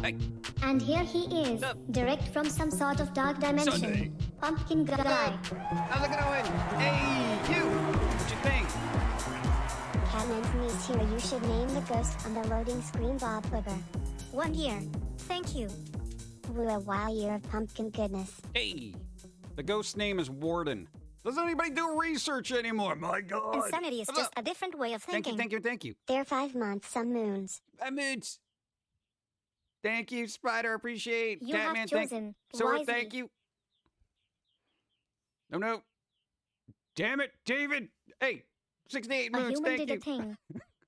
Hey. And here he is, direct from some sort of dark dimension. Sunday. Pumpkin guy. How's it going? Hey, you! What you think? Catman's here. You should name the ghost on the loading screen Bob Booger. 1 year. Thank you. Woo, a wild year of pumpkin goodness. Hey, the ghost's name is Warden. Doesn't anybody do research anymore? My God. Insanity is just a different way of thinking. Thank you. There are 5 months, some moons. Moods. Thank you, Spider. Appreciate. You Catman, have chosen Sword, wisely. thank you. No. Damn it, David. Hey, 68 A moons, human thank did you. a thing.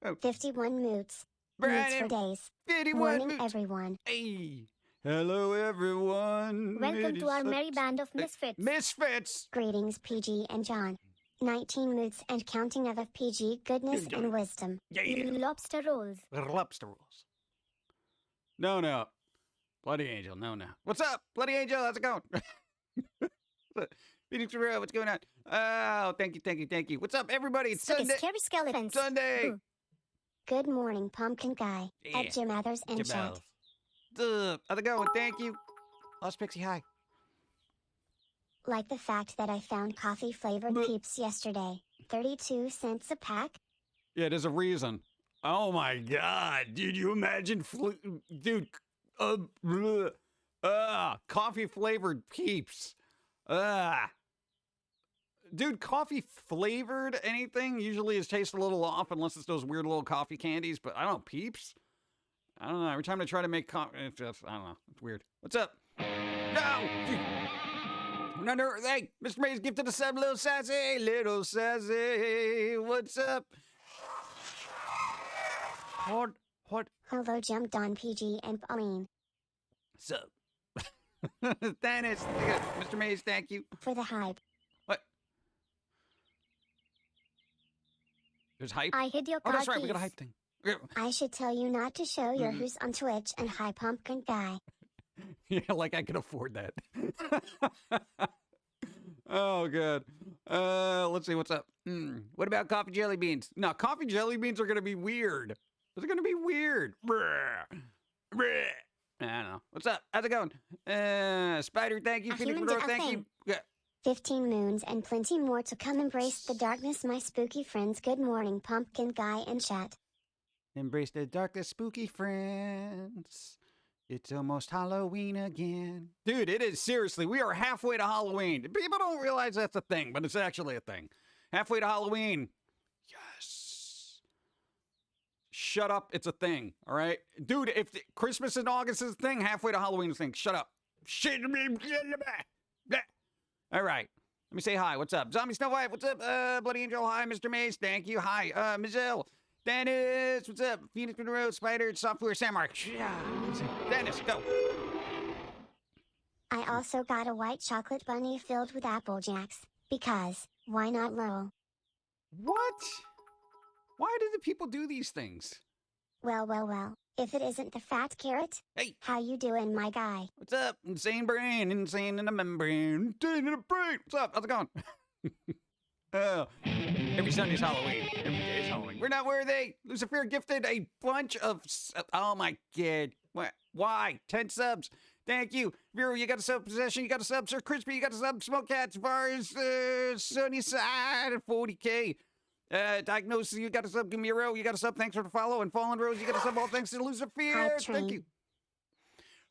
Oh. 51 moods. Brandon, Moods for days. 51 Morning, moods. everyone. Hey. Hello, everyone. Welcome to our merry band of misfits. Misfits. Greetings, PG and John. 19 moods and counting of PG goodness and wisdom. Yeah. Lobster rolls. Lobster rolls. No. Bloody Angel, no. What's up, Bloody Angel? How's it going? Phoenix Real, what's going on? Oh, thank you. What's up, everybody? It's Sunday. Scary skeletons. Sunday. Ooh. Good morning, Pumpkin Guy. Yeah. At Jim Mathers and chat. How's it going? Thank you. Lost Pixie, hi. Like the fact that I found coffee-flavored Peeps yesterday. 32 cents a pack. Yeah, there's a reason. Oh my God, dude! You imagine, dude? Coffee-flavored Peeps. Dude, coffee-flavored anything usually is tastes a little off unless it's those weird little coffee candies. But I don't know, Peeps. I don't know. Every time I try to make coffee, I don't know. It's weird. What's up? No! Hey, Mr. Mays gifted us some little sassy. What's up? What? Hello, jumped on PG and Pauline. Sup? Dennis, Mr. Mays, thank you. For the hype. What? There's hype? I hid your Oh, car that's right. We keys. got a hype thing. I should tell you not to show your who's on Twitch and hi Pumpkin Guy. Yeah, like I can afford that. Oh, good. Let's see what's up. What about coffee jelly beans? No, coffee jelly beans are going to be weird. They're going to be weird. I don't know. What's up? How's it going? Spider, thank you. Phoenix Monroe, thank you. Yeah. 15 moons and plenty more to come. Embrace the darkness, my spooky friends. Good morning, Pumpkin Guy and chat. Embrace the darkness, spooky friends. It's almost Halloween again. Dude, it is. Seriously, we are halfway to Halloween. People don't realize that's a thing, but it's actually a thing. Halfway to Halloween. Yes. Shut up. It's a thing. All right? Dude, if Christmas in August is a thing, halfway to Halloween is a thing. Shut up. All right. Let me say hi. What's up? Zombie Snow White. What's up? Bloody Angel. Hi, Mr. Mace. Thank you. Hi, Mizelle. Dennis. What's up? Phoenix Monroe. Spider. Software Samurai. Dennis, go. I also got a white chocolate bunny filled with Apple Jacks. Because, why not lol? What? Why do the people do these things? Well. If it isn't the fat carrot. Hey. How you doing, my guy? What's up? Insane brain. Insane in the membrane. Insane in the brain. What's up? How's it going? Every Sunday's Halloween. Every day is Halloween. We're not worthy. Lucifer gifted a bunch of... Oh, my God. What? Why? 10 subs. Thank you. Vero, you got a sub. Possession, you got a sub. Sir Crispy, you got a sub. Smoke Cats, Bars, Sunny Side, 40K. Diagnosis, you got a sub. Give me a row, you got a sub. Thanks for the follow. And Fallen Rose, you got a sub. All thanks to Lucifer. Hype Thank you.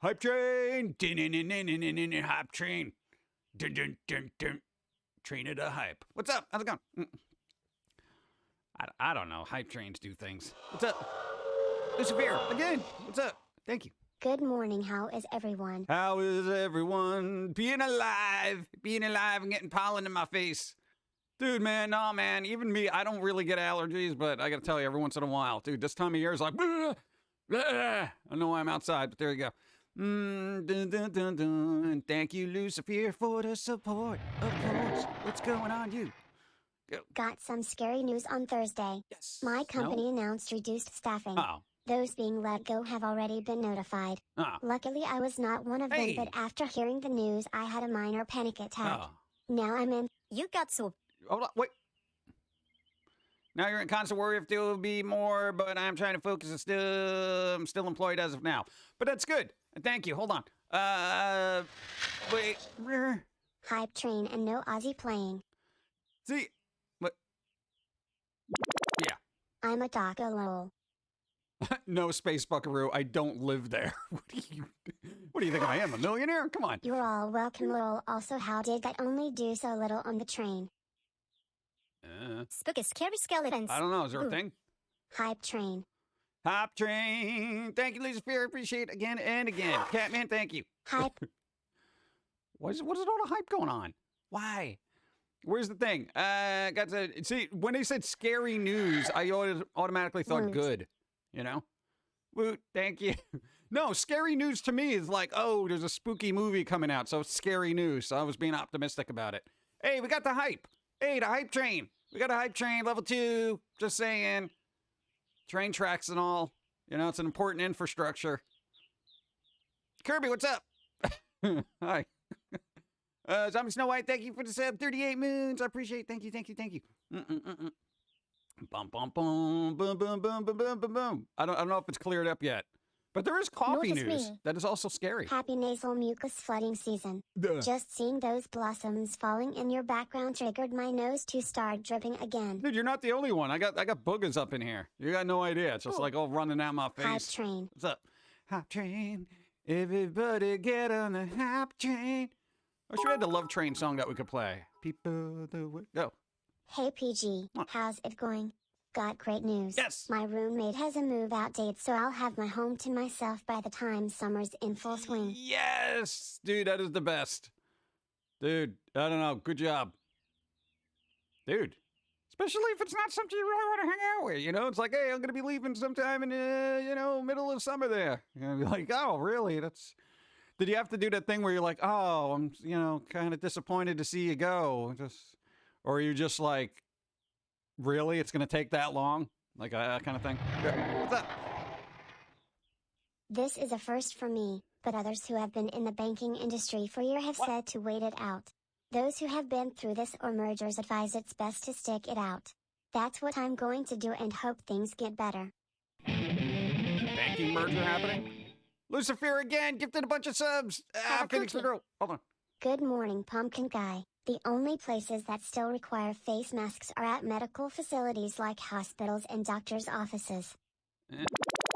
Hype train. Hype train. Dun, dun, dun, dun. Train of the hype. What's up? How's it going? I don't know. Hype trains do things. What's up? Lucifer, again. What's up? Thank you. Good morning, how is everyone? How is everyone? Being alive and getting pollen in my face. Dude, man, no, man. Even me, I don't really get allergies, but I gotta tell you, every once in a while, dude, this time of year is like, bleh, bleh. I don't know why I'm outside, but there you go. Dun, dun, dun, dun. Thank you, Lucifer, for the support. Of course. What's going on, you? Go. Got some scary news on Thursday. Yes. My company announced reduced staffing. Oh. Those being let go have already been notified. Oh. Luckily, I was not one of them, but after hearing the news, I had a minor panic attack. Oh. Now I'm in. You got so. Hold on, wait. Now you're in constant worry if there will be more, but I'm trying to focus. I'm still employed as of now. But that's good. Thank you. Hold on. Wait. Hype train and no Aussie playing. See, what? Yeah. I'm a Daka lol. No, Space Buckaroo. I don't live there. What do you think I am? A millionaire? Come on. You're all welcome lol. Also, how did that only do so little on the train? Spooky scary skeletons. I don't know. Is there a Ooh. thing? Hype train. Hop train. Thank you, Lucifer. Appreciate it again and again. Catman, thank you. Hype. What is all the hype going on? Why? Where's the thing? Got to see when they said scary news, I automatically thought Woot. good. You know? Woot, thank you. No, scary news to me is like, oh, there's a spooky movie coming out, so it's scary news. So I was being optimistic about it. Hey, we got the hype. Hey, the hype train. We got a hype train, level 2. Just saying. Train tracks and all. You know, it's an important infrastructure. Kirby, what's up? Hi. Zombie Snow White, thank you for the sub. 38 moons. I appreciate it. Thank you, thank you, thank you. Bum, bum, bum, boom, boom, boom, boom, boom, boom, boom. I don't know if it's cleared up yet. But there is coffee Notice news me. that is also scary. Happy nasal mucus flooding season. Duh. Just seeing those blossoms falling in your background triggered my nose to start dripping again. Dude, you're not the only one. I got boogers up in here. You got no idea. It's just Ooh. like all running out my Hype face. train. What's up? Hop train. Everybody get on the hop train. I wish we had the Love Train song that we could play. People the way. Go. Hey PG, What? how's it going? Got great news. Yes. My roommate has a move-out date, so I'll have my home to myself by the time summer's in full swing. Yes. Dude, that is the best. Dude, I don't know. Good job. Dude. Especially if it's not something you really want to hang out with. You know, it's like, hey, I'm going to be leaving sometime in, middle of summer there. You're going to be like, oh, really? That's... Did you have to do that thing where you're like, oh, I'm, kind of disappointed to see you go? Or are you just like, really? It's going to take that long? Like that kind of thing? Yeah. What's up? This is a first for me, but others who have been in the banking industry for years have What? said to wait it out. Those who have been through this or mergers advise it's best to stick it out. That's what I'm going to do and hope things get better. Banking merger happening? Lucifer again, gifted a bunch of subs. Have a Phoenix cookie. Girl. Hold on. Good morning, Pumpkin Guy. The only places that still require face masks are at medical facilities like hospitals and doctors' offices.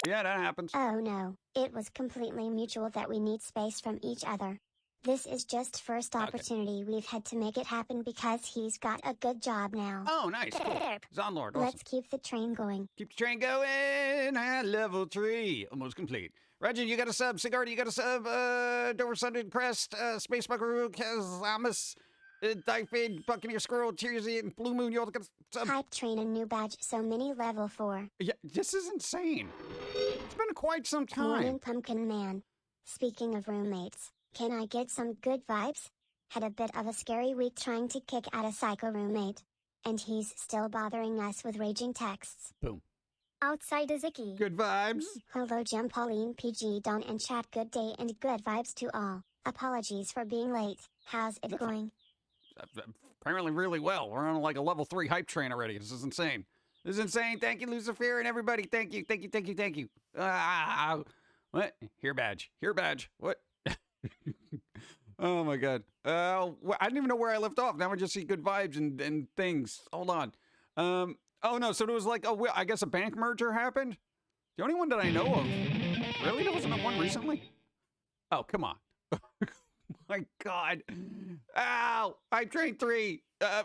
Yeah, that happens. Oh no, it was completely mutual that we need space from each other. This is just first Okay. opportunity we've had to make it happen because he's got a good job now. Oh, nice. Cool. Zonlord, awesome. Let's keep the train going. Keep the train going at level 3. Almost complete. Reggie, you got a sub. Sigardi, you got a sub. Dover Sundered Crest, Space Buckaroo, Kazamus, Dyfid, Buccaneer Squirrel, Cheersy, and Blue Moon. You all got a sub. Hype train and new badge, so many level 4. Yeah, this is insane. It's been quite some time. Morning, Pumpkin Man. Speaking of roommates, can I get some good vibes? Had a bit of a scary week trying to kick out a psycho roommate. And he's still bothering us with raging texts. Boom. Outside is icky. Good vibes. Hello Jim, Pauline, PG, Don and chat, good day and good vibes to all. Apologies for being late. How's it going? Apparently really well. We're on like a level 3 hype train already. This is insane. This is insane. Thank you, Lucifer, and everybody. Thank you, thank you, thank you, thank you. What? Here badge. Here badge. What? Oh my god. I didn't even know where I left off. Now I just see good vibes and things. Hold on. Oh no, so there was like, I guess a bank merger happened? The only one that I know of. Really? There wasn't one recently? Oh, come on. My god. Ow! I trained 3.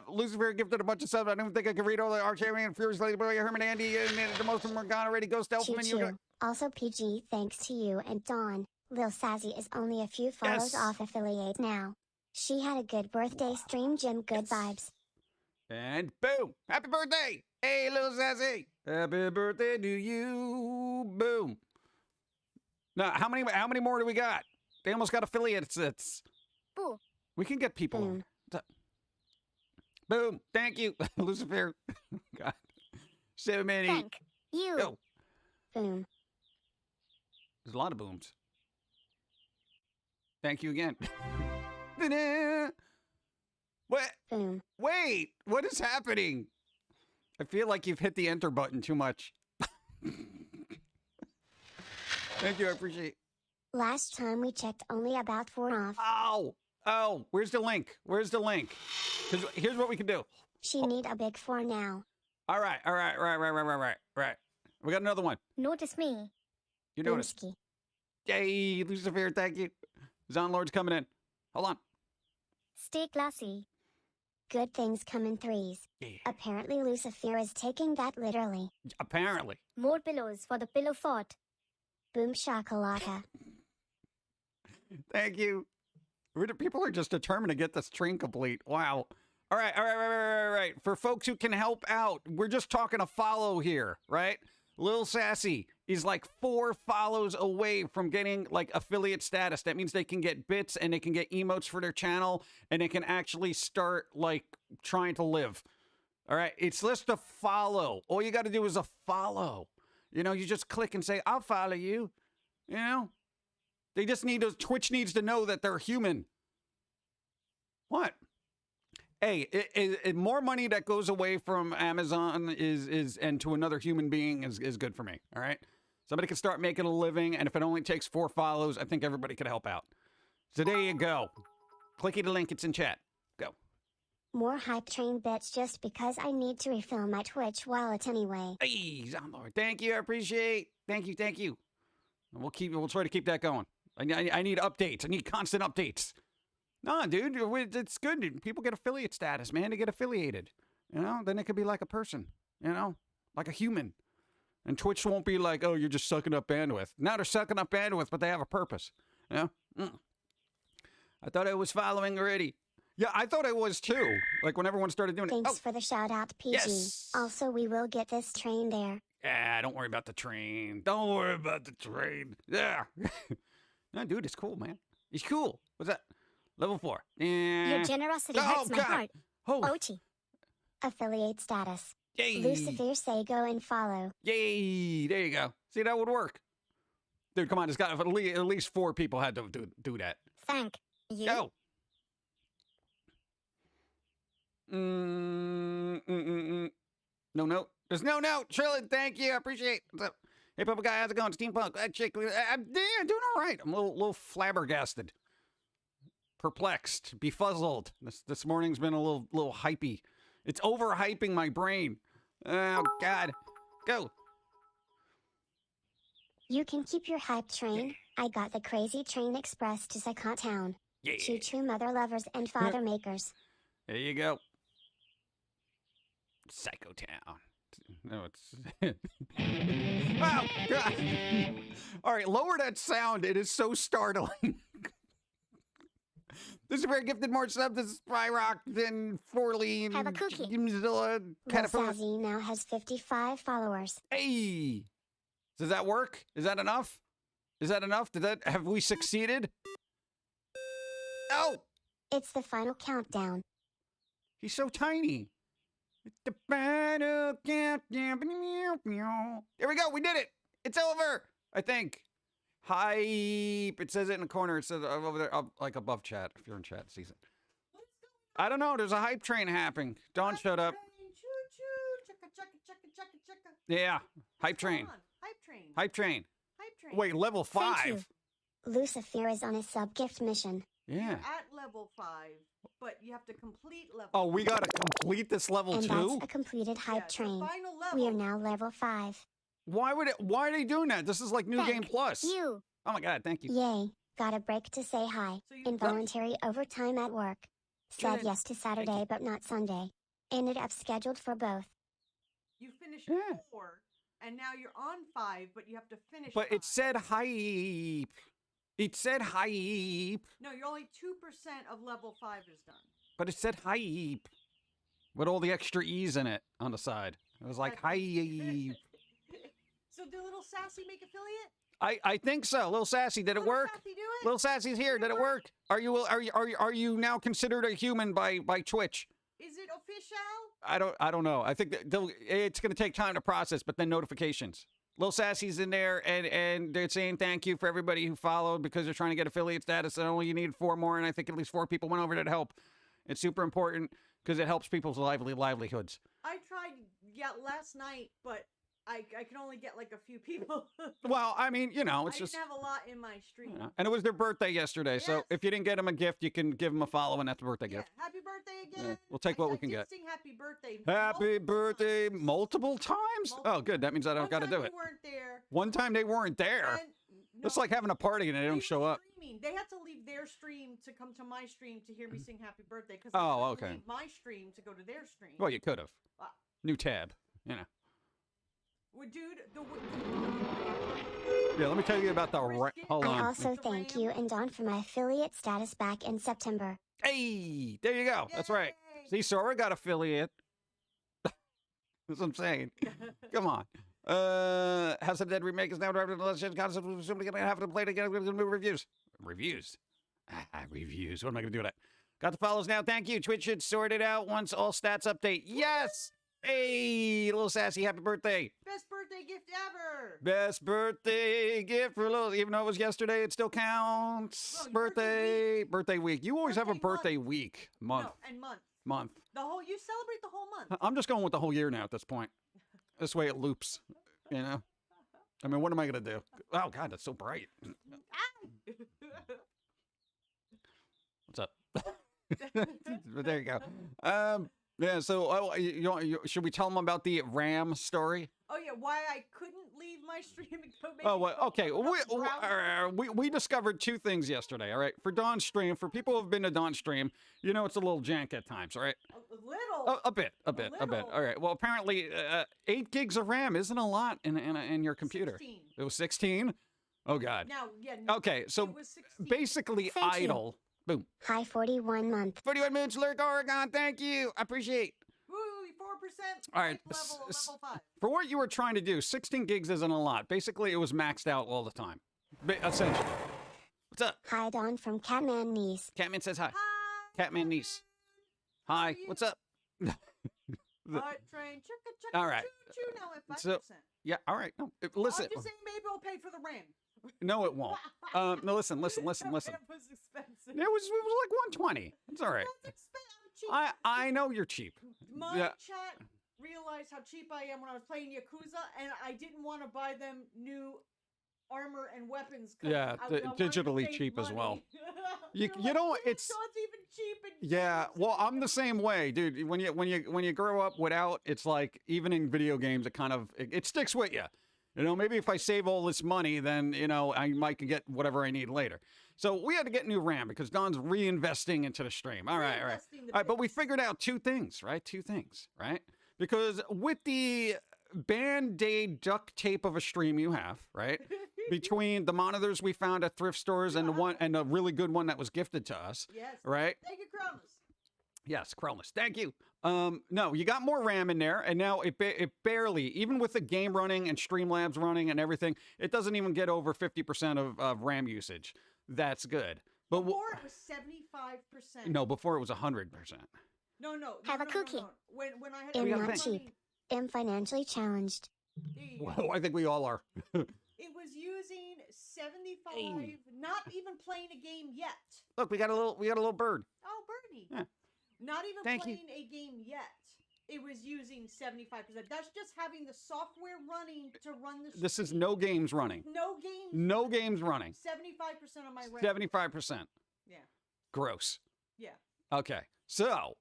Lucifer gifted a bunch of subs. I don't even think I can read all the Archarian, Furious Lady Boy, Herman Andy, and the most of them are gone already. Ghost Elfman. Choo choo. Also PG, thanks to you and Dawn. Lil Sassy is only a few follows Yes. off affiliate now. She had a good birthday stream, Jim. Good Yes. vibes. And boom! Happy birthday! Hey, little Sassy! Happy birthday to you! Boom! Now, how many more do we got? They almost got affiliates. Boo. We can get people. Boom. Boom! Thank you, Lucifer. God, so many. Thank you. Oh, Boom. there's a lot of booms. Thank you again. Ta-da! What? Boom. Wait, what is happening? I feel like you've hit the enter button too much. Thank you, I appreciate it. Last time we checked, only about 4 off. Oh, where's the link? Where's the link? 'Cause here's what we can do. She need a big 4 now. All right. Right. We got another one. Notice me. You noticed. Boomski. Yay, Lucifer, thank you. Zonlord's coming in. Hold on. Stay classy. Good things come in 3s. Yeah. Apparently Lucifer is taking that literally. Apparently. More pillows for the pillow fort. Boom shakalaka. Thank you. People are just determined to get this train complete. Wow. All right. For folks who can help out, we're just talking a follow here, right? Lil Sassy is like 4 follows away from getting like affiliate status. That means they can get bits and they can get emotes for their channel and they can actually start like trying to live. All right. It's just a follow. All you got to do is a follow. You know, you just click and say, I'll follow you. You know, they just need to, Twitch needs to know that they're human. What? Hey, more money that goes away from Amazon is and to another human being is good for me. All right. Somebody can start making a living. And if it only takes 4 follows, I think everybody could help out. So there you go. Clicky the link. It's in chat. Go. More hype train bits just because I need to refill my Twitch wallet anyway. Hey, Zonlord. Thank you. I appreciate. Thank you. And we'll try to keep that going. I need updates. I need constant updates. No, dude, it's good. Dude. People get affiliate status, man. They get affiliated. You know, then it could be like a person, you know, like a human. And Twitch won't be like, oh, you're just sucking up bandwidth. Now they're sucking up bandwidth, but they have a purpose. You know? I thought I was following already. Yeah, I thought I was too. Like when everyone started doing it. Thanks for the shout out, PG. Yes. Also, we will get this train there. Yeah, don't worry about the train. Don't worry about the train. Yeah. No, dude, it's cool, man. It's cool. What's that? Level 4. Yeah. Your generosity hurts my heart. Oh. Ochi. Affiliate status. Yay. Lucifer say go and follow. Yay. There you go. See, that would work. Dude, come on. It's got at least 4 people had to do that. Thank you. Go. No note. There's no note. Trillin, thank you. I appreciate it. What's up? Hey, Papa Guy, how's it going? Steampunk. I'm doing all right. I'm a little flabbergasted. Perplexed. Befuzzled. This morning's been a little hypey. It's overhyping my brain. Oh, God. Go. You can keep your hype train. I got the crazy train express to Psychot Town. Yeah. Choo-choo mother lovers and father makers. There you go. Psycho Town. No, it's... Oh, God. All right, lower that sound. It is so startling. This is very gifted. More stuff. This is Spyrock, then Forley. Have a cookie. Lil Sazzy now has 55 followers. Hey! Does that work? Is that enough? Have we succeeded? Oh! It's the final countdown. He's so tiny. It's the final countdown. There we go. We did it. It's over. I think. Hype. It says it in the corner. It says over there, up, like above chat. If you're in chat, it sees it. I don't know. There's a hype train happening. Dawn showed up. Yeah. Hype train. Hype train. Wait, level 5. Lucifer is on a sub-gift mission. Yeah. You're at level 5, but you have to complete level. Oh, we gotta complete this level And 2? that's a completed hype train. Final level. We are now level 5. Why are they doing that? This is like New Game Plus. You. Oh my God, thank you. Yay. Got a break to say hi. So you- Involuntary overtime at work. Said Good. yes to Saturday but not Sunday. Ended up scheduled for both. You finished Yeah. 4, and now you're on 5, but you have to finish. But 5. it said hype. It said hype. No, you're only 2% of level 5 is done. But it said hype. With all the extra E's in it on the side. It was like hype. So did Little Sassy make affiliate? I think so. Little Sassy, did it Little work? Sassy do it? Little Sassy's here. Did it work? Are you now considered a human by Twitch? Is it official? I don't know. I think that it's going to take time to process, but then notifications. Lil Sassy's in there, and they're saying thank you for everybody who followed because they're trying to get affiliate status, and only you need 4 more, and I think at least 4 people went over to help. It's super important because it helps people's livelihoods. I tried get last night, but I can only get like a few people. Well, I mean, you know, it's I just. didn't have a lot in my stream. You know, and it was their birthday yesterday, so Yes. if you didn't get them a gift, you can give them a follow, and that's a birthday Yeah, gift. happy birthday again. Yeah, we'll take what we can I did get. Sing happy birthday. Happy multiple birthday times. multiple times? Oh, Multiple good. That means I don't One got to time do they it. weren't there. One time they weren't there. And, It's no, like having a party and they don't were show up. streaming. They had to leave their stream to come to my stream to hear me sing happy birthday. Because Oh, okay. leave my stream to go to their stream. Well, you could have. Wow. New tab, you know. Well, dude, Yeah, let me tell you about the. Hold I on. also thank you and Don for my affiliate status back in September. Hey, there you go. That's right. Yay. See, Sora got affiliate. That's what I'm saying. Come on. House of the Dead remake is now driving the legend concept. We're simply gonna have to play it again with new reviews. Reviews. Reviews. What am I gonna do with that? Got the follows now. Thank you. Twitch should sort it out once all stats update. Yes. Hey, little sassy, happy birthday. Best birthday gift ever. Best birthday gift for little, even though it was yesterday, it still counts. Well, your Birthday week. You always have a Birthday birthday week. Month. No, and month. Month. You celebrate the whole month. I'm just going with the whole year now at this point. This way it loops, you know? I mean, what am I going to do? Oh, God, that's so bright. What's up? But there you go. Yeah, so should we tell them about the RAM story? Oh yeah, why I couldn't leave my stream and go make Oh, well, okay. We discovered two things yesterday, all right? For Dawn's stream, for people who have been to Dawn's stream, you know it's a little jank at times, right? a little. A bit. little. All right. Well, apparently 8 gigs of RAM isn't a lot in your computer. 16. It was 16? Oh, God. Now, yeah. No, Okay, so it was 16. basically Thank you. idle. Boom. Hi 41 month. 41 minutes, Lurk, Oregon. Thank you. I appreciate. Woo, 4%. All right, Level 5. For what you were trying to do, 16 gigs isn't a lot. Basically, it was maxed out all the time. Essentially. What's up? Hi Don from Catman Niece. Catman says hi. Hi. Catman niece. Hi. you? What's up? Heart train. Chicka, All right. Choo, choo, now at 5%. So- Yeah, all right. No, listen. I'm just saying maybe I'll pay for the RAM. No, it won't. No, listen. The RAM was It expensive. was like 120. It's all right. That's expensive. I'm cheap. I know you're cheap. My Yeah. chat realized how cheap I am when I was playing Yakuza, and I didn't want to buy them new armor and weapons. 'cause Yeah, I wanted to digitally save cheap as well. money. You They're know, like, it's- so it's even cheap. And Yeah, games well, and I'm the same way, dude. When you grow up without, it's like even in video games, it kind of it sticks with you. You know, maybe if I save all this money, then you know I might get whatever I need later. So we had to get new RAM because Don's reinvesting into the stream. All right. Reinvesting the All right, but we bits. figured out two things, right? Because with the Band-Aid duct tape of a stream you have, right? Between the monitors we found at thrift stores and the one and a really good one that was gifted to us, Yes. right? Thank you, Cronus. Yes, Cronus. Thank you. No, you got more RAM in there, and now it barely, even with the game running and Streamlabs running and everything, it doesn't even get over 50% of RAM usage. That's good. But Before it was 75%. no, before it was 100%. No. Have a no, cookie. No. When I had I'm not money, cheap. Am financially challenged. there you go. Well, I think we all are. It was using 75, not even playing a game yet. Look, we got a little bird. Oh, Bernie. Yeah. Not even Thank you. playing a game yet. It was using 75%. That's just having the software running to run the This is stream. no games running. No games. No games running. 75% of my RAM. 75%. Yeah. Gross. Yeah. Okay. So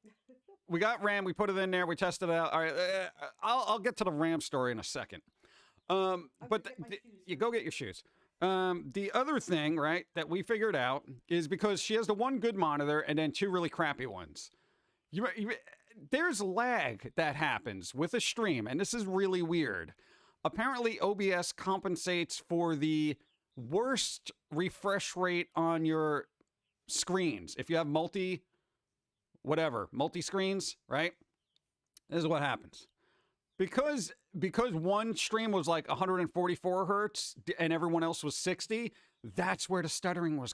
we got RAM. We put it in there. We tested it out. All right. I'll get to the RAM story in a second. But gonna get my shoes you go get your shoes. The other thing, right, that we figured out is because she has the one good monitor and then 2 really crappy ones. There's lag that happens with a stream, and this is really weird. Apparently, OBS compensates for the worst refresh rate on your screens. If you have multi-screens, right? This is what happens. Because one stream was like 144 hertz and everyone else was 60, that's where the stuttering was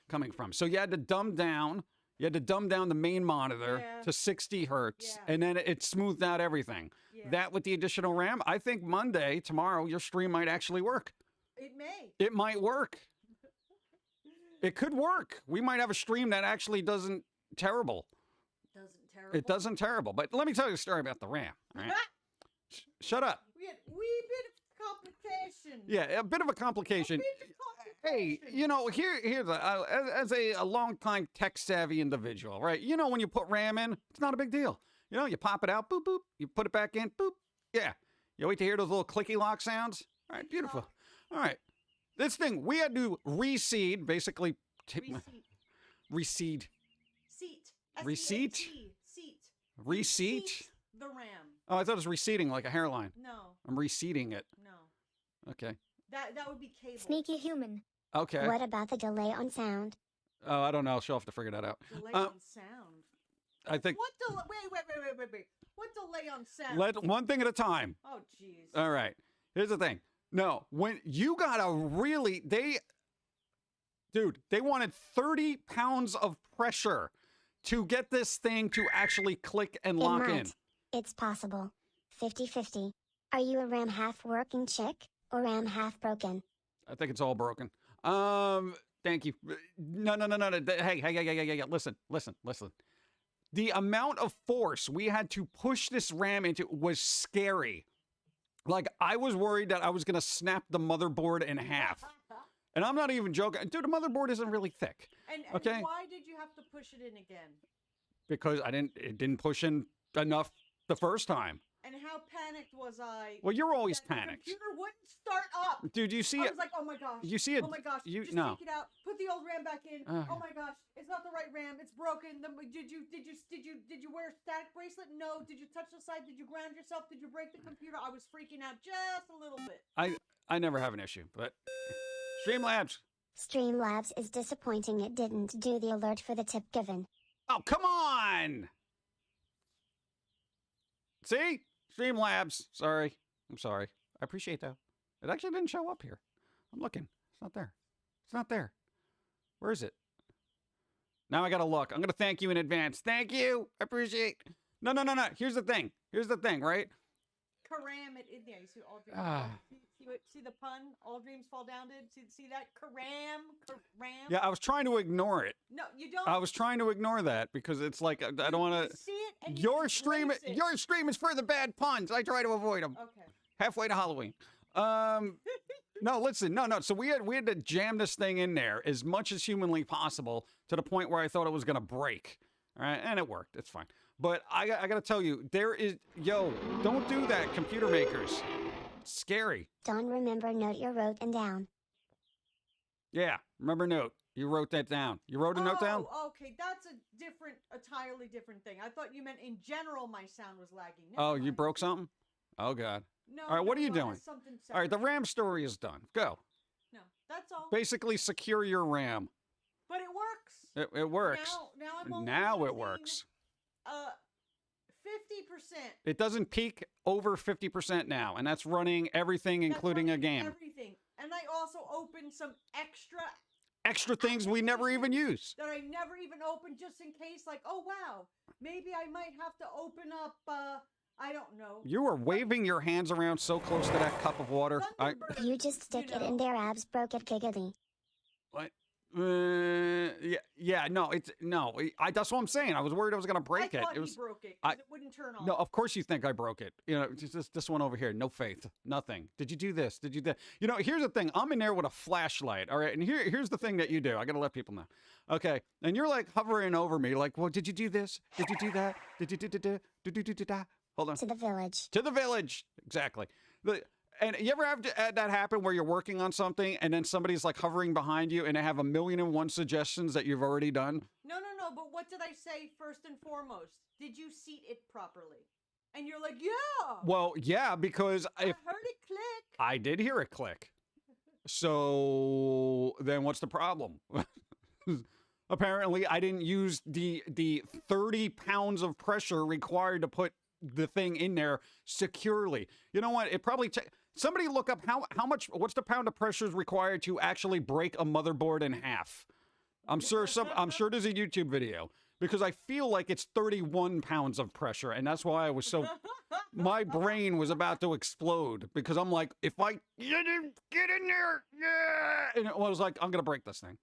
coming from. So you had to dumb down the main monitor Yeah. to 60 hertz, Yeah. and then it smoothed out everything. Yeah. That with the additional RAM, I think tomorrow, your stream might actually work. It may. It might work. It could work. We might have a stream that actually doesn't terrible. Doesn't terrible. It doesn't terrible. But let me tell you a story about the RAM. All right? Shut up. We had wee bit of complication. Yeah, a bit of a complication. Hey, you know, here's as a long-time tech-savvy individual, right? You know, when you put RAM in, it's not a big deal. You know, you pop it out, boop, boop. You put it back in, boop. Yeah. You wait to hear those little clicky lock sounds. All right, beautiful. All right. This thing, we had to reseed, basically. Reseed. Seat. Receipt? Seat. Reseat? The RAM. Oh, I thought it was receding like a hairline. No. I'm reseating it. No. Okay. That would be cable. Sneaky human. Okay. What about the delay on sound? Oh, I don't know. She'll have to figure that out. Delay on sound. I think. What delay? Wait. What delay on sound? Let one thing at a time. Oh, jeez. All right. Here's the thing. No, when you gotta really, they wanted 30 pounds of pressure to get this thing to actually click and lock in. It's possible. 50-50. Are you a RAM half working chick or RAM half broken? I think it's all broken. Thank you. No. Hey. Listen. The amount of force we had to push this RAM into was scary. Like, I was worried that I was going to snap the motherboard in half. And I'm not even joking. Dude, the motherboard isn't really thick. And okay? Why did you have to push it in again? Because it didn't push in enough the first time. And how panicked was I? Well, you're always that panicked. The computer wouldn't start up. Dude, you see I it? was like, oh my gosh. You see it? Oh my gosh. Just no. take it out. Put the old RAM back in. Oh my gosh. It's not the right RAM. It's broken. Did you wear a static bracelet? No. Did you touch the side? Did you ground yourself? Did you break the computer? I was freaking out just a little bit. I never have an issue, but Streamlabs. Streamlabs is disappointing it didn't do the alert for the tip given. Oh, come on! See? Streamlabs. Sorry. I'm sorry. I appreciate that. It actually didn't show up here. I'm looking. It's not there. It's not there. Where is it? Now I gotta look. I'm gonna thank you in advance. Thank you. I appreciate. No. Here's the thing, right? Karam it in there. You see all dreams. See the pun? All dreams fall down. See that? Karam. Yeah, I was trying to ignore it. No, you don't. I was trying to ignore that because it's like I don't want to. See it. And Your stream is for the bad puns. I try to avoid them. Okay. Halfway to Halloween. No, listen, no. So we had to jam this thing in there as much as humanly possible to the point where I thought it was gonna break. All right, and it worked. It's fine. But I gotta tell you, don't do that, computer makers. It's scary. Don't remember note you wrote and down. Yeah, remember note. You wrote that down. You wrote a note down? Oh, okay. That's entirely different thing. I thought you meant in general my sound was lagging. Oh, you broke something? Oh, God. No. All right, what are you doing? Something all right, the RAM story is done. Go. No, that's all. Basically, secure your RAM. But it works. It works. Now it works. 50%. It doesn't peak over 50% now, and that's running everything, including a game. Everything. And I also opened some extra things we never even use. That I never even opened just in case, like, oh, wow, maybe I might have to open up, I don't know. You were waving your hands around so close to that cup of water. You just stick it in their abs, broke it giggity. What? No. That's what I'm saying. I was worried I was gonna break it. I thought he broke it. It wouldn't turn on. No, of course you think I broke it. You know, just this one over here. No faith. Nothing. Did you do this? Did you do that? You know, here's the thing. I'm in there with a flashlight. All right, and here's the thing that you do. I gotta let people know. Okay, and you're like hovering over me, like, well, did you do this? Did you do that? Did you do that? Hold on. To the village. To the village. Exactly. And you ever have that happen where you're working on something and then somebody's like hovering behind you and they have 1,000,001 suggestions that you've already done? No. But what did I say first and foremost? Did you seat it properly? And you're like, yeah. Well, yeah, because I heard it click. I did hear it click. So then what's the problem? Apparently, I didn't use the 30 pounds of pressure required to put the thing in there securely. You know what? It probably somebody look up how much. What's the pound of pressure is required to actually break a motherboard in half? I'm sure there's a YouTube video because I feel like it's 31 pounds of pressure, and that's why I was so. My brain was about to explode because I'm like, if I get in there, yeah, and it was like, I'm gonna break this thing.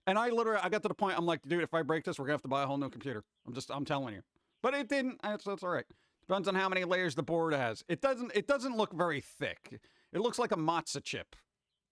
And I got to the point, I'm like, dude, if I break this, we're gonna have to buy a whole new computer. I'm telling you. But it didn't. That's all right. Depends on how many layers the board has. It doesn't look very thick. It looks like a matzo chip.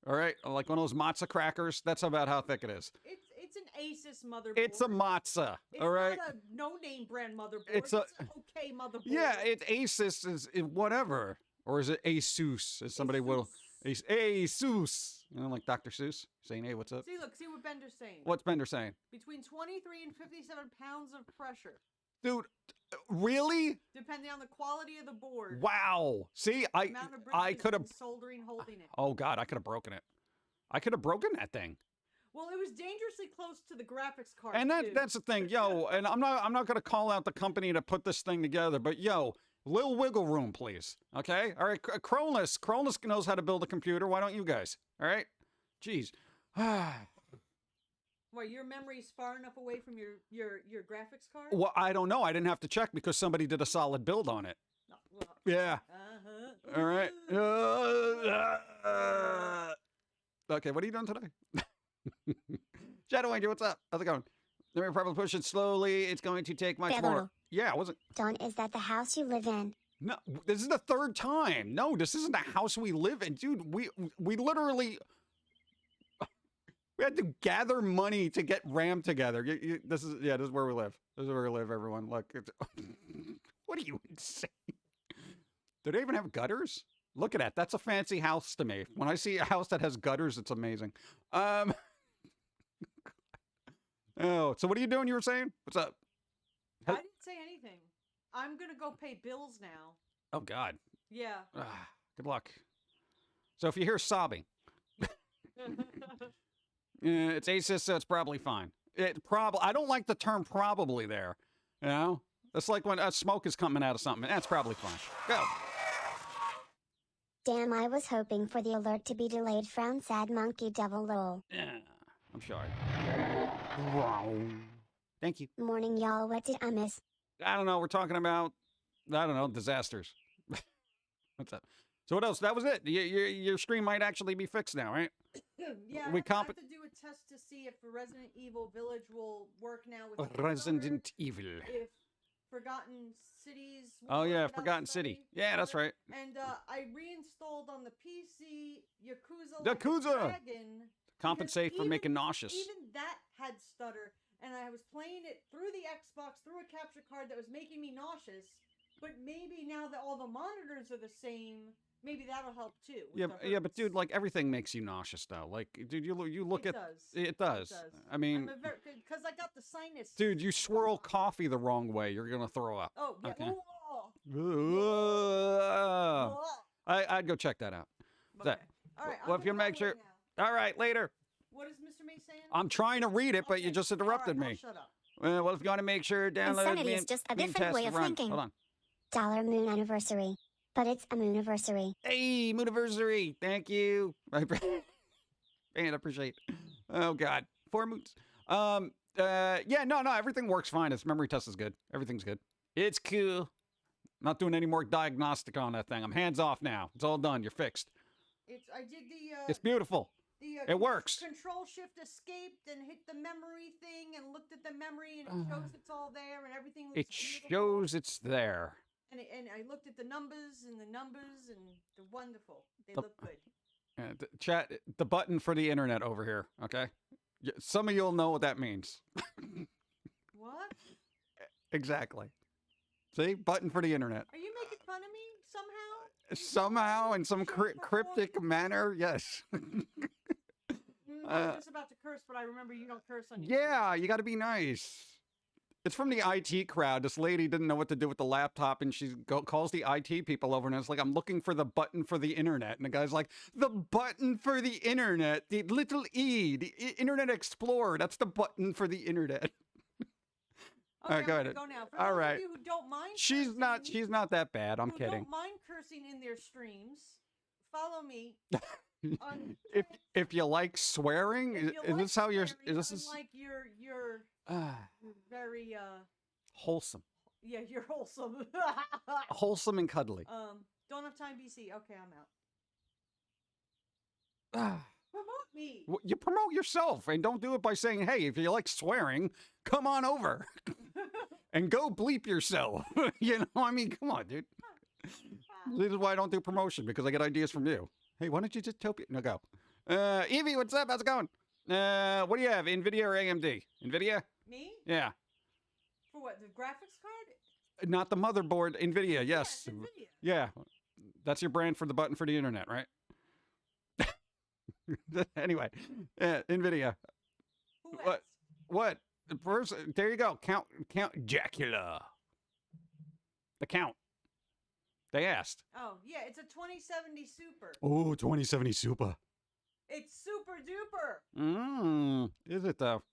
All right, like one of those matzo crackers. That's about how thick it is. It's an Asus motherboard. It's a matzo. It's all right. not a no-name brand motherboard. It's It's an okay motherboard. Yeah, it's Asus is whatever, or is it Asus? As somebody will. Asus. You know, like Dr. Seuss saying, "Hey, what's up?" See what Bender's saying. What's Bender saying? Between 23 and 57 pounds of pressure. Dude, really? Depending on the quality of the board. Wow. See, I could have soldering holding it. Oh God, I could have broken it. I could have broken that thing. Well, it was dangerously close to the graphics card. And too. that's the thing, yo. And I'm not gonna call out the company to put this thing together, but yo, little wiggle room, please. Okay. All right, Cronus knows how to build a computer. Why don't you guys? All right. Jeez. Well, your memory's far enough away from your graphics card? Well, I don't know. I didn't have to check because somebody did a solid build on it. No, well, Yeah. uh-huh. All right. Okay, what are you doing today? Shadow Angel, what's up? How's it going? Let me probably push it slowly. It's going to take much more. Yeah, wasn't. Don, is that the house you live in? No, this is the third time. No, this isn't the house we live in, dude. We literally. We had to gather money to get RAM together. This is where we live. This is where we live, everyone. Look, what are you insane? Do they even have gutters? Look at that. That's a fancy house to me. When I see a house that has gutters, it's amazing. Oh, so what are you doing? You were saying? What's up? I didn't say anything. I'm gonna go pay bills now. Oh God. Yeah. Good luck. So if you hear sobbing. It's Asus, so it's probably fine. I don't like the term probably there. You know? It's like when smoke is coming out of something. That's probably fine. Go. Damn, I was hoping for the alert to be delayed. Frown sad monkey devil lol. Yeah, I'm sorry. Wow. Thank you. Morning, y'all. What did I miss? I don't know. We're talking about, disasters. What's up? So what else? That was it. Your stream might actually be fixed now, right? Yeah, I have to do a test to see if Resident Evil Village will work now with Resident Evil. If Forgotten Cities. Oh yeah, Forgotten City. Yeah, that's right. And I reinstalled on the PC Yakuza. Dragon. Compensate for making nauseous. Even that had stutter, and I was playing it through the Xbox through a capture card that was making me nauseous. But maybe now that all the monitors are the same, maybe that'll help too. Yeah, but dude, like everything makes you nauseous though. Like, dude, you look at it does. I mean, because I got the sinus. Dude, you swirl coffee the wrong way, you're gonna throw up. Oh yeah. Okay. I'd go check that out. Okay. All right. Well, if you make sure. Now. All right, later. What is Mr. May saying? I'm trying to read it, but you just interrupted me. Shut up. Well, if you want to make sure, download. Insanity is just a different way of thinking. Hold on. Dollar moon anniversary. But it's a mooniversary. Hey, mooniversary. Thank you. Man, appreciate it. Oh, God. 4 moons. Yeah, no, everything works fine. Its memory test is good. Everything's good. It's cool. Not doing any more diagnostic on that thing. I'm hands off now. It's all done. You're fixed. I did the... It's beautiful. It works. Control Shift escaped and hit the memory thing and looked at the memory and it shows it's all there and everything looks beautiful. Shows it's there. And I looked at the numbers and they're wonderful. They look good. Chat, the button for the internet over here, okay? Some of you'll know what that means. What? Exactly. See? Button for the internet. Are you making fun of me somehow? Somehow, in some cryptic manner, yes. I was just about to curse, but I remember you don't curse on your Yeah, you got to be nice. It's from the IT crowd. This lady didn't know what to do with the laptop, and she calls the IT people over, and it's like, I'm looking for the button for the internet. And the guy's like, the button for the internet, the little E, the Internet Explorer, that's the button for the internet. Okay, all right, go ahead. Go now. For all those right. of you who don't mind she's cursing, not that bad. I'm kidding. Don't mind cursing in their streams. Follow me. If you like swearing, is this how you're? This is like you're very wholesome. Yeah, you're wholesome. Wholesome and cuddly. Don't have time, BC. Okay, I'm out. promote me. You promote yourself, and don't do it by saying, "Hey, if you like swearing, come on over and go bleep yourself." You know, I mean, come on, dude. This is why I don't do promotion, because I get ideas from you. Hey, why don't you just tell people? No, go. Evie, what's up? How's it going? What do you have, NVIDIA or AMD? NVIDIA? Me? Yeah. For what? The graphics card? Not the motherboard. NVIDIA, yes. Yeah, NVIDIA. Yeah. That's your brand for the button for the internet, right? Anyway, NVIDIA. Who asked? What? First, there you go. Count Jacula. The count. They asked. Oh, yeah, it's a 2070 Super. Oh, 2070 Super. It's super duper. Is it though?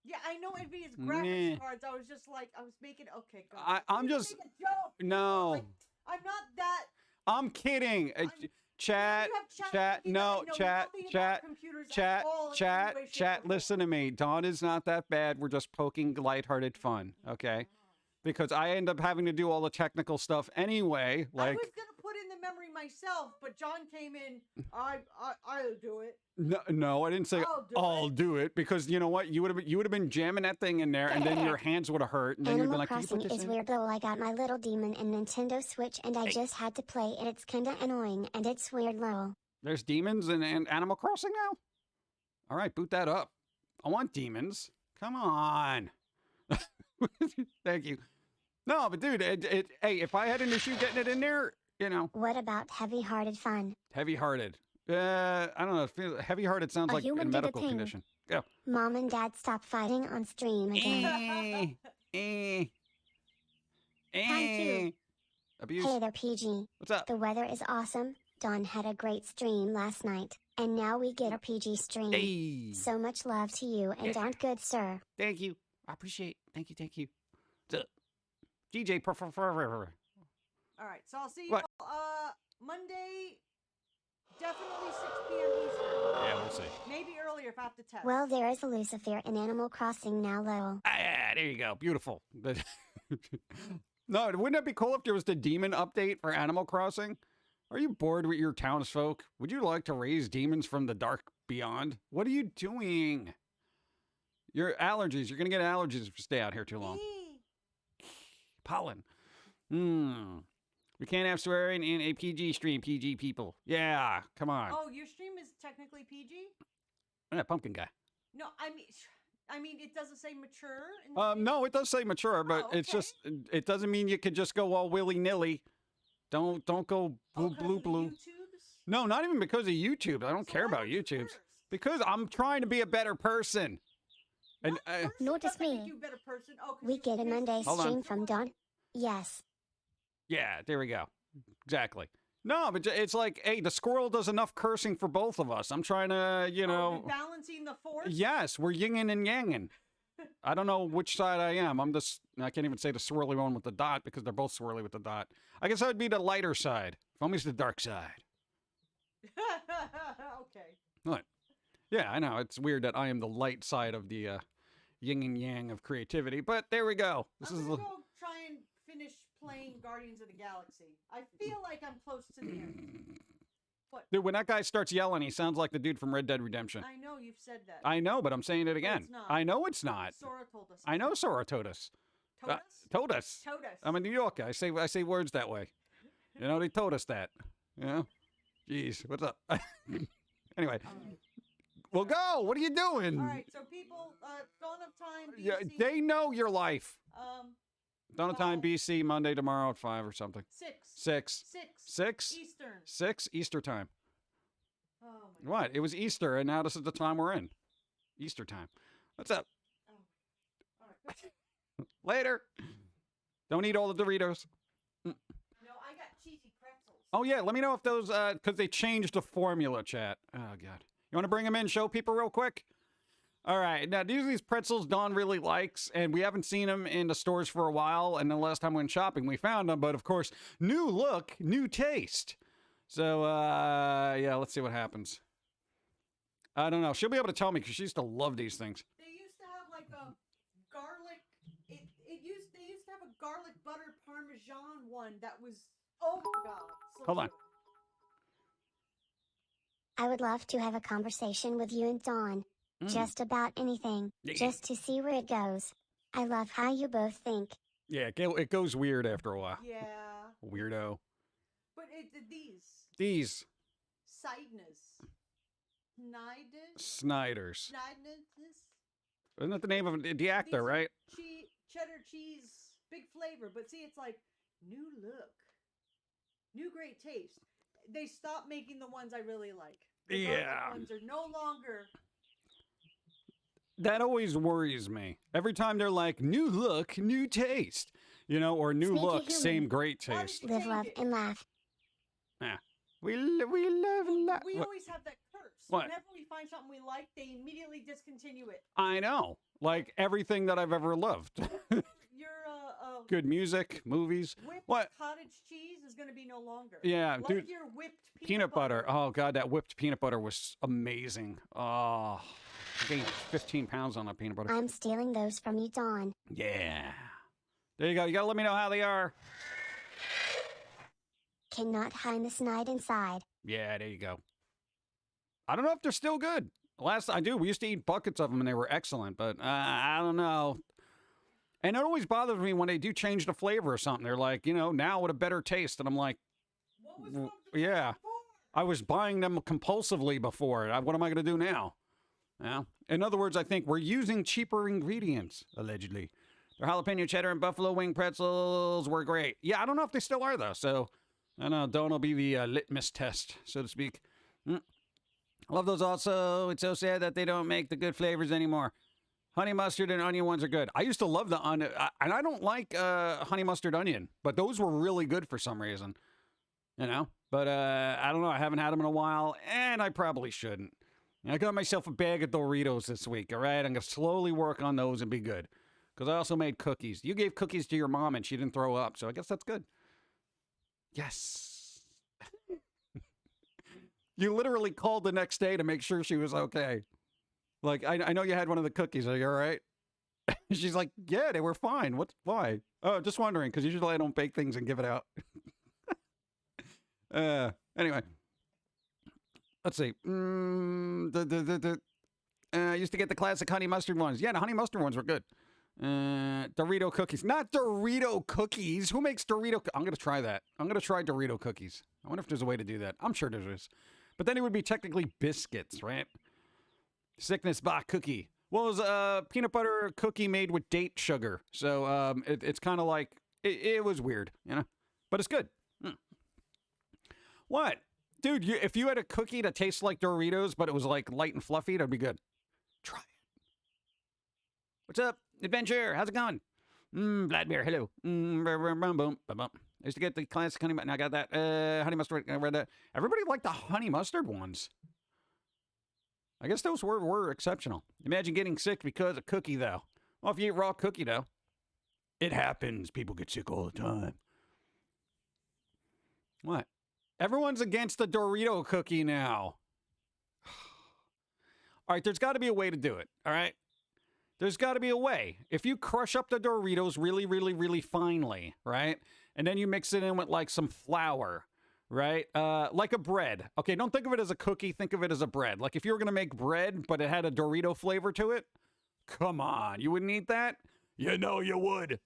Yeah, I know NVIDIA's graphics cards. I was just like, I was making, okay, God. I'm just, make a joke. no. Like, I'm not that. I'm kidding. Chat, no, chat. Listen to me. Dawn is not that bad. We're just poking lighthearted fun, okay? Because I end up having to do all the technical stuff anyway. Like, I was gonna put in the memory myself, but John came in. I'll do it. No, I didn't say I'll do it, because you know what? You would have been jamming that thing in there, and then your hands would have hurt, and then you'd be like, Animal Crossing is weird though. I got my little demon and Nintendo Switch, and I just had to play, and it's kinda annoying, and it's weird, lol. There's demons in Animal Crossing now? All right, boot that up. I want demons. Come on. Thank you. No, but dude, hey, if I had an issue getting it in there, you know. What about heavy-hearted fun? Heavy-hearted. I don't know. Heavy-hearted sounds like a medical condition. Go. Mom and Dad stop fighting on stream again. Abuse. Hey there, PG. What's up? The weather is awesome. Dawn had a great stream last night, and now we get a PG stream. Hey. So much love to you, and Dawn, good sir. Thank you. I appreciate it. Thank you. DJ, All right, so I'll see you Monday, definitely 6 p.m. Eastern. Yeah, we'll see. Maybe earlier if I have to test. Well, there is a Lucifer in Animal Crossing now, lol. Ah, there you go. Beautiful. No, wouldn't that be cool if there was the demon update for Animal Crossing? Are you bored with your townsfolk? Would you like to raise demons from the dark beyond? What are you doing? Your allergies. You're going to get allergies if you stay out here too long. Pollen. We can't have swearing in a PG stream, PG people. Yeah, come on. Oh, your stream is technically PG? Yeah, Pumpkin guy. No, I mean, it doesn't say mature. No, it does say mature, but it's just, it doesn't mean you could just go all willy-nilly. Don't go blue. No, not even because of YouTube. I don't care about YouTube's. Because I'm trying to be a better person. And Notice me. We get a Monday stream from Dawn. Yes. Yeah, there we go. Exactly. No, but it's like, hey, the squirrel does enough cursing for both of us. I'm trying to, you know. Balancing the force? Yes, we're yinging and yanging. I don't know which side I am. I can't even say the swirly one with the dot because they're both swirly with the dot. I guess I would be the lighter side. Foamy's the dark side. Okay. What? Yeah, I know. It's weird that I am the light side of the yin and yang of creativity, but there we go. I'm gonna go try and finish playing Guardians of the Galaxy. I feel like I'm close to the end. What? Dude, when that guy starts yelling, he sounds like the dude from Red Dead Redemption. I know you've said that. I know, but I'm saying it again. It's not. I know it's not. Sora told us. I know Sora told us. Told us. I'm a New Yorker. I say words that way. You know, they told us that. You know? Jeez, what's up? Anyway. Well, go. What are you doing? All right, so people, Dawn of Time, BC. Yeah, they know your life. Dawn of 12. Time, BC, Monday, tomorrow at 5 or something. 6. 6? Eastern. 6? Easter time. Oh, my What? It was Easter, and now this is the time we're in. Easter time. What's up? Oh. All right. Later. Don't eat all the Doritos. No, I got cheesy pretzels. Oh, yeah. Let me know if those, because they changed the formula, chat. Oh, God. You want to bring them in, show people real quick? All right. Now, these are these pretzels Dawn really likes, and we haven't seen them in the stores for a while, and the last time we went shopping, we found them. But, of course, new look, new taste. So, yeah, let's see what happens. I don't know. She'll be able to tell me, because she used to love these things. They used to have, like, a garlic... They used to have a garlic butter parmesan one that was... Oh, my God. So Hold on. I would love to have a conversation with you and Dawn. Just about anything, just to see where it goes. I love how you both think. Yeah, it goes weird after a while. Yeah. Weirdo. But These. Sniders. Sniders. Isn't that the name of the actor, right? Cheddar cheese, big flavor. But see, it's like, new look. New great taste. They stopped making the ones I really like. The garlic ones are no longer... That always worries me. Every time they're like, new look, new taste. You know, or new Sneaky look, human. same great taste. Live, love, and laugh. Yeah. We love and laugh. We always have that curse. What? Whenever we find something we like, they immediately discontinue it. I know. Like everything that I've ever loved. Your Good music, movies. Whipped What? cottage cheese is going to be no longer. Yeah, like dude. your whipped Peanut butter. Oh, God, that whipped peanut butter was amazing. Oh, I gained 15 pounds on that peanut butter. I'm stealing those from you, Dawn. Yeah. There you go. You got to let me know how they are. Cannot hide the snide inside. Yeah, there you go. I don't know if they're still good. We used to eat buckets of them and they were excellent, but I don't know. And it always bothers me when they do change the flavor or something. They're like, now with a better taste. And I'm like, What was yeah, I was buying them compulsively before. What am I going to do now? Yeah. In other words, I think we're using cheaper ingredients, allegedly. Their jalapeno cheddar and buffalo wing pretzels were great. Yeah, I don't know if they still are, though. So, I don't know. Dawn will be the litmus test, so to speak. I love those also. It's so sad that they don't make the good flavors anymore. Honey mustard and onion ones are good. I used to love the onion, and I don't like honey mustard onion, but those were really good for some reason, But I don't know. I haven't had them in a while, and I probably shouldn't. I got myself a bag of Doritos this week, all right? I'm going to slowly work on those and be good, because I also made cookies. You gave cookies to your mom, and she didn't throw up, so I guess that's good. Yes. You literally called the next day to make sure she was okay. Like, I know you had one of the cookies. Are you all right? She's like, yeah, they were fine. Why? Oh, just wondering, because usually I don't bake things and give it out. Anyway. Let's see. I used to get the classic honey mustard ones. Yeah, the honey mustard ones were good. Dorito cookies. Not Dorito cookies. Who makes Dorito? I'm going to try that. I'm going to try Dorito cookies. I wonder if there's a way to do that. I'm sure there is. But then it would be technically biscuits, right? Sickness bar cookie. Well, it was a peanut butter cookie made with date sugar. So it's kind of like, it was weird, But it's good. What? Dude, if you had a cookie that tastes like Doritos, but it was like light and fluffy, that'd be good. Try it. What's up, Adventure? How's it going? Vladimir, hello. Boom. I used to get the classic honey mustard. I got that honey mustard. I read that. Everybody liked the honey mustard ones. I guess those were exceptional. Imagine getting sick because of cookie, though. Well, if you eat raw cookie, though, it happens. People get sick all the time. What? Everyone's against the Dorito cookie now. All right, there's got to be a way to do it, all right? There's got to be a way. If you crush up the Doritos really, really, really finely, right? And then you mix it in with, like, some flour, right? Like a bread. Okay, don't think of it as a cookie. Think of it as a bread. Like, if you were going to make bread, but it had a Dorito flavor to it, come on. You wouldn't eat that? You know you would.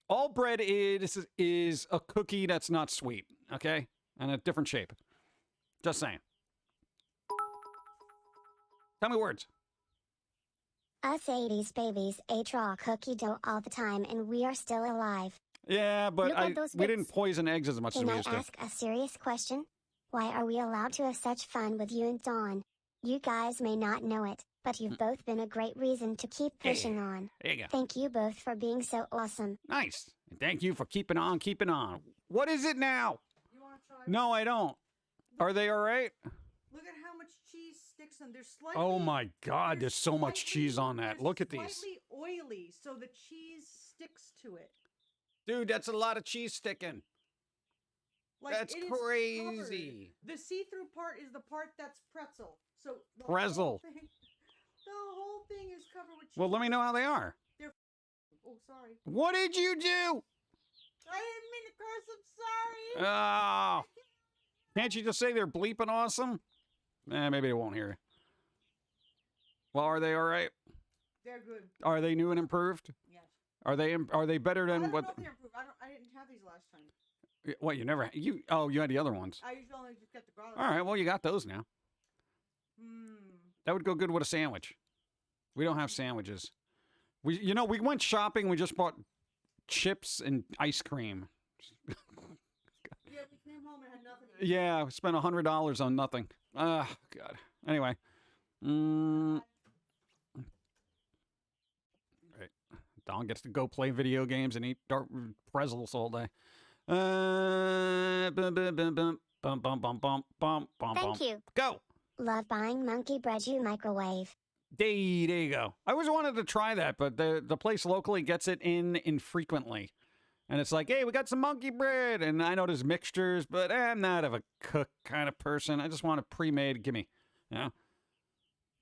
All bread is a cookie that's not sweet, okay? And a different shape. Just saying. Tell me words. Us 80s babies ate raw cookie dough all the time and we are still alive. Yeah, but Look at those we bits. didn't poison eggs as much as Can we I used to. ask a serious question? Why are we allowed to have such fun with you and Dawn? You guys may not know it, but you've both been a great reason to keep pushing on. There you go. Thank you both for being so awesome. Nice. And thank you for keeping on, keeping on. What is it now? You want to try? No, I don't. Are they all right? Look at how much cheese sticks on. They're slightly. Oh my God, there's so much cheese on that. they're Look at these. Slightly oily, so the cheese sticks to it. Dude, that's a lot of cheese sticking. Like, That's it is crazy. covered. The see-through part is the part that's pretzel. So the Pretzel. The whole thing is covered with cheese. Well, let me know how they are. Oh, sorry. What did you do? I didn't mean to curse. I'm sorry. Oh. Can't you just say they're bleeping awesome? maybe they won't hear you. Well, are they all right? They're good. Are they new and improved? Yes. Are they better than I don't what? know if they're improved. I didn't have these last time. What, you never you had the other ones. I usually only just get the garlic. All right, well you got those now. That would go good with a sandwich. We don't have sandwiches. We went shopping. We just bought chips and ice cream. Yeah, we came home and had nothing. Yeah, we spent $100 on nothing. God. Anyway. Right. Don gets to go play video games and eat dark pretzels all day. Thank you. Go. Love buying monkey bread you microwave. There you go. I always wanted to try that, but the place locally gets it in infrequently. And it's like, hey, we got some monkey bread. And I know there's mixtures, but I'm not of a cook kind of person. I just want it pre-made. Give me, you know.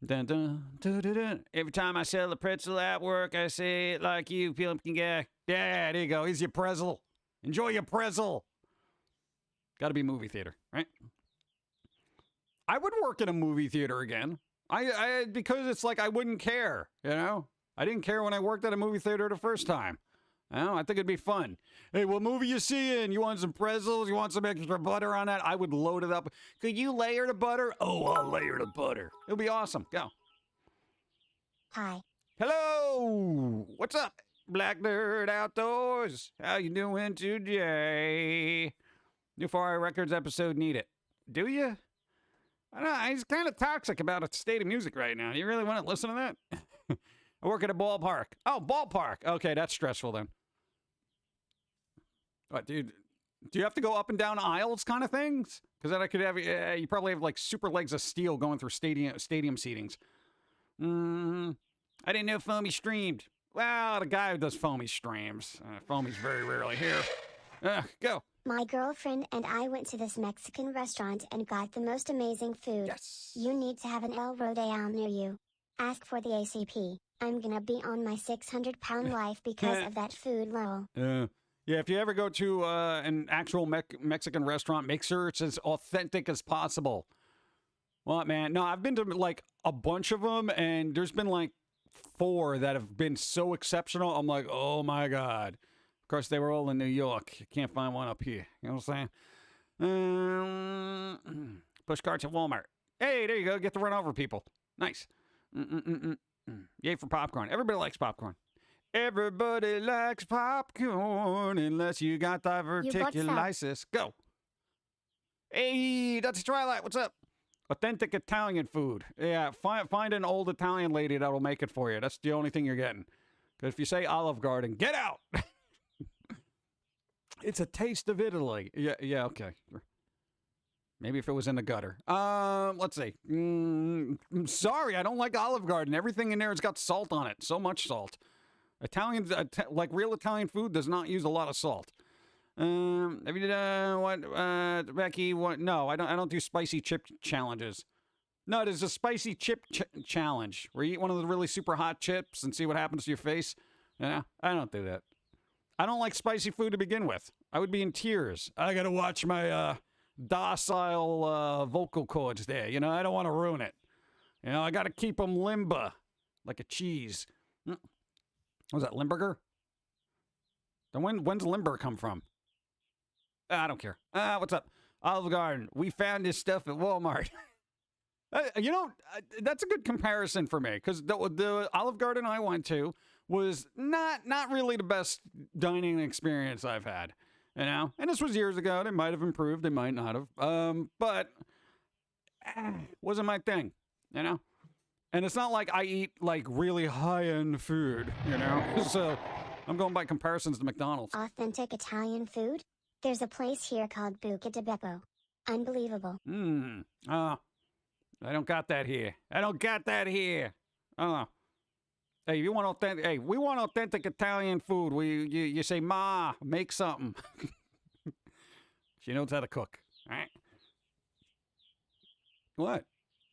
Dun, dun, dun, dun, dun. Every time I sell a pretzel at work, I say it like you, Pum'Kin guy. Yeah, there you go. Here's your pretzel. Enjoy your pretzel. Got to be movie theater, right? I would work in a movie theater again. I because it's like I wouldn't care, you know? I didn't care when I worked at a movie theater the first time. You know, I think it'd be fun. Hey, what movie you seeing? You want some pretzels? You want some extra butter on that? I would load it up. Could you layer the butter? Oh, I'll layer the butter. It'll be awesome. Go. Hi. Hello. What's up, Black Nerd Outdoors? How you doing today? New 4i Records episode need it. Do you? I don't know. He's kind of toxic about a state of music right now. You really want to listen to that? I work at a ballpark. Oh, ballpark. Okay, that's stressful then. What, dude? Do you have to go up and down aisles kind of things? Because then I could have, you probably have like super legs of steel going through stadium seatings. I didn't know Foamy streamed. Well, the guy who does Foamy streams. Foamy's very rarely here. Go. My girlfriend and I went to this Mexican restaurant and got the most amazing food. Yes. You need to have an El Rodeal near you. Ask for the ACP. I'm gonna be on my 600-pound life because of that food, lol. Yeah, if you ever go to an actual Mexican restaurant, make sure it's as authentic as possible. What, man? No, I've been to like a bunch of them, and there's been like 4 that have been so exceptional. I'm like, oh my God. Of course, they were all in New York. You can't find one up here. You know what I'm saying? Push carts at Walmart. Hey, there you go. Get to run over people. Nice. Yay for popcorn. Everybody likes popcorn. Everybody likes popcorn unless you got diverticulitis. Go. Hey, that's Twilight. What's up? Authentic Italian food. Yeah, find an old Italian lady that'll make it for you. That's the only thing you're getting. Because if you say Olive Garden, get out. It's a taste of Italy. Yeah, okay. Maybe if it was in the gutter. Let's see. Sorry, I don't like Olive Garden. Everything in there has got salt on it. So much salt. Italians, like real Italian food, does not use a lot of salt. Have you did Becky? What? No, I don't do spicy chip challenges. No, there's a spicy chip challenge where you eat one of the really super hot chips and see what happens to your face. Yeah, I don't do that. I don't like spicy food to begin with. I would be in tears. I gotta watch my docile vocal cords there. You know, I don't want to ruin it. You know, I gotta keep them limber, like a cheese. What was that, Limburger? Then when's Limburger come from? I don't care. What's up? Olive Garden. We found this stuff at Walmart. You know, that's a good comparison for me, because the Olive Garden I went to was not really the best dining experience I've had, you know? And this was years ago. They might have improved. They might not have. But wasn't my thing, you know? And it's not like I eat, like, really high-end food, you know? So I'm going by comparisons to McDonald's. Authentic Italian food? There's a place here called Buca di Beppo. Unbelievable. I don't got that here. Oh. Hey, you want authentic? Hey, we want authentic Italian food. You say, Ma, make something. She knows how to cook. All right. What?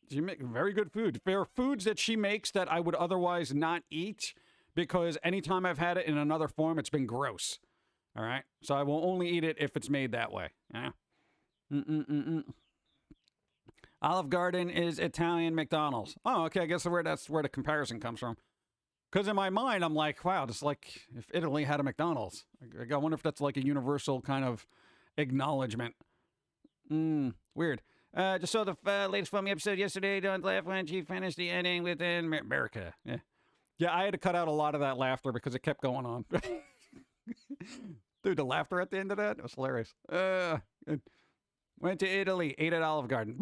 She makes very good food. There are foods that she makes that I would otherwise not eat because anytime I've had it in another form, it's been gross. All right. So I will only eat it if it's made that way. Yeah. Olive Garden is Italian McDonald's. Oh, okay. I guess that's where the comparison comes from. Because in my mind, I'm like, wow, just like if Italy had a McDonald's. I wonder if that's like a universal kind of acknowledgement. Weird. Just saw the latest Foamy episode yesterday. Don't laugh when she finished the ending with America. Yeah, I had to cut out a lot of that laughter because it kept going on. Dude, the laughter at the end of that was hilarious. Went to Italy, ate at Olive Garden.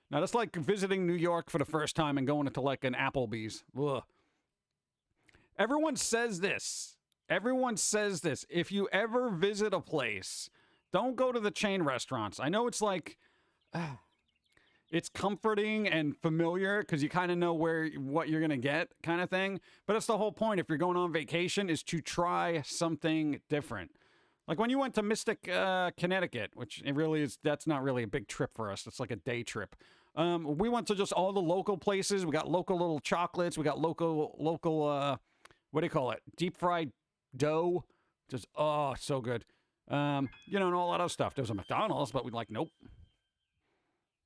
Now, that's like visiting New York for the first time and going into like an Applebee's. Ugh. Everyone says this. If you ever visit a place, don't go to the chain restaurants. I know it's like, it's comforting and familiar because you kind of know what you're going to get kind of thing. But that's the whole point. If you're going on vacation is to try something different. Like when you went to Mystic, Connecticut, which it really is, that's not really a big trip for us. It's like a day trip. We went to just all the local places. We got local little chocolates. We got local, what do you call it? Deep fried dough. Just, oh, so good. And all that other stuff. There was a McDonald's, but we're like, nope.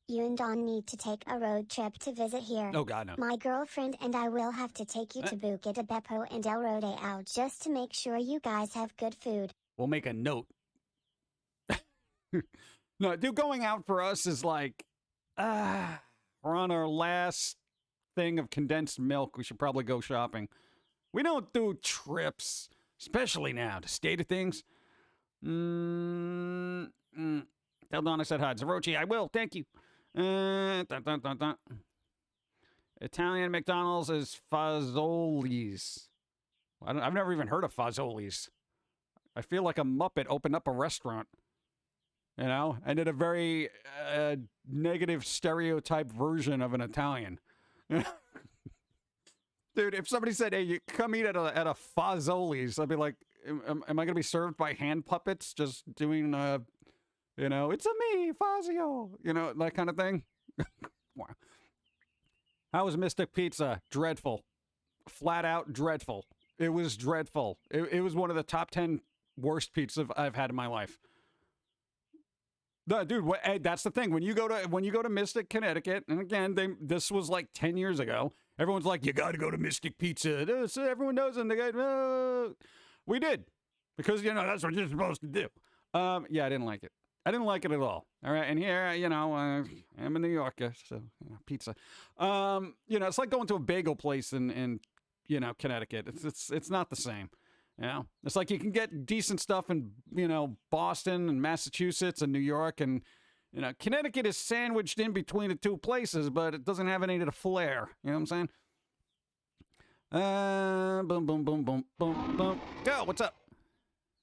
You and Dawn need to take a road trip to visit here. Oh, God, no. My girlfriend and I will have to take you to Buca de Beppo and El Rodeo just to make sure you guys have good food. We'll make a note. No, dude, going out for us is like, we're on our last thing of condensed milk. We should probably go shopping. We don't do trips, especially now. The state of things. Tell Don I said hi. Zerochi, I will. Thank you. Italian McDonald's is Fazoli's. I've never even heard of Fazoli's. I feel like a Muppet opened up a restaurant, and did a very negative stereotype version of an Italian. Dude, if somebody said, hey, you come eat at a Fazoli's, I'd be like, am I going to be served by hand puppets just doing, it's a me, Fazio, that kind of thing? Wow. How was Mystic Pizza? Dreadful. Flat out dreadful. It was dreadful. It was one of the top 10 worst pizzas I've had in my life. No, dude, that's the thing. When you go to Mystic, Connecticut, and again, this was like 10 years ago. Everyone's like, you got to go to Mystic Pizza. Everyone knows, and they go, we did, because that's what you're supposed to do. Yeah, I didn't like it. I didn't like it at all. All right, and here, I'm a New Yorker, so pizza. It's like going to a bagel place in Connecticut. It's not the same. It's like you can get decent stuff in, Boston and Massachusetts and New York, and, Connecticut is sandwiched in between the two places, but it doesn't have any of the flair. You know what I'm saying? Boom, boom, boom, boom, boom, boom. Go, what's up?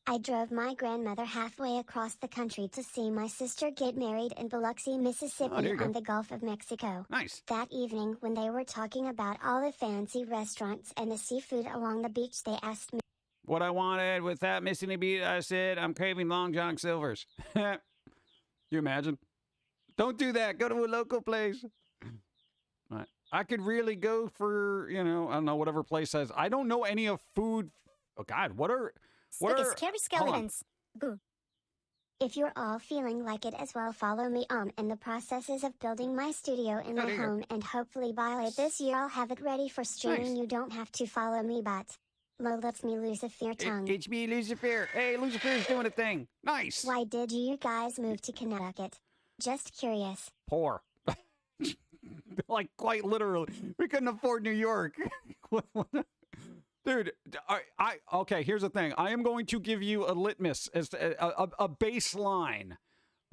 I drove my grandmother halfway across the country to see my sister get married in Biloxi, Mississippi on the Gulf of Mexico. Nice. That evening, when they were talking about all the fancy restaurants and the seafood along the beach, they asked me what I wanted without missing a beat. I said, I'm craving Long John Silver's. You imagine? Don't do that. Go to a local place. Right. I could really go for, I don't know, whatever place has. I don't know any of food. Oh, God, what are scary skeletons? Boo. If you're all feeling like it as well, follow me in the processes of building my studio in my home, and hopefully by late this year I'll have it ready for streaming. Nice. You don't have to follow me, but it's me, Lucifer Tongue. It's me, Lucifer. Hey, Lucifer's doing a thing. Nice. Why did you guys move to Connecticut? Just curious. Poor. Like, quite literally. We couldn't afford New York. Dude, okay, here's the thing. I am going to give you a litmus, as a baseline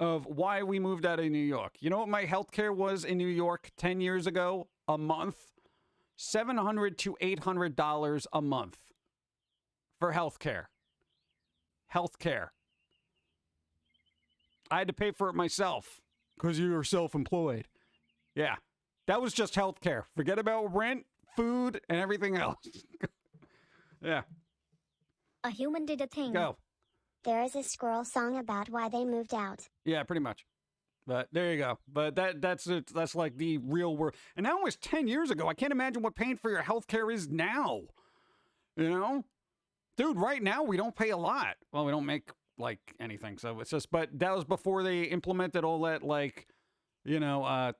of why we moved out of New York. You know what my healthcare was in New York 10 years ago? A month? $700 to $800 a month for healthcare. Healthcare. I had to pay for it myself because you were self-employed. Yeah, that was just healthcare. Forget about rent, food, and everything else. Yeah. A human did a thing. Go. There is a squirrel song about why they moved out. Yeah, pretty much. But there you go. But that's like the real world. And that was 10 years ago. I can't imagine what paying for your health care is now. Dude, right now we don't pay a lot. Well, we don't make like anything. So it's just, but that was before they implemented all that like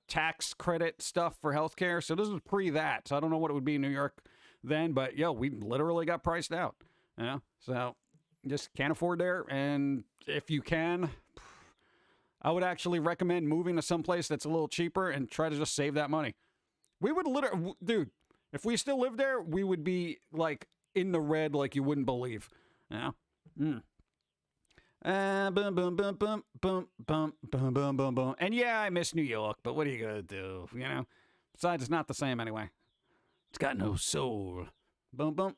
tax credit stuff for healthcare. So this was pre that. So I don't know what it would be in New York then, but we literally got priced out. So just can't afford there. And if you can, I would actually recommend moving to someplace that's a little cheaper and try to just save that money. We would literally, dude, if we still lived there, we would be like in the red like you wouldn't believe. Boom, boom, boom, boom, boom, boom, boom, boom, boom, boom, boom. And yeah, I miss New York, but what are you gonna do? Besides, it's not the same anyway. It's got no soul. Boom, boom.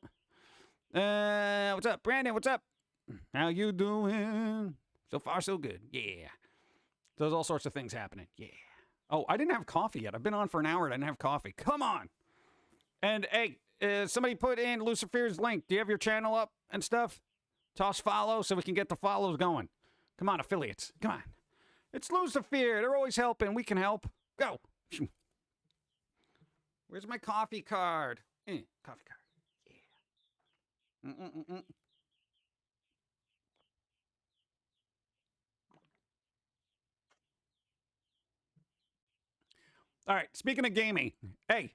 What's up, Brandon? What's up? How you doing? So far, so good. Yeah. There's all sorts of things happening. Yeah. Oh, I didn't have coffee yet. I've been on for an hour and I didn't have coffee. Come on. And hey, somebody put in Lucifer's link. Do you have your channel up and stuff? Toss follow so we can get the follows going. Come on, affiliates. Come on. It's Lucifer. They're always helping. We can help. Go. Where's my coffee card? Coffee card. Yeah. All right, speaking of gaming. Hey.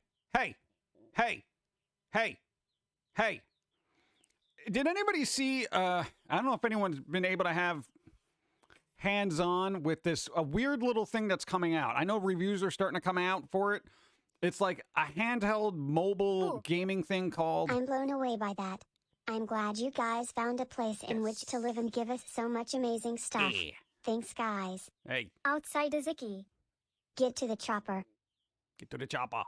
Did anybody see, I don't know if anyone's been able to have hands-on with this, a weird little thing that's coming out. I know reviews are starting to come out for it. It's like a handheld mobile gaming thing called... I'm blown away by that. I'm glad you guys found a place in which to live and give us so much amazing stuff. Yeah. Thanks, guys. Hey. Outside is icky. Get to the chopper. Get to the chopper.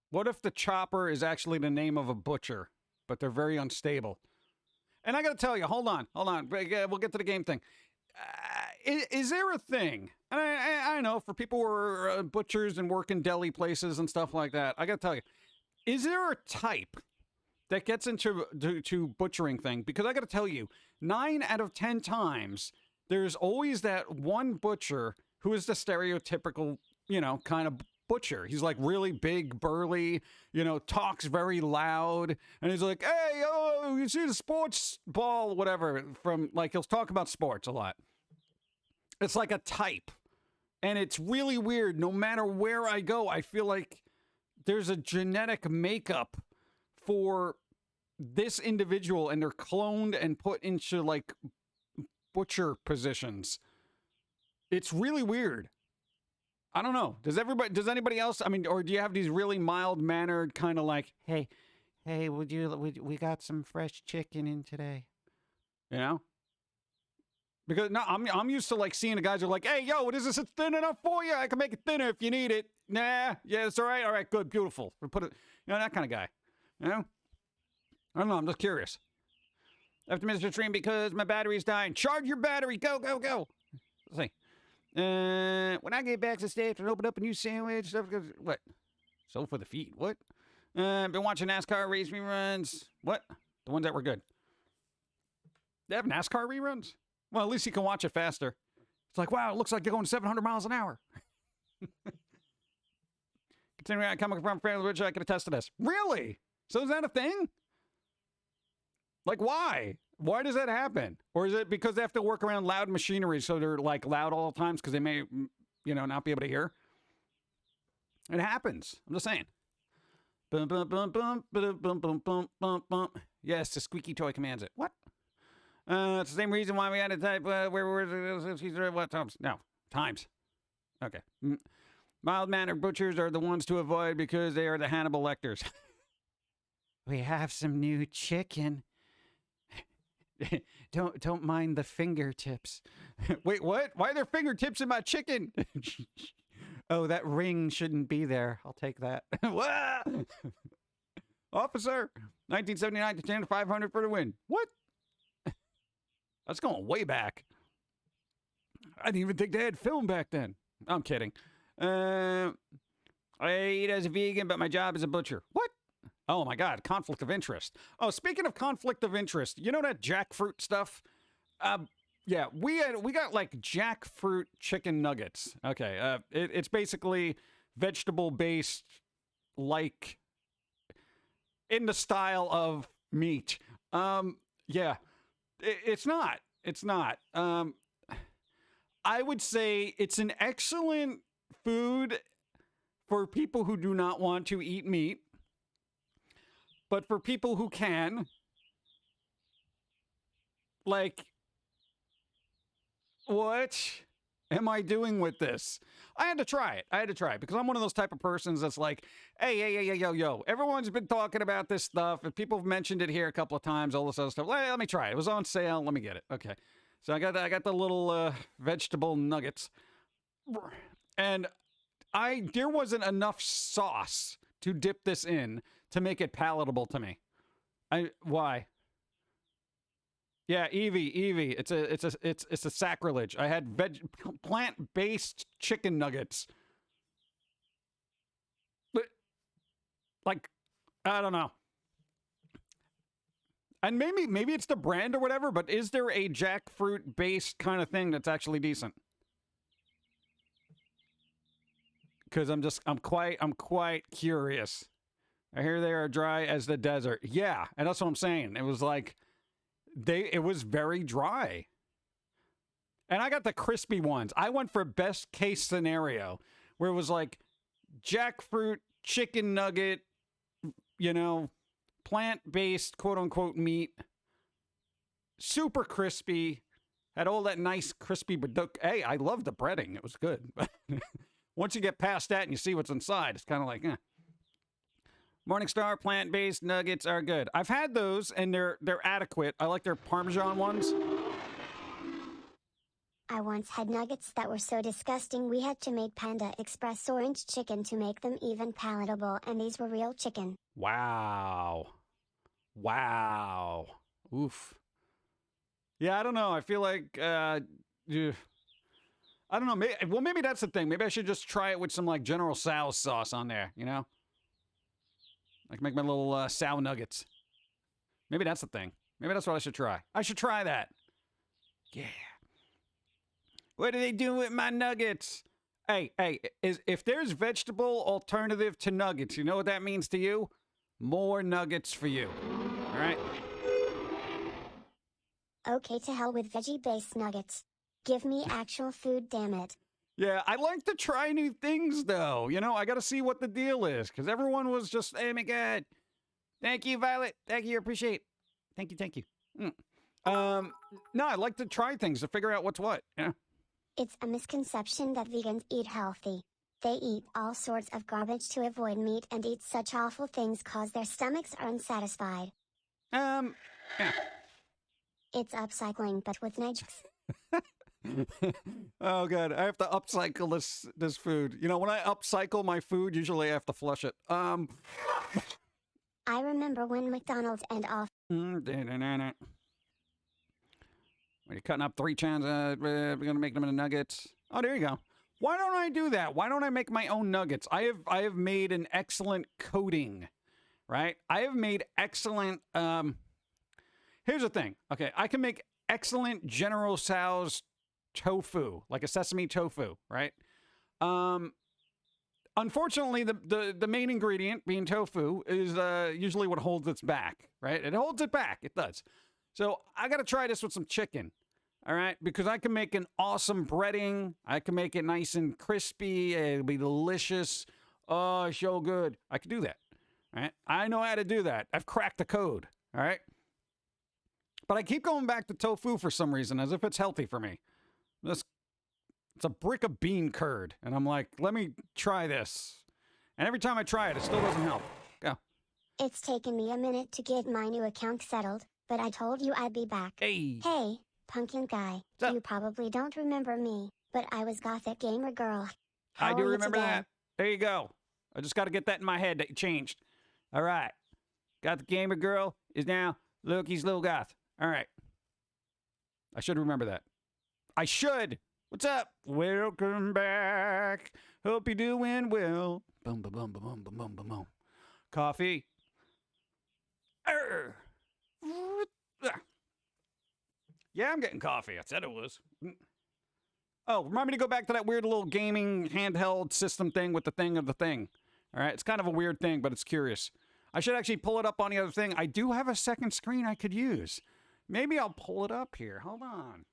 What if the chopper is actually the name of a butcher, but they're very unstable? And I got to tell you, hold on. We'll get to the game thing. Is there a thing? And I know for people who are butchers and work in deli places and stuff like that, I got to tell you, is there a type that gets into to butchering thing? Because I got to tell you, 9 out of 10 times, there's always that one butcher who is the stereotypical, kind of butcher. He's like really big, burly, talks very loud. And he's like, hey, you see the sports ball, whatever, from like, he'll talk about sports a lot. It's like a type. And it's really weird. No matter where I go, I feel like there's a genetic makeup for this individual and they're cloned and put into like butcher positions. It's really weird. I don't know. Does anybody else, or do you have these really mild-mannered kind of like, hey, we got some fresh chicken in today? Because no, I'm used to like seeing the guys who are like, hey, yo, is this thin enough for you? I can make it thinner if you need it. Nah, yeah, it's all right. All right, good, beautiful. We'll put it, that kind of guy. I don't know. I'm just curious. I have to miss the stream because my battery's dying. Charge your battery. Go, go, go. Let's see. When I get back to stage and open up a new sandwich, stuff goes, what? Sold for the feet. What? Been watching NASCAR race reruns. What? The ones that were good. They have NASCAR reruns? Well, at least you can watch it faster. It's like, wow, it looks like you're going 700 miles an hour. Continuing on coming from friends, which I can attest to this. Really? So is that a thing? Like, why? Why does that happen? Or is it because they have to work around loud machinery so they're like loud all the times because they may, not be able to hear? It happens. I'm just saying. Bum, bum, bum, bum, bum, bum, bum, bum, bum, bum. Yes, the squeaky toy commands it. What? It's the same reason why we had to type what times? No, times. Okay. Mild-mannered butchers are the ones to avoid because they are the Hannibal Lecters. We have some new chicken. Don't mind the fingertips. Wait, what? Why are there fingertips in my chicken? Oh, that ring shouldn't be there. I'll take that. Officer, 1979 to 10 to 500 for the win. What? That's going way back. I didn't even think they had film back then. I'm kidding. I eat as a vegan, but my job is a butcher. What? Oh my God, conflict of interest. Oh, speaking of conflict of interest, you know that jackfruit stuff? Yeah, we got like jackfruit chicken nuggets. Okay, it's basically vegetable-based, like, in the style of meat. Yeah. It's not. I would say it's an excellent food for people who do not want to eat meat. But for people who can, like, what am I doing with this? I had to try it. Because I'm one of those type of persons that's like, hey, yo. Everyone's been talking about this stuff. And people have mentioned it here a couple of times, all this other stuff. Let me try it. It was on sale. Let me get it. Okay. So I got the little vegetable nuggets. And there wasn't enough sauce to dip this in to make it palatable to me. Why? Yeah, Evie, it's a sacrilege. I had plant-based chicken nuggets. Like, I don't know. And maybe it's the brand or whatever, but is there a jackfruit-based kind of thing that's actually decent? Because I'm quite curious. I hear they are dry as the desert. Yeah, and that's what I'm saying. It was like it was very dry. And I got the crispy ones. I went for best case scenario, where it was like jackfruit, chicken nugget, plant-based, quote-unquote, meat. Super crispy. Had all that nice crispy, but hey, I love the breading. It was good. But once you get past that and you see what's inside, it's kind of like, Morningstar plant-based nuggets are good. I've had those, and they're adequate. I like their Parmesan ones. I once had nuggets that were so disgusting we had to make Panda Express orange chicken to make them even palatable, and these were real chicken. Wow. Oof. Yeah, I don't know. I feel like, I don't know. Maybe that's the thing. Maybe I should just try it with some, like, General Tso's sauce on there, Like, make my little sow nuggets. Maybe that's the thing. Maybe that's what I should try. I should try that. Yeah. What do they do with my nuggets? Hey, if there's vegetable alternative to nuggets, you know what that means to you? More nuggets for you. All right? Okay, to hell with veggie-based nuggets. Give me actual food, damn it. Yeah, I like to try new things, though. I got to see what the deal is, because everyone was just, oh, my God. Thank you, Violet. Thank you, appreciate. Thank you. No, I like to try things to figure out what's what. Yeah. It's a misconception that vegans eat healthy. They eat all sorts of garbage to avoid meat and eat such awful things cause their stomachs are unsatisfied. Yeah. It's upcycling, but with nitrox. Oh, God. I have to upcycle this food. When I upcycle my food, usually I have to flush it. I remember when McDonald's and off. When you're cutting up 3 chans, we're going to make them into nuggets. Oh, there you go. Why don't I do that? Why don't I make my own nuggets? I have made an excellent coating, right? I have made excellent, here's the thing. Okay, I can make excellent General Tso's tofu, like a sesame tofu, right? Unfortunately, the main ingredient, being tofu, is usually what holds it back, right? It holds it back. It does. So I got to try this with some chicken, all right? Because I can make an awesome breading. I can make it nice and crispy. It'll be delicious. Oh, so good. I can do that, all right? I know how to do that. I've cracked the code, all right? But I keep going back to tofu for some reason, as if it's healthy for me. It's a brick of bean curd. And I'm like, let me try this. And every time I try it, it still doesn't help. Go. It's taken me a minute to get my new account settled, but I told you I'd be back. Hey, Pum'Kin guy. So, you probably don't remember me, but I was Gothic gamer girl. How I do are you remember today? that. There you go. I just got to get that in my head that you changed. All right. Got the gamer girl is now Loki's little goth. All right. I should remember that. I should. What's up? Welcome back. Hope you're doing well. Boom, boom, boom, boom, boom, boom, boom, boom, boom. Coffee. Arr. Yeah, I'm getting coffee. I said it was. Oh, remind me to go back to that weird little gaming handheld system thing with the thing of the thing. All right, it's kind of a weird thing, but it's curious. I should actually pull it up on the other thing. I do have a second screen I could use. Maybe I'll pull it up here. Hold on.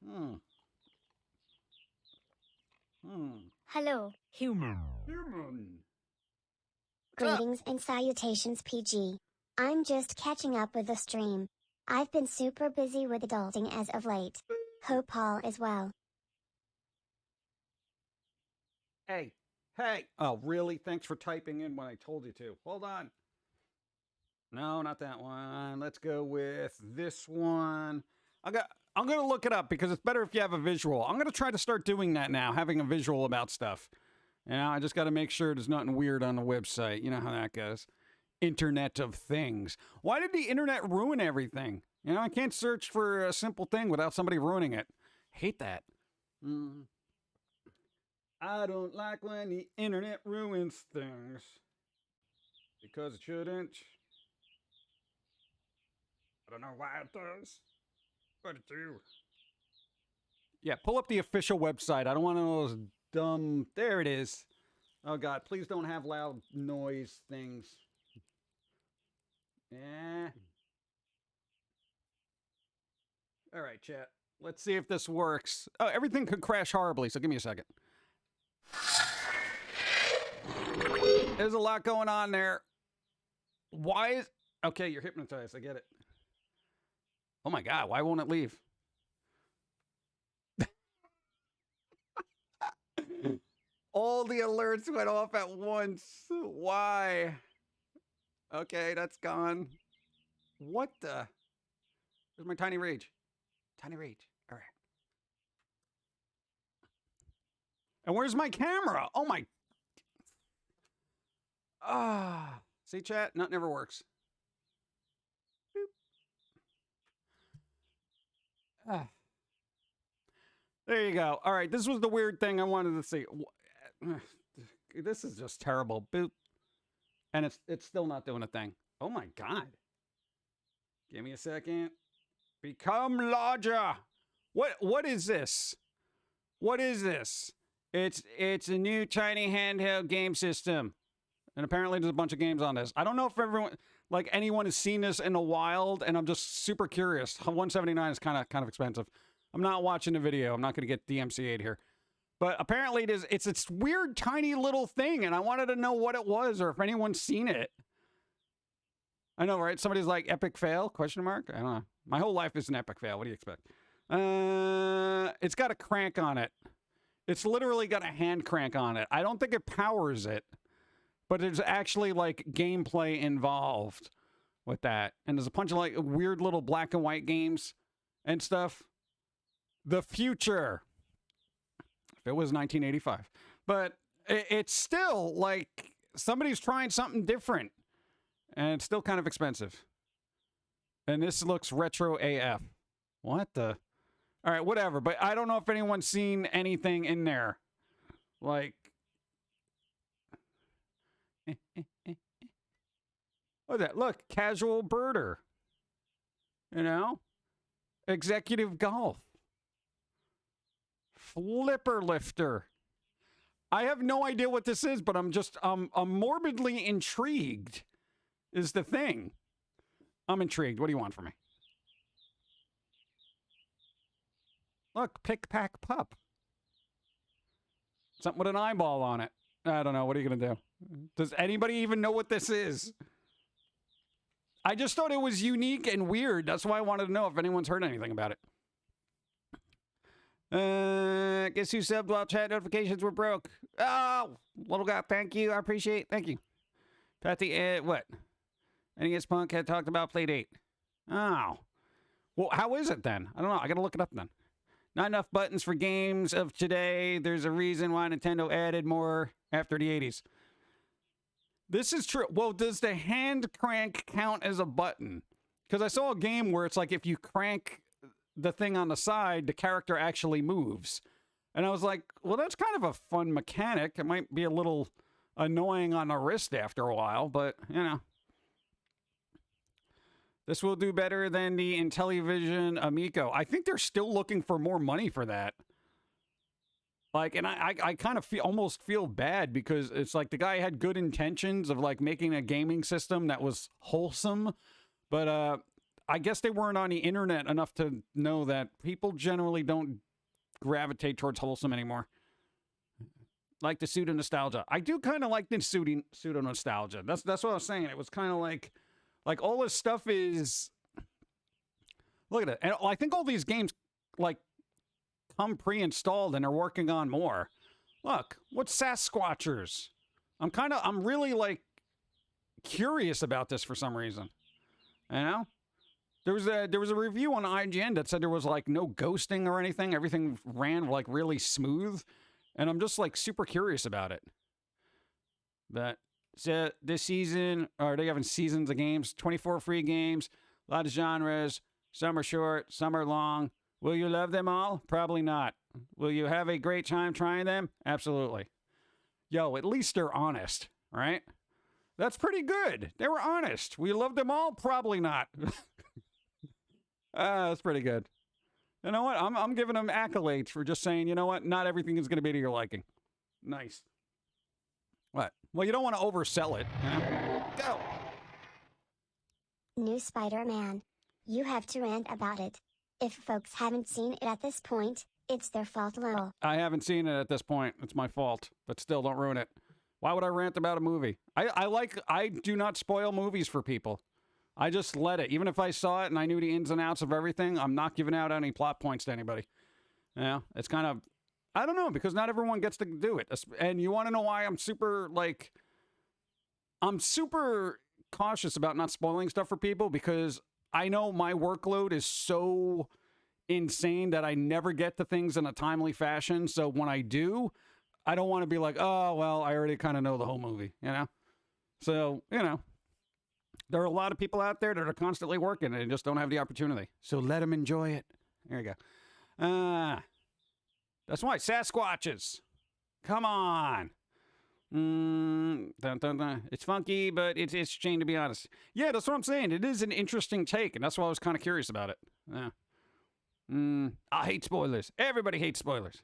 Hello. Human. Greetings and salutations, PG. I'm just catching up with the stream. I've been super busy with adulting as of late. Hope all is well. Hey. Oh, really? Thanks for typing in when I told you to. Hold on. No, not that one. Let's go with this one. I'm going to look it up because it's better if you have a visual. I'm going to try to start doing that now, having a visual about stuff. You know, I just got to make sure there's nothing weird on the website. You know how that goes. Internet of Things. Why did the internet ruin everything? You know, I can't search for a simple thing without somebody ruining it. Hate that. I don't like when the internet ruins things. Because it shouldn't. I don't know why it does. But it do. Yeah, pull up the official website. I don't want those dumb... There it is. Oh, God. Please don't have loud noise things. Yeah. All right, chat. Let's see if this works. Oh, everything could crash horribly, so give me a second. There's a lot going on there. Why is... Okay, you're hypnotized. I get it. Oh, my God. Why won't it leave? All the alerts went off at once. Why? Okay, that's gone. What the? Where's my tiny rage? Tiny rage. All right. And where's my camera? Oh my. Ah. See, chat? Nothing ever works. Boop. Ah. There you go. All right, this was the weird thing I wanted to see. This is just terrible. Boop. And it's still not doing a thing. Oh my God. Give me a second. Become larger. What is this? What is this? It's a new tiny handheld game system. And apparently there's a bunch of games on this. I don't know if anyone has seen this in the wild, and I'm just super curious. 179 is kind of expensive. I'm not watching the video. I'm not going to get DMCA'd here. But apparently it's this weird tiny little thing, and I wanted to know what it was or if anyone's seen it. I know, right? Somebody's like, epic fail? Question mark? I don't know. My whole life is an epic fail. What do you expect? It's got a crank on it. It's literally got a hand crank on it. I don't think it powers it. But there's actually, like, gameplay involved with that. And there's a bunch of, like, weird little black and white games and stuff. The future. If it was 1985. But it's still, like, somebody's trying something different. And it's still kind of expensive. And this looks retro AF. What the? All right, whatever. But I don't know if anyone's seen anything in there. Like... What's that? Look, casual birder. You know? Executive golf. Flipper lifter. I have no idea what this is, but I'm morbidly intrigued is the thing. I'm intrigued. What do you want from me? Look, pick, pack, pup. Something with an eyeball on it. I don't know. What are you going to do? Does anybody even know what this is? I just thought it was unique and weird. That's why I wanted to know if anyone's heard anything about it. Guess who subbed while chat notifications were broke? Oh, little guy, thank you. I appreciate it. Thank you. Patty, what? NES Punk had talked about Playdate. Oh. Well, how is it then? I don't know. I got to look it up then. Not enough buttons for games of today. There's a reason why Nintendo added more after the 80s. This is true. Well, does the hand crank count as a button? Because I saw a game where it's like if you crank the thing on the side, the character actually moves. And I was like, well, that's kind of a fun mechanic. It might be a little annoying on the wrist after a while, but, you know. This will do better than the Intellivision Amico. I think they're still looking for more money for that. Like, and I kind of almost feel bad because it's like the guy had good intentions of like making a gaming system that was wholesome, but I guess they weren't on the internet enough to know that people generally don't gravitate towards wholesome anymore. like the pseudo nostalgia. I do kind of like the pseudo nostalgia. That's what I was saying. It was kind of like all this stuff is. Look at it, and I think all these games like come pre-installed and they're working on more. Look, what's Sasquatchers? I'm really like curious about this for some reason. You know? There was a review on IGN that said there was like no ghosting or anything. Everything ran like really smooth. And I'm just like super curious about it. But so this season, or they having seasons of games, 24 free games, a lot of genres. Some are short, some are long. Will you love them all? Probably not. Will you have a great time trying them? Absolutely. Yo, at least they're honest, right? That's pretty good. They were honest. Will you love them all? Probably not. That's pretty good. You know what? I'm giving them accolades for just saying, you know what? Not everything is going to be to your liking. Nice. What? Well, you don't want to oversell it. You know? Go. New Spider-Man. You have to rant about it. If folks haven't seen it at this point, it's their fault, lol. I haven't seen it at this point. It's my fault. But still, don't ruin it. Why would I rant about a movie? I do not spoil movies for people. I just let it. Even if I saw it and I knew the ins and outs of everything, I'm not giving out any plot points to anybody. Yeah, it's kind of, I don't know, because not everyone gets to do it. And you want to know why I'm super cautious about not spoiling stuff for people, because I know my workload is so insane that I never get to things in a timely fashion. So when I do, I don't want to be like, oh, well, I already kind of know the whole movie, you know? So, you know, there are a lot of people out there that are constantly working and just don't have the opportunity. So let them enjoy it. There you go. That's why Sasquatches. Come on. Dun, dun, dun. It's funky, but it's interesting, to be honest. Yeah, that's what I'm saying. It is an interesting take, and that's why I was kind of curious about it. Yeah. I hate spoilers. Everybody hates spoilers.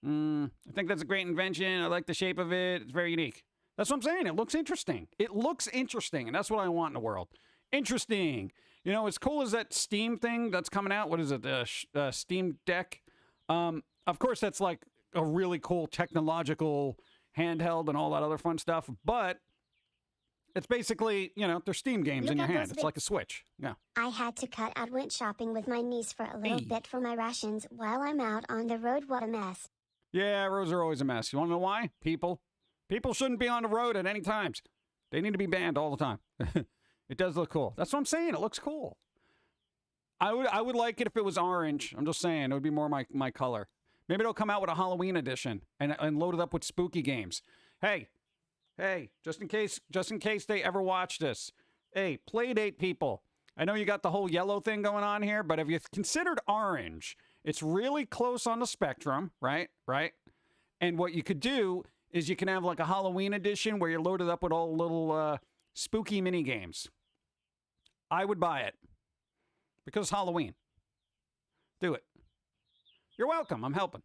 I think that's a great invention. I like the shape of it. It's very unique. That's what I'm saying. It looks interesting. It looks interesting, and that's what I want in the world. Interesting. You know, as cool as that Steam thing that's coming out. What is it? Steam Deck. Of course, that's like a really cool technological handheld and all that other fun stuff. But it's basically, you know, they're Steam games in your hand. It's like a Switch. Yeah. I had to cut out went shopping with my niece for a little bit for my rations while I'm out on the road. What a mess. Yeah, roads are always a mess. You want to know why? People shouldn't be on the road at any times. They need to be banned all the time. It does look cool. That's what I'm saying. It looks cool. I would like it if it was orange. I'm just saying. It would be more my color. Maybe they'll come out with a Halloween edition and load it up with spooky games. Hey, just in case they ever watch this. Hey, Playdate people. I know you got the whole yellow thing going on here, but have you considered orange? It's really close on the spectrum, right? Right? And what you could do is you can have like a Halloween edition where you're loaded up with all little spooky mini games. I would buy it. Because it's Halloween. Do it. You're welcome. I'm helping.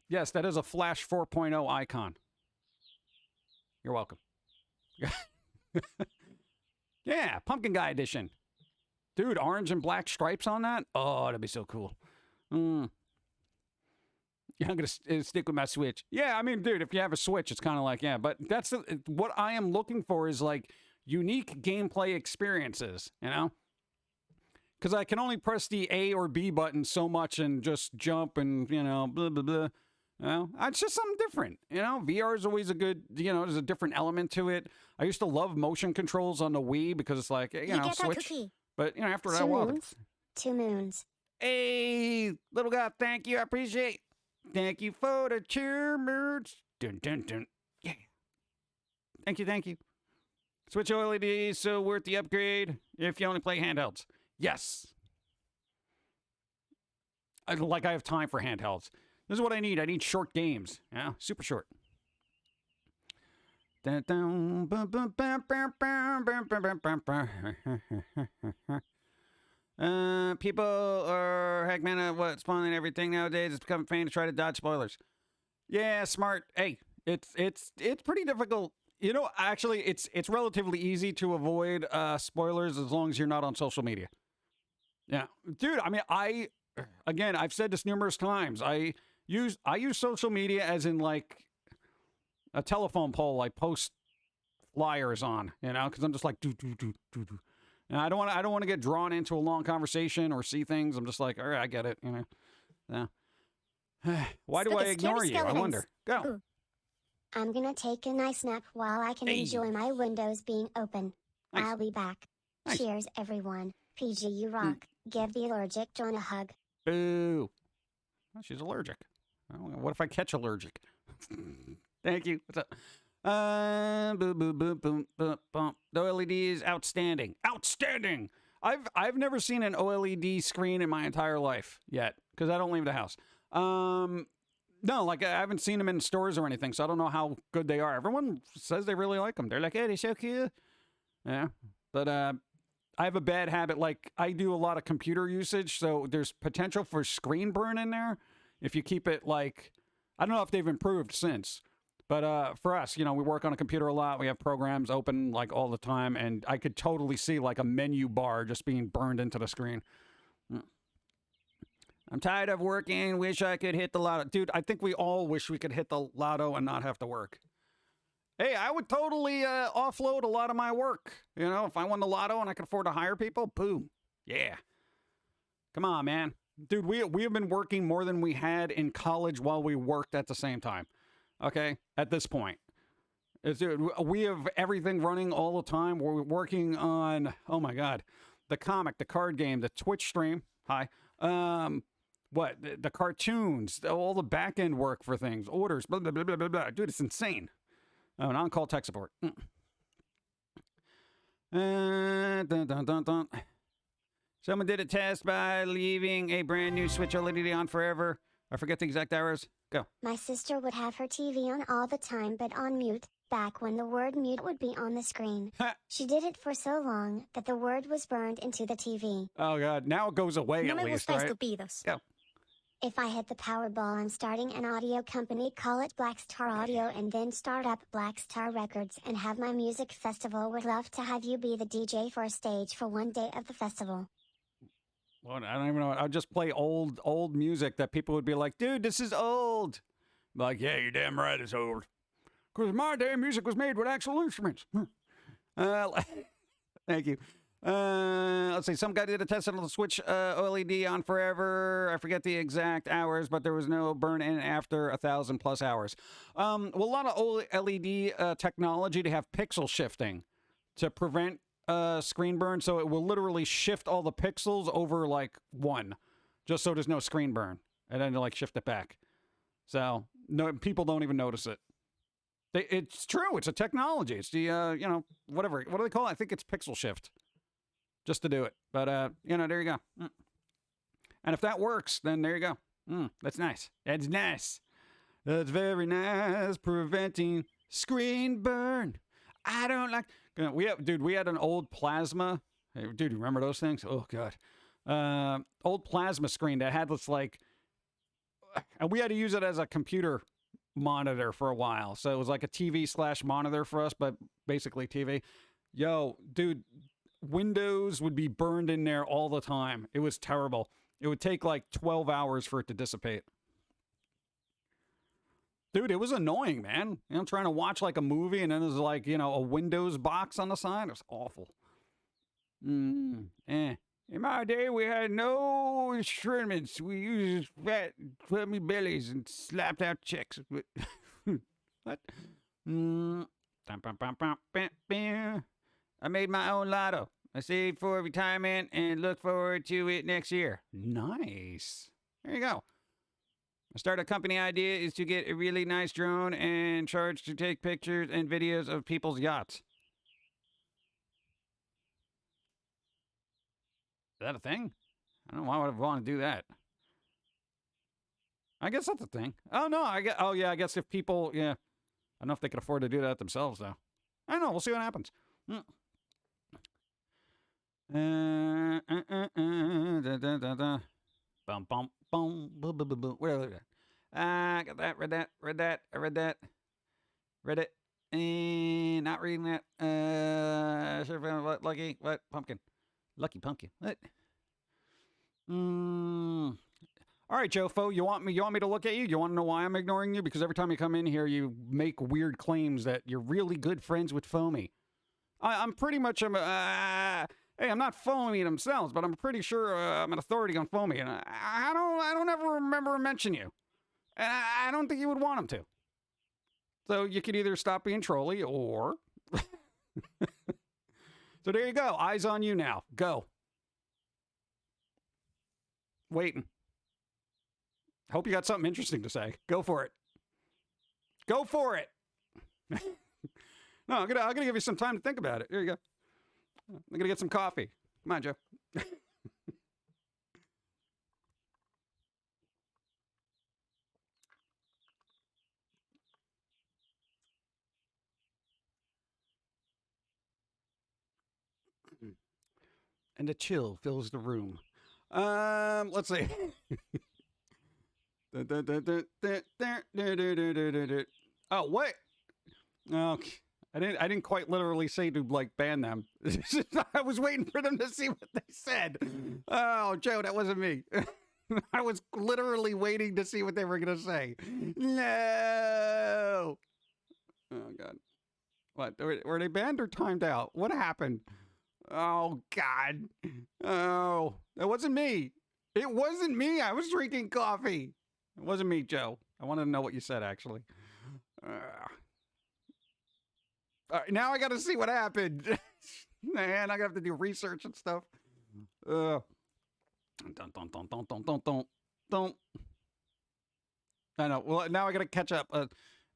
Yes, that is a Flash 4.0 icon. You're welcome. Yeah, Pumpkin Guy edition. Dude, orange and black stripes on that? Oh, that'd be so cool. Yeah, I'm going to stick with my Switch. Yeah, I mean, dude, if you have a Switch, it's kind of like, yeah. But that's what I am looking for is like unique gameplay experiences, you know? Because I can only press the A or B button so much and just jump and, you know, blah, blah, blah. You know, it's just something different. You know, VR is always a good, you know, there's a different element to it. I used to love motion controls on the Wii because it's like, you know, Switch. But, you know, after that, well. 2 moons. Hey, little guy, thank you. I appreciate. Thank you for the cheers. Dun, dun, dun. Yeah. Thank you. Switch OLED, so worth the upgrade if you only play handhelds. Yes. I have time for handhelds. This is what I need. I need short games. Yeah, super short. People are heck man, spoiling everything nowadays. It's become a pain to try to dodge spoilers. Yeah, smart. Hey, it's pretty difficult. You know, actually, it's relatively easy to avoid spoilers as long as you're not on social media. Yeah, dude. I mean, I've said this numerous times. I use social media as in like a telephone pole I post flyers on, you know, because I'm just like do. And I don't want to get drawn into a long conversation or see things. I'm just like, all right, I get it, you know. Yeah. Why do Look I at ignore scary you? I skeletons. wonder. Go. Boo. I'm gonna take a nice nap while I can Hey. enjoy my windows being open. Nice. I'll be back. Nice. Cheers, everyone. PG, you rock. Give the allergic John a hug. Boo. Well, she's allergic. What if I catch allergic? Thank you. What's up? Boom, boom, boom, boom, boom, boom. The OLED is outstanding. Outstanding. I've never seen an OLED screen in my entire life yet because I don't leave the house. No, like I haven't seen them in stores or anything, so I don't know how good they are. Everyone says they really like them. They're like, hey, they're so cute. Yeah, but I have a bad habit. Like I do a lot of computer usage, so there's potential for screen burn in there if you keep it like. I don't know if they've improved since. But for us, you know, we work on a computer a lot. We have programs open like all the time, and I could totally see like a menu bar just being burned into the screen. I'm tired of working. Wish I could hit the lotto. Dude, I think we all wish we could hit the lotto and not have to work. Hey, I would totally offload a lot of my work. You know, if I won the lotto and I could afford to hire people, boom. Yeah. Come on, man. Dude, we have been working more than we had in college while we worked at the same time. Okay, at this point. We have everything running all the time. We're working on, oh my God, the comic, the card game, the Twitch stream. Hi. The cartoons, all the back end work for things, orders, blah, blah, blah, blah, blah, blah. Dude, it's insane. Oh, and on-call tech support. Dun, dun, dun, dun. Someone did a test by leaving a brand new Switch OLED on forever. I forget the exact hours. Go. My sister would have her TV on all the time but on mute, back when the word mute would be on the screen. She did it for so long that the word was burned into the TV. Oh, God. Now it goes away No at me least, gusta right? estúpidos. Go. If I hit the Powerball, I'm starting an audio company, call it Black Star Audio, and then start up Black Star Records and have my music festival. Would love to have you be the DJ for a stage for one day of the festival. Well, I don't even know. I'll just play old music that people would be like, dude, this is old. I'm like, yeah, you're damn right it's old. Because my day music was made with actual instruments. Thank you. Let's see. Some guy did a test on the Switch OLED on forever. I forget the exact hours, but there was no burn in after 1,000+ hours. Well, a lot of OLED technology to have pixel shifting to prevent screen burn, so it will literally shift all the pixels over like one, just so there's no screen burn, and then like shift it back. So no, people don't even notice it. It's true. It's a technology. It's the whatever. What do they call it? I think it's pixel shift, just to do it. But there you go. And if that works, then there you go. That's nice. That's nice. That's very nice. Preventing screen burn. I don't like. We had an old plasma. Hey, dude, remember those things? Oh God, old plasma screen that had this like, and we had to use it as a computer monitor for a while. So it was like a TV/monitor for us, but basically TV. Yo, dude, Windows would be burned in there all the time. It was terrible. It would take like 12 hours for it to dissipate. Dude, it was annoying, man. Trying to watch like a movie and then there's like, a Windows box on the side. It was awful. In my day, we had no instruments. We used fat, flummy bellies and slapped out chicks. What? I made my own lotto. I saved for retirement and look forward to it next year. Nice. There you go. My startup company idea is to get a really nice drone and charge to take pictures and videos of people's yachts. Is that a thing? I don't know why would I want to do that. I guess that's a thing. Oh no, I guess if people, I don't know if they could afford to do that themselves though. I don't know. We'll see what happens. Bum bum bum bum bum bum. Whatever. I got that. Read that. Read it. And not reading that. What? Lucky. What? Pumpkin. Lucky pumpkin. What? All All right, Jofo, you want me to look at you? You want to know why I'm ignoring you? Because every time you come in here, you make weird claims that you're really good friends with Foamy. I'm pretty much hey, I'm not Foamy themselves, but I'm pretty sure I'm an authority on Foamy, and I don't ever remember him mention you, and I don't think you would want him to. So you could either stop being trolly, or so there you go. Eyes on you now. Go. Waiting. Hope you got something interesting to say. Go for it. Go for it. No, I'm gonna give you some time to think about it. Here you go. I'm gonna get some coffee. Come on, Joe. And a chill fills the room. Let's see. Oh, what? Okay. I didn't quite literally say to like ban them. I was waiting for them to see what they said. Oh, Joe, that wasn't me. I was literally waiting to see what they were gonna say. No. Oh God. What? Were they banned or timed out? What happened? Oh God. Oh, it wasn't me. It wasn't me. I was drinking coffee. It wasn't me, Joe. I wanted to know what you said actually. All right, now I got to see what happened. Man, I have to do research and stuff. Don't. I know. Well, now I got to catch up.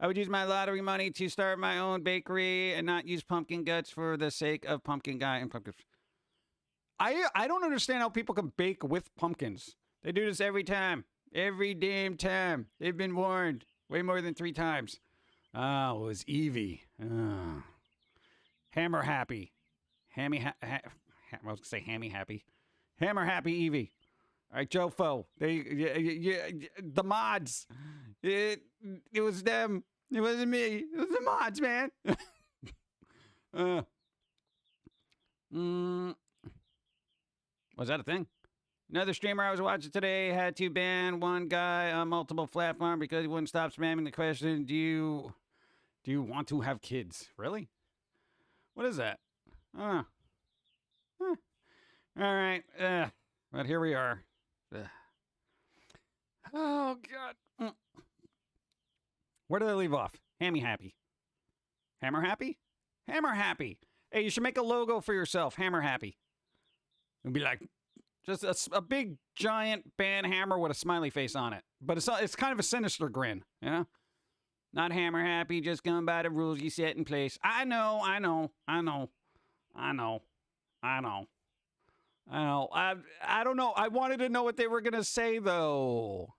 I would use my lottery money to start my own bakery and not use pumpkin guts for the sake of pumpkin guy and pumpkins. I don't understand how people can bake with pumpkins. They do this every time. Every damn time. They've been warned way more than 3 times. Oh, it was Evie. Oh. Hammer happy. I was going to say hammy happy. Hammer happy Evie. All right, Jofo. The mods. It was them. It wasn't me. It was the mods, man. Was that a thing? Another streamer I was watching today had to ban one guy on multiple platforms because he wouldn't stop spamming the question, do you want to have kids? Really? What is that? All right. But here we are. Oh, God. Where did I leave off? Hammy happy. Hammer happy? Hammer happy. Hey, you should make a logo for yourself. Hammer happy. It'd be like just a big, giant band hammer with a smiley face on it. But it's kind of a sinister grin, you know? Not hammer happy, just going by the rules you set in place. I know. I don't know. I wanted to know what they were going to say, though.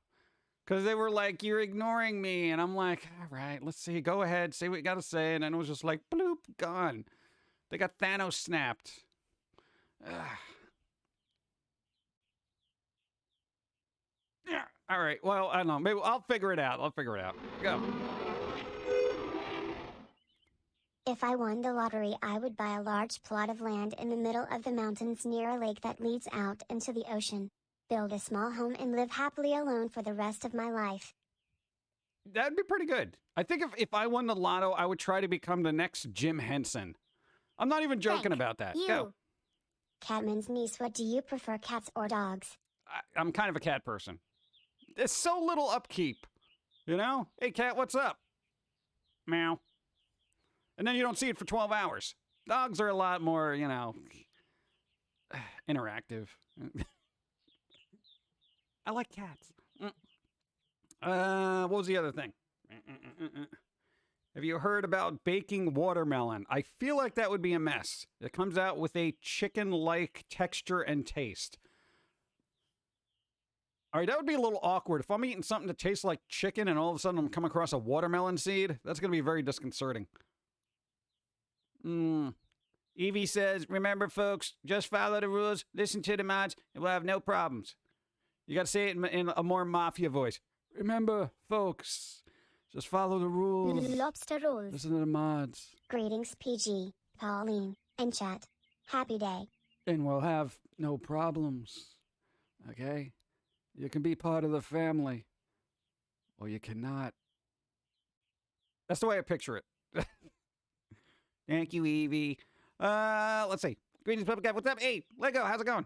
Because they were like, you're ignoring me. And I'm like, all right, let's see. Go ahead. Say what you got to say. And then it was just like, bloop, gone. They got Thanos snapped. Yeah. All right. Well, I don't know. Maybe I'll figure it out. Go. If I won the lottery, I would buy a large plot of land in the middle of the mountains near a lake that leads out into the ocean. Build a small home and live happily alone for the rest of my life. That'd be pretty good. I think if I won the lotto, I would try to become the next Jim Henson. I'm not even joking about that. Go. Catman's niece, what do you prefer, cats or dogs? I'm kind of a cat person. There's so little upkeep, you know? Hey, cat, what's up? Meow. And then you don't see it for 12 hours. Dogs are a lot more, you know, interactive. I like cats. What was the other thing? Have you heard about baking watermelon? I feel like that would be a mess. It comes out with a chicken-like texture and taste. All right, that would be a little awkward. If I'm eating something that tastes like chicken and all of a sudden I'm coming across a watermelon seed, that's going to be very disconcerting. Evie says, remember, folks, just follow the rules, listen to the mods, and we'll have no problems. You got to say it in a more mafia voice. Remember, folks, just follow the rules. Lobster rolls. Listen to the mods. Greetings, PG, Pauline, and chat. Happy day. And we'll have no problems. Okay? You can be part of the family, or you cannot. That's the way I picture it. Thank you, Evie. Let's see. Greetings, Puppet Guy. What's up? Hey, Lego, how's it going?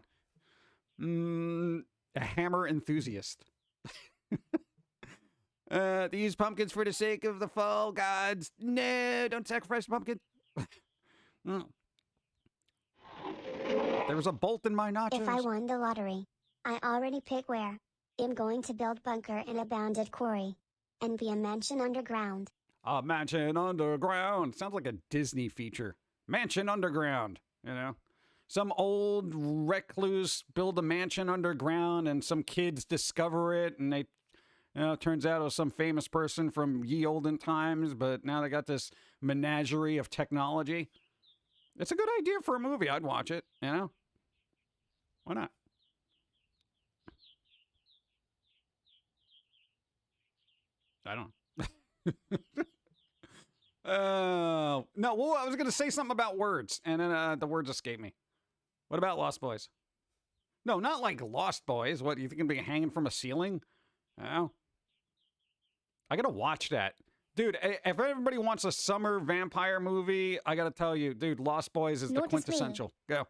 A hammer enthusiast. These pumpkins for the sake of the fall gods. No, don't sacrifice the pumpkin. There was a bolt in my nachos. If I won the lottery, I already pick where. I'm going to build bunker in a bounded quarry. And be a mansion underground. A mansion underground. Sounds like a Disney feature. Mansion underground, you know? Some old recluse build a mansion underground and some kids discover it and they, turns out it was some famous person from ye olden times, but now they got this menagerie of technology. It's a good idea for a movie. I'd watch it, you know? Why not? I don't know. No, well, I was going to say something about words, and then the words escaped me. What about Lost Boys? No, not like Lost Boys. What, you think it'd be hanging from a ceiling? Oh. I got to watch that. Dude, if everybody wants a summer vampire movie, I got to tell you, dude, Lost Boys is the quintessential. Go.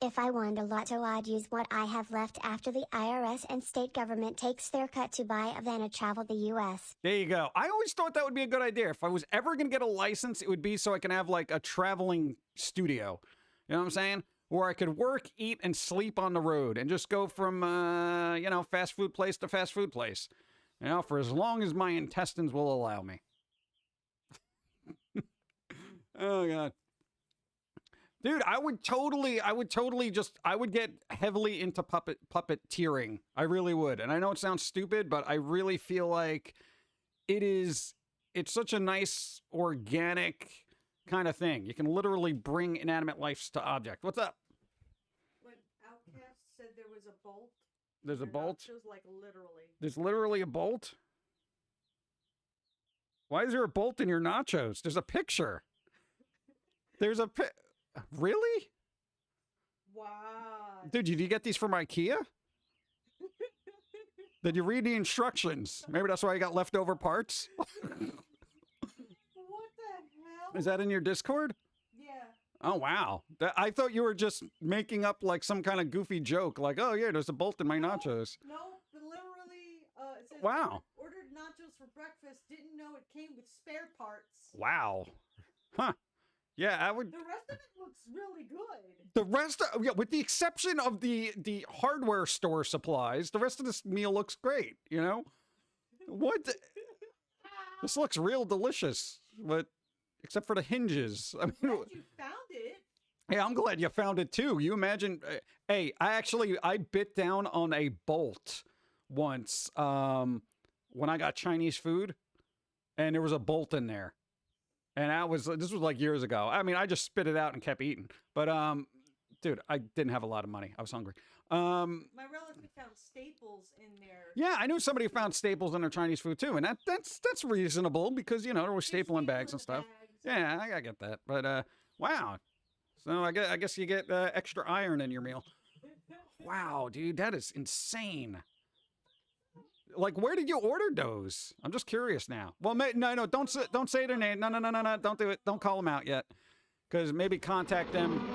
If I won the lotto, I'd use what I have left after the IRS and state government takes their cut to buy a van to travel the U.S. There you go. I always thought that would be a good idea. If I was ever going to get a license, it would be so I can have like a traveling studio. You know what I'm saying? Where I could work, eat, and sleep on the road and just go from, fast food place to fast food place. You know, for as long as my intestines will allow me. Oh, God. Dude, I would get heavily into puppeteering. I really would. And I know it sounds stupid, but I really feel like it's such a nice, organic kind of thing. You can literally bring inanimate life to object. What's up? When Outcast said there was a bolt. There's a bolt? Nachos, like literally. There's literally a bolt? Why is there a bolt in your nachos? There's a picture. There's a Really? Wow. Dude, did you get these from IKEA? Did you read the instructions? Maybe that's why you got leftover parts? What the hell? Is that in your Discord? Yeah. Oh, wow. I thought you were just making up like some kind of goofy joke. Like, oh, yeah, there's a bolt in my nachos. No, literally, it says, wow. Ordered nachos for breakfast, didn't know it came with spare parts. Wow. Huh. Yeah, I would. The rest of it looks really good. The rest, with the exception of the hardware store supplies, the rest of this meal looks great. You know, what? This looks real delicious, but except for the hinges. I mean, I'm glad you found it. Yeah, I'm glad you found it too. You imagine? Hey, I bit down on a bolt once when I got Chinese food, and there was a bolt in there. And this was like years ago. I mean, I just spit it out and kept eating. But, dude, I didn't have a lot of money. I was hungry. My relative found staples in there. Yeah, I knew somebody found staples in their Chinese food too. And that's reasonable because, there were stapling bags and stuff. Yeah, I get that. But, wow. So I guess you get extra iron in your meal. Wow, dude, that is insane. Like, where did you order those? I'm just curious now. Well, no, don't say their name. No, don't do it. Don't call them out yet. Because maybe contact them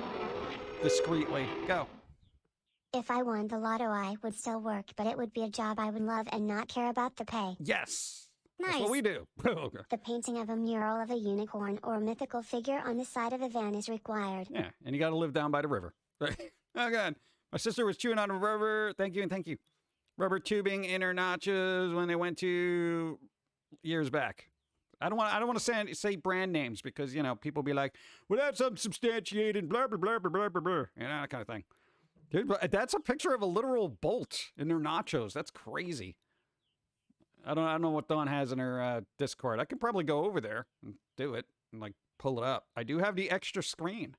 discreetly. Go. If I won the lotto, I would still work, but it would be a job I would love and not care about the pay. Yes. Nice. That's what we do. Okay. The painting of a mural of a unicorn or a mythical figure on the side of a van is required. Yeah, and you got to live down by the river. Oh, God. My sister was chewing on a rubber. Thank you and thank you. Rubber tubing in her nachos when they went to years back. I don't want to say brand names because, people be like, well, that's unsubstantiated, blah, blah, blah, blah, blah, blah, blah. That kind of thing. Dude, but that's a picture of a literal bolt in their nachos. That's crazy. I don't know what Dawn has in her Discord. I could probably go over there and do it and, pull it up. I do have the extra screen.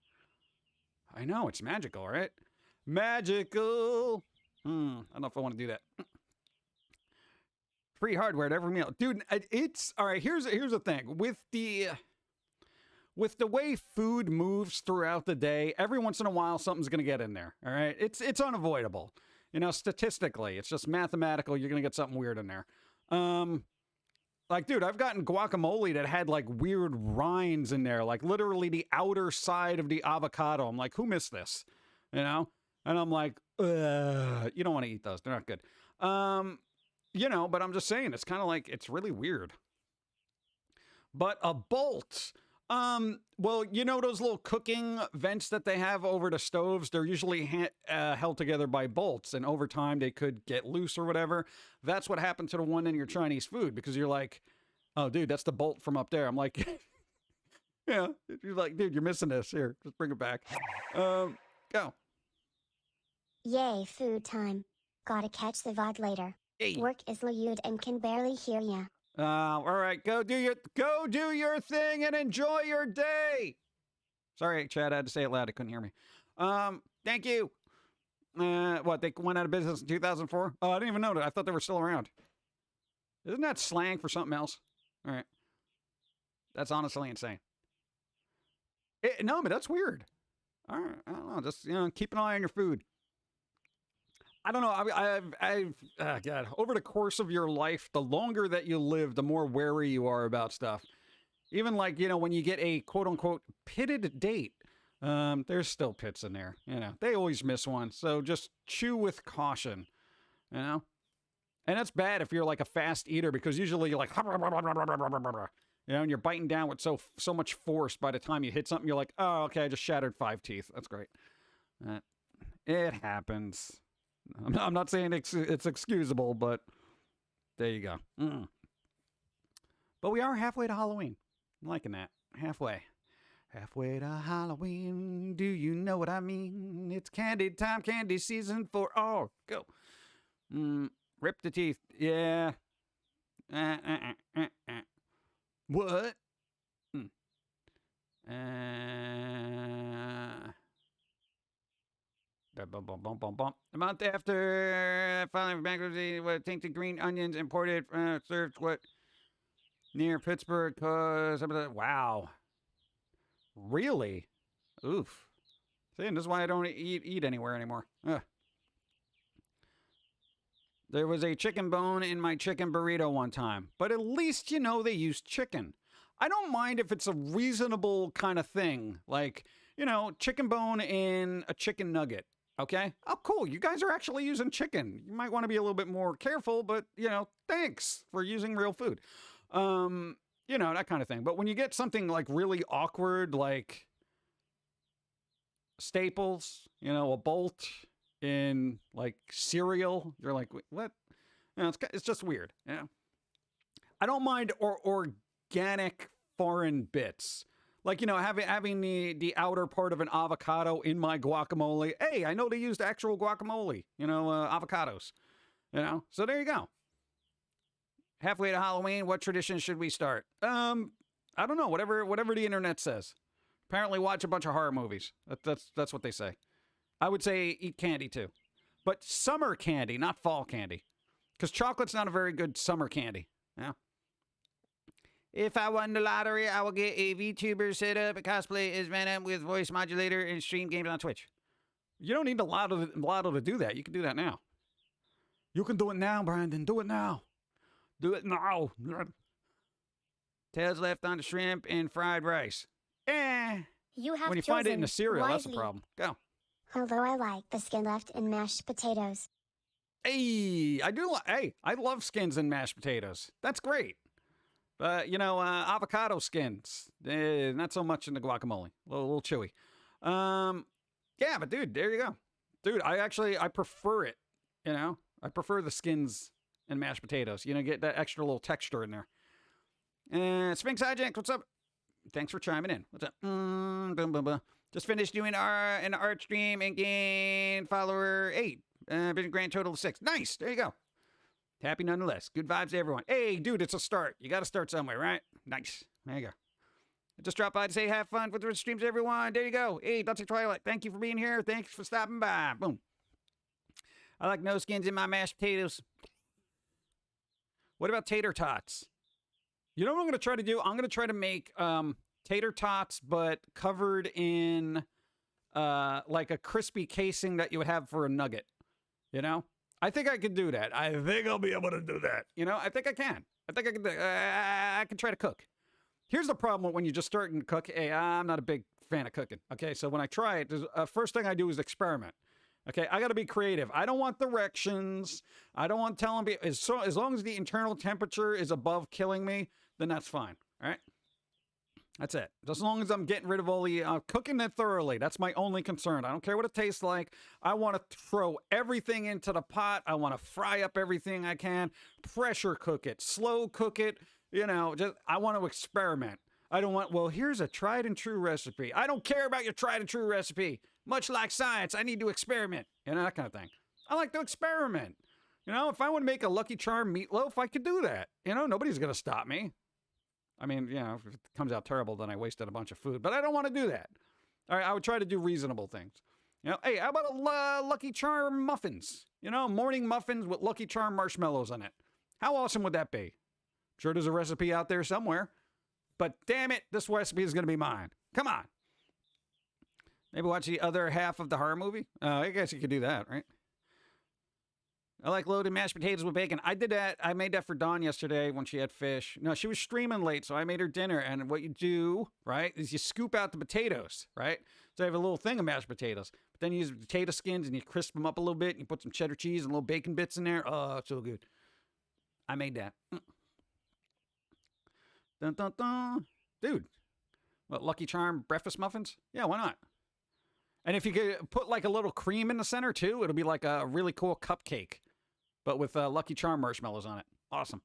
I know, it's magical, right? Magical. I don't know if I want to do that. Free hardware at every meal. Dude, it's all right. Here's the thing with the way food moves throughout the day, every once in a while, something's going to get in there. All right. It's unavoidable. You know, statistically, it's just mathematical. You're going to get something weird in there. Like, dude, I've gotten guacamole that had like weird rinds in there, like literally the outer side of the avocado. I'm like, who missed this? You know? And I'm like, ugh, you don't want to eat those. They're not good. You know, but I'm just saying, it's kind of like, it's really weird. But a bolt, well, you know those little cooking vents that they have over the stoves? They're usually held together by bolts, and over time they could get loose or whatever. That's what happened to the one in your Chinese food, because you're like, oh, dude, that's the bolt from up there. I'm like, yeah, you're like, dude, you're missing this. Here, just bring it back. Go. Yay, food time. Gotta catch the VOD later. Hey. Work is lewd and can barely hear ya. All right, go do your thing and enjoy your day. Sorry, Chad, I had to say it loud. I couldn't hear me. Thank you. What, they went out of business in 2004? Oh, I didn't even know that. I thought they were still around. Isn't that slang for something else? All right. That's honestly insane. No, but that's weird. All right, I don't know. Just, you know, keep an eye on your food. I don't know. God, over the course of your life, the longer that you live, the more wary you are about stuff. Even like, you know, when you get a quote unquote pitted date, there's still pits in there. You know, they always miss one. So just chew with caution, you know? And that's bad if you're like a fast eater, because usually you're like, you know, and you're biting down with so much force. By the time you hit something, you're like, oh, okay, I just shattered 5 teeth. That's great. It happens. I'm not saying it's excusable, but there you go. But we are halfway to Halloween. I'm liking that. Halfway. Halfway to Halloween. Do you know what I mean? It's candy time, candy season for all. Go. Rip the teeth. Yeah. What? A month after filing bankruptcy, tainted green onions imported, served what? Near Pittsburgh, cause wow. Really? Oof. See, this is why I don't eat anywhere anymore. Ugh. There was a chicken bone in my chicken burrito one time, but at least, you know, they used chicken. I don't mind if it's a reasonable kind of thing, like, you know, chicken bone in a chicken nugget. Okay. Oh, cool. You guys are actually using chicken. You might want to be a little bit more careful, but, you know, thanks for using real food. You know, that kind of thing. But when you get something like really awkward, like Staples, you know, a bolt in like cereal, you're like, what? You know, it's just weird. You know? I don't mind organic foreign bits. Like, you know, having the outer part of an avocado in my guacamole. Hey, I know they used actual guacamole, you know, avocados, you know. So there you go. Halfway to Halloween, what tradition should we start? I don't know, whatever the internet says. Apparently watch a bunch of horror movies. That's what they say. I would say eat candy too. But summer candy, not fall candy. Because chocolate's not a very good summer candy. Yeah. If I won the lottery, I will get a VTuber set up, a cosplay as Venom with voice modulator, and stream games on Twitch. You don't need a lotto to do that. You can do that now. You can do it now, Brandon. Do it now. Do it now. Tails left on the shrimp and fried rice. You have when you find it in chosen the cereal, that's wisely. a problem. Go. Although I like the skin left in mashed potatoes. Hey, I love skins and mashed potatoes. That's great. But, you know, avocado skins, not so much in the guacamole. A little chewy. Yeah, but dude, there you go. Dude, I prefer it, you know. I prefer the skins and mashed potatoes. You know, get that extra little texture in there. Sphinx Hijinks, what's up? Thanks for chiming in. What's up? Boom, boom, boom. Just finished doing an art stream and gained follower 8. Been grand total of 6. Nice. There you go. Happy nonetheless. Good vibes to everyone. Hey, dude, it's a start. You got to start somewhere, right? Nice. There you go. I just dropped by to say have fun with the streams, everyone. There you go. Hey, Dr. Twilight, thank you for being here. Thanks for stopping by. Boom. I like no skins in my mashed potatoes. What about tater tots? You know what I'm going to try to do? I'm going to try to make tater tots, but covered in like a crispy casing that you would have for a nugget. You know? I think I could do that. I think I'll be able to do that. You know, I think I can. I think I can. I can try to cook. Here's the problem when you just start to cook. Hey, I'm not a big fan of cooking. Okay, so when I try it, first thing I do is experiment. Okay, I got to be creative. I don't want directions. I don't want telling me as long as the internal temperature is above killing me, then that's fine. All right. That's it. As long as I'm getting rid of all the cooking it thoroughly. That's my only concern. I don't care what it tastes like. I want to throw everything into the pot. I want to fry up everything I can. Pressure cook it. Slow cook it. You know, just I want to experiment. I don't want, well, here's a tried and true recipe. I don't care about your tried and true recipe. Much like science, I need to experiment. You know, that kind of thing. I like to experiment. You know, if I want to make a Lucky Charm meatloaf, I could do that. You know, nobody's going to stop me. I mean, you know, if it comes out terrible, then I wasted a bunch of food. But I don't want to do that. All right, I would try to do reasonable things. You know, hey, how about a Lucky Charm muffins? You know, morning muffins with Lucky Charm marshmallows on it. How awesome would that be? I'm sure there's a recipe out there somewhere. But damn it, this recipe is going to be mine. Come on. Maybe watch the other half of the horror movie? I guess you could do that, right? I like loaded mashed potatoes with bacon. I did that. I made that for Dawn yesterday when she had fish. No, she was streaming late, so I made her dinner. And what you do, right, is you scoop out the potatoes, right? So I have a little thing of mashed potatoes. But then you use potato skins and you crisp them up a little bit. And you put some cheddar cheese and little bacon bits in there. Oh, it's so good. I made that. Dun, dun, dun. Dude, what, Lucky Charm breakfast muffins? Yeah, why not? And if you could put like a little cream in the center too, it'll be like a really cool cupcake, but with Lucky Charm marshmallows on it. Awesome.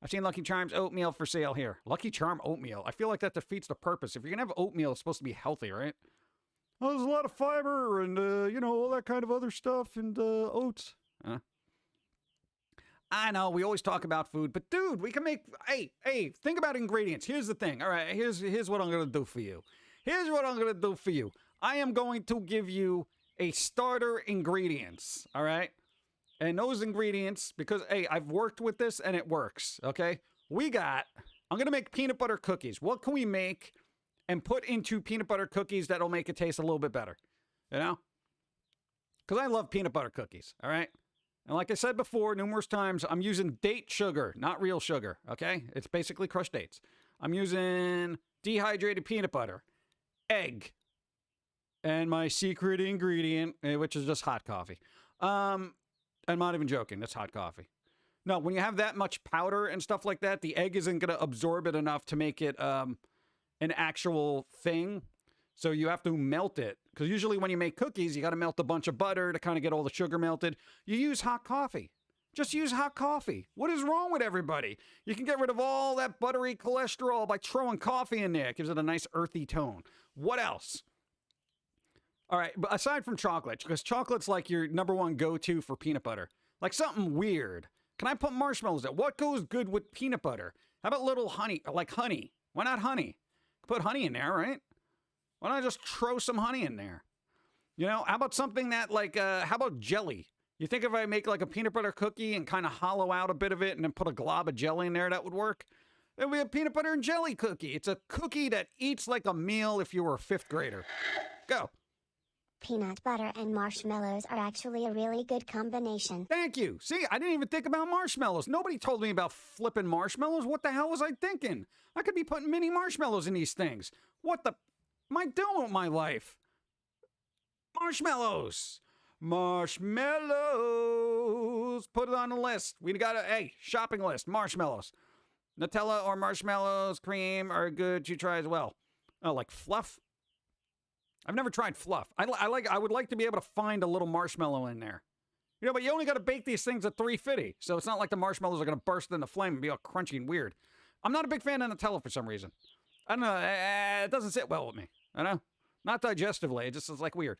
I've seen Lucky Charms oatmeal for sale here. Lucky Charm oatmeal. I feel like that defeats the purpose. If you're going to have oatmeal, it's supposed to be healthy, right? Well, there's a lot of fiber and, you know, all that kind of other stuff and oats. I know, we always talk about food, but dude, we can make, hey, think about ingredients. Here's the thing. All right, here's what I'm going to do for you. Here's what I'm going to do for you. I am going to give you a starter ingredients, all right? And those ingredients, because, hey, I've worked with this and it works, okay? I'm going to make peanut butter cookies. What can we make and put into peanut butter cookies that'll make it taste a little bit better, you know? Because I love peanut butter cookies, all right? And like I said before numerous times, I'm using date sugar, not real sugar, okay? It's basically crushed dates. I'm using dehydrated peanut butter, egg, and my secret ingredient, which is just hot coffee. I'm not even joking. That's hot coffee. No, when you have that much powder and stuff like that, the egg isn't going to absorb it enough to make it an actual thing. So you have to melt it. Because usually when you make cookies, you got to melt a bunch of butter to kind of get all the sugar melted. You use hot coffee. Just use hot coffee. What is wrong with everybody? You can get rid of all that buttery cholesterol by throwing coffee in there. It gives it a nice earthy tone. What else? All right, but aside from chocolate, because chocolate's like your number one go-to for peanut butter. Like something weird. Can I put marshmallows in? What goes good with peanut butter? How about little honey, like honey? Why not honey? Put honey in there, right? Why not just throw some honey in there? You know, how about something that like, how about jelly? You think if I make like a peanut butter cookie and kind of hollow out a bit of it and then put a glob of jelly in there, that would work? It would be a peanut butter and jelly cookie. It's a cookie that eats like a meal if you were a 5th grader. Go. Peanut butter and marshmallows are actually a really good combination. Thank you. See, I didn't even think about marshmallows. Nobody told me about flipping marshmallows. What the hell was I thinking? I could be putting mini marshmallows in these things. What the am I doing with my life? Marshmallows. Marshmallows. Put it on the list. We got a shopping list. Marshmallows. Nutella or marshmallows, cream are good to try as well. Oh, like fluff? I've never tried fluff. I would like to be able to find a little marshmallow in there. You know, but you only got to bake these things at 350, so it's not like the marshmallows are going to burst into flame and be all crunchy and weird. I'm not a big fan of Nutella for some reason. I don't know. It doesn't sit well with me. I know. Not digestively. It just is like weird.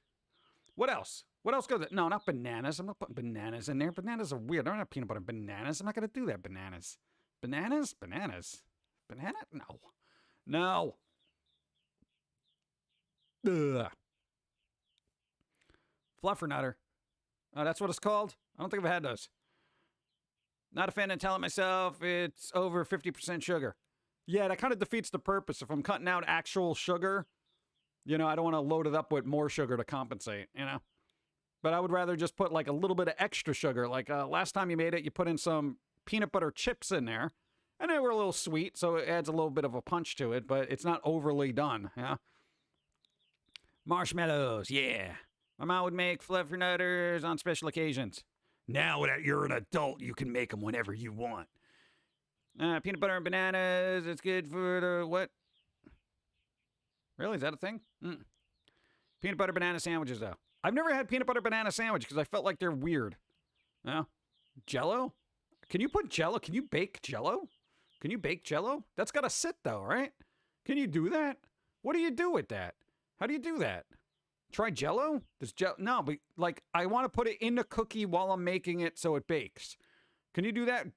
What else? What else goes? No, not bananas. I'm not putting bananas in there. Bananas are weird. I don't have peanut butter bananas. I'm not going to do that. Bananas. Bananas? Bananas. Banana? No. No. Ugh. Fluffernutter. Oh, that's what it's called? I don't think I've had those. Not a fan of Nutella myself. It's over 50% sugar. Yeah, that kind of defeats the purpose. If I'm cutting out actual sugar, you know, I don't want to load it up with more sugar to compensate, you know? but I would rather just put like a little bit of extra sugar. Like last time you made it, you put in some peanut butter chips in there, and they were a little sweet, so it adds a little bit of a punch to it, but it's not overly done, yeah? Marshmallows, yeah. My mom would make fluffernutters on special occasions. Now that you're an adult, you can make them whenever you want. Peanut butter and bananas, it's good for the what? Really, is that a thing? Peanut butter banana sandwiches, though. I've never had peanut butter banana sandwich because I felt like they're weird. No? Jello? Can you put Jello? Can you bake Jello? Can you bake Jello? That's got to sit, though, right? Can you do that? What do you do with that? How do you do that? Try Jello? No, but like I want to put it in the cookie while I'm making it so it bakes. Can you do that?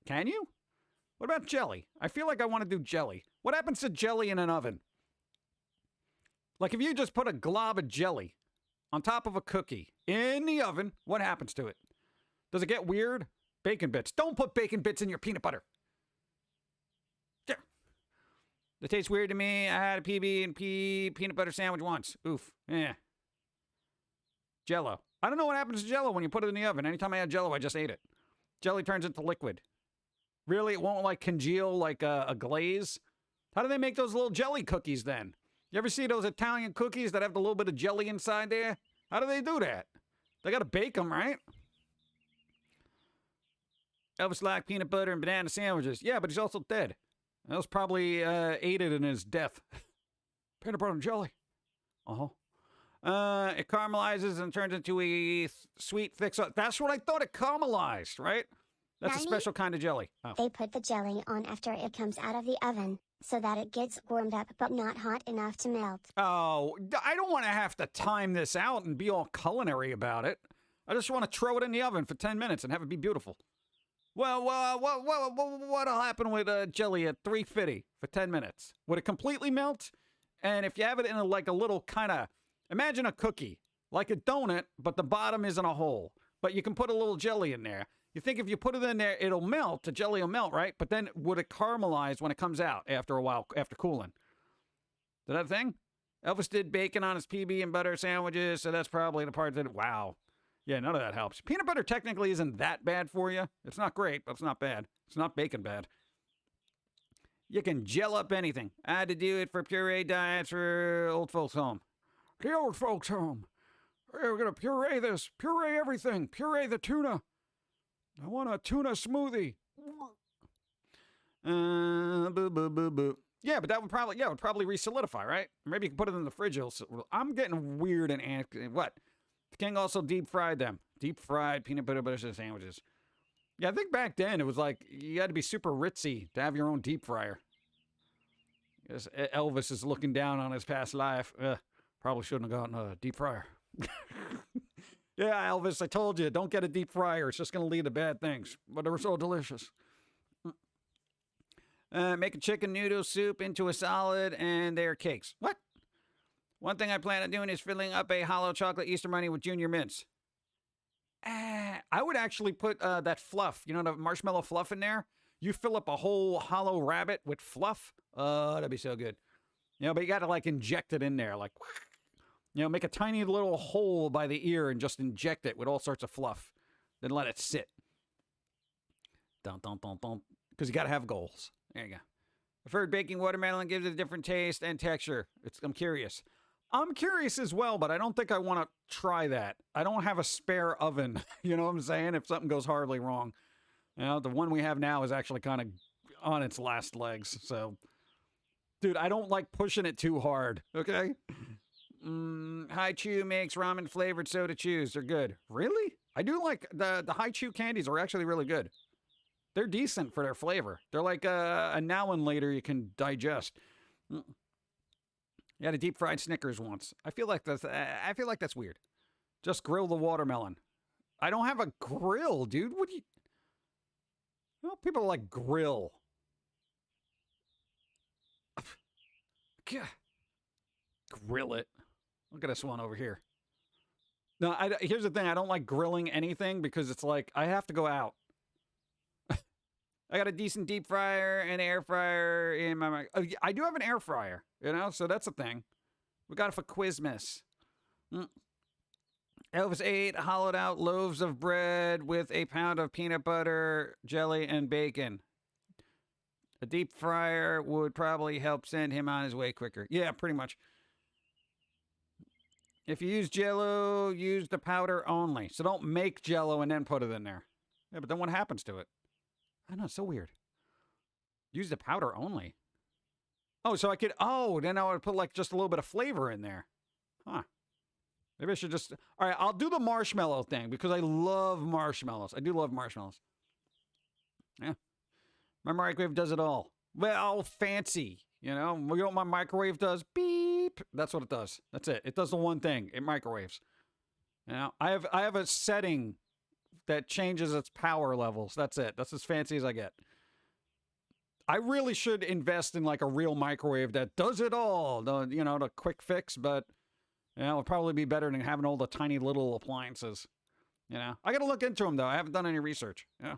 Can you? What about jelly? I feel like I want to do jelly. What happens to jelly in an oven? Like if you just put a glob of jelly on top of a cookie in the oven, what happens to it? Does it get weird? Bacon bits. Don't put bacon bits in your peanut butter. Yeah. That tastes weird to me. I had a PB&P peanut butter sandwich once. Oof. Yeah. Jello. I don't know what happens to Jello when you put it in the oven. Anytime I had Jello, I just ate it. Jelly turns into liquid. Really? It won't like congeal like a glaze? How do they make those little jelly cookies then? You ever see those Italian cookies that have a little bit of jelly inside there? How do they do that? They got to bake them, right? Elvis liked peanut butter and banana sandwiches. Yeah, but he's also dead. That was probably aided in his death. Peanut butter and jelly. It caramelizes and turns into a sweet thick sauce. That's what I thought. It caramelized, right? That's a special kind of jelly. Oh. They put the jelly on after it comes out of the oven, so that it gets warmed up but not hot enough to melt. Oh, I don't want to have to time this out and be all culinary about it. I just want to throw it in the oven for 10 minutes and have it be beautiful. Well, what'll happen with jelly at 350 for 10 minutes? Would it completely melt? And if you have it in a little kind of, imagine a cookie, like a donut, but the bottom isn't a hole. But you can put a little jelly in there. You think if you put it in there, it'll melt, the jelly will melt, right? But then would it caramelize when it comes out after a while, after cooling? Is that a thing? Elvis did bacon on his PB and butter sandwiches, so that's probably the part that, wow. Yeah, none of that helps. Peanut butter technically isn't that bad for you. It's not great, but it's not bad. It's not bacon bad. You can gel up anything. I had to do it for puree diets for old folks' home. The old folks' home. Hey, we're going to puree this. Puree everything. Puree the tuna. I want a tuna smoothie. Boo, boo, boo, boo. Yeah, but that would probably re-solidify, right? Maybe you can put it in the fridge. I'm getting weird and what? The king also deep fried them. Deep fried peanut butter sandwiches. Yeah, I think back then it was like you had to be super ritzy to have your own deep fryer. Yes, Elvis is looking down on his past life. Probably shouldn't have gotten a deep fryer. Yeah, Elvis, I told you, don't get a deep fryer. It's just going to lead to bad things. But they were so delicious. Make a chicken noodle soup into a salad, and they're cakes. What? One thing I plan on doing is filling up a hollow chocolate Easter bunny with junior mints. I would actually put that fluff, the marshmallow fluff in there. You fill up a whole hollow rabbit with fluff. That'd be so good. But you got to inject it in there, make a tiny little hole by the ear and just inject it with all sorts of fluff. Then let it sit. Dum, dum, dum, dum. Because you got to have goals. There you go. I've heard baking watermelon gives it a different taste and texture. I'm curious. I'm curious as well, but I don't think I want to try that. I don't have a spare oven. You know what I'm saying? If something goes horribly wrong. The one we have now is actually kind of on its last legs. So, dude, I don't like pushing it too hard. Okay? Hi Chew makes ramen flavored soda chews. They're good. Really? I do like the Hi Chew candies are actually really good. They're decent for their flavor. They're like a now and later you can digest. You had a deep fried Snickers once. I feel like that's weird. Just grill the watermelon. I don't have a grill, dude. What do you? Well, people like grill. Grill it. Look at this one over here. No, here's the thing. I don't like grilling anything because it's like I have to go out. I got a decent deep fryer and air fryer in my... I do have an air fryer, so that's a thing. We got it for Quizmas. Elvis ate hollowed out loaves of bread with a pound of peanut butter, jelly, and bacon. A deep fryer would probably help send him on his way quicker. Yeah, pretty much. If you use Jell-O, use the powder only. So don't make Jell-O and then put it in there. Yeah, but then what happens to it? I know, it's so weird. Use the powder only. Oh, so I could... Oh, then I would put like just a little bit of flavor in there. Huh. Maybe I should just... All right, I'll do the marshmallow thing because I love marshmallows. I do love marshmallows. Yeah. My microwave does it all. Well, fancy. You know what my microwave does? Beep. That's what it does. That's it. It does the one thing. It microwaves. You know, I have a setting that changes its power levels. That's it. That's as fancy as I get. I really should invest in like a real microwave that does it all. The quick fix, but... Yeah, it'll probably be better than having all the tiny little appliances. You know, I got to look into them, though. I haven't done any research. Yeah.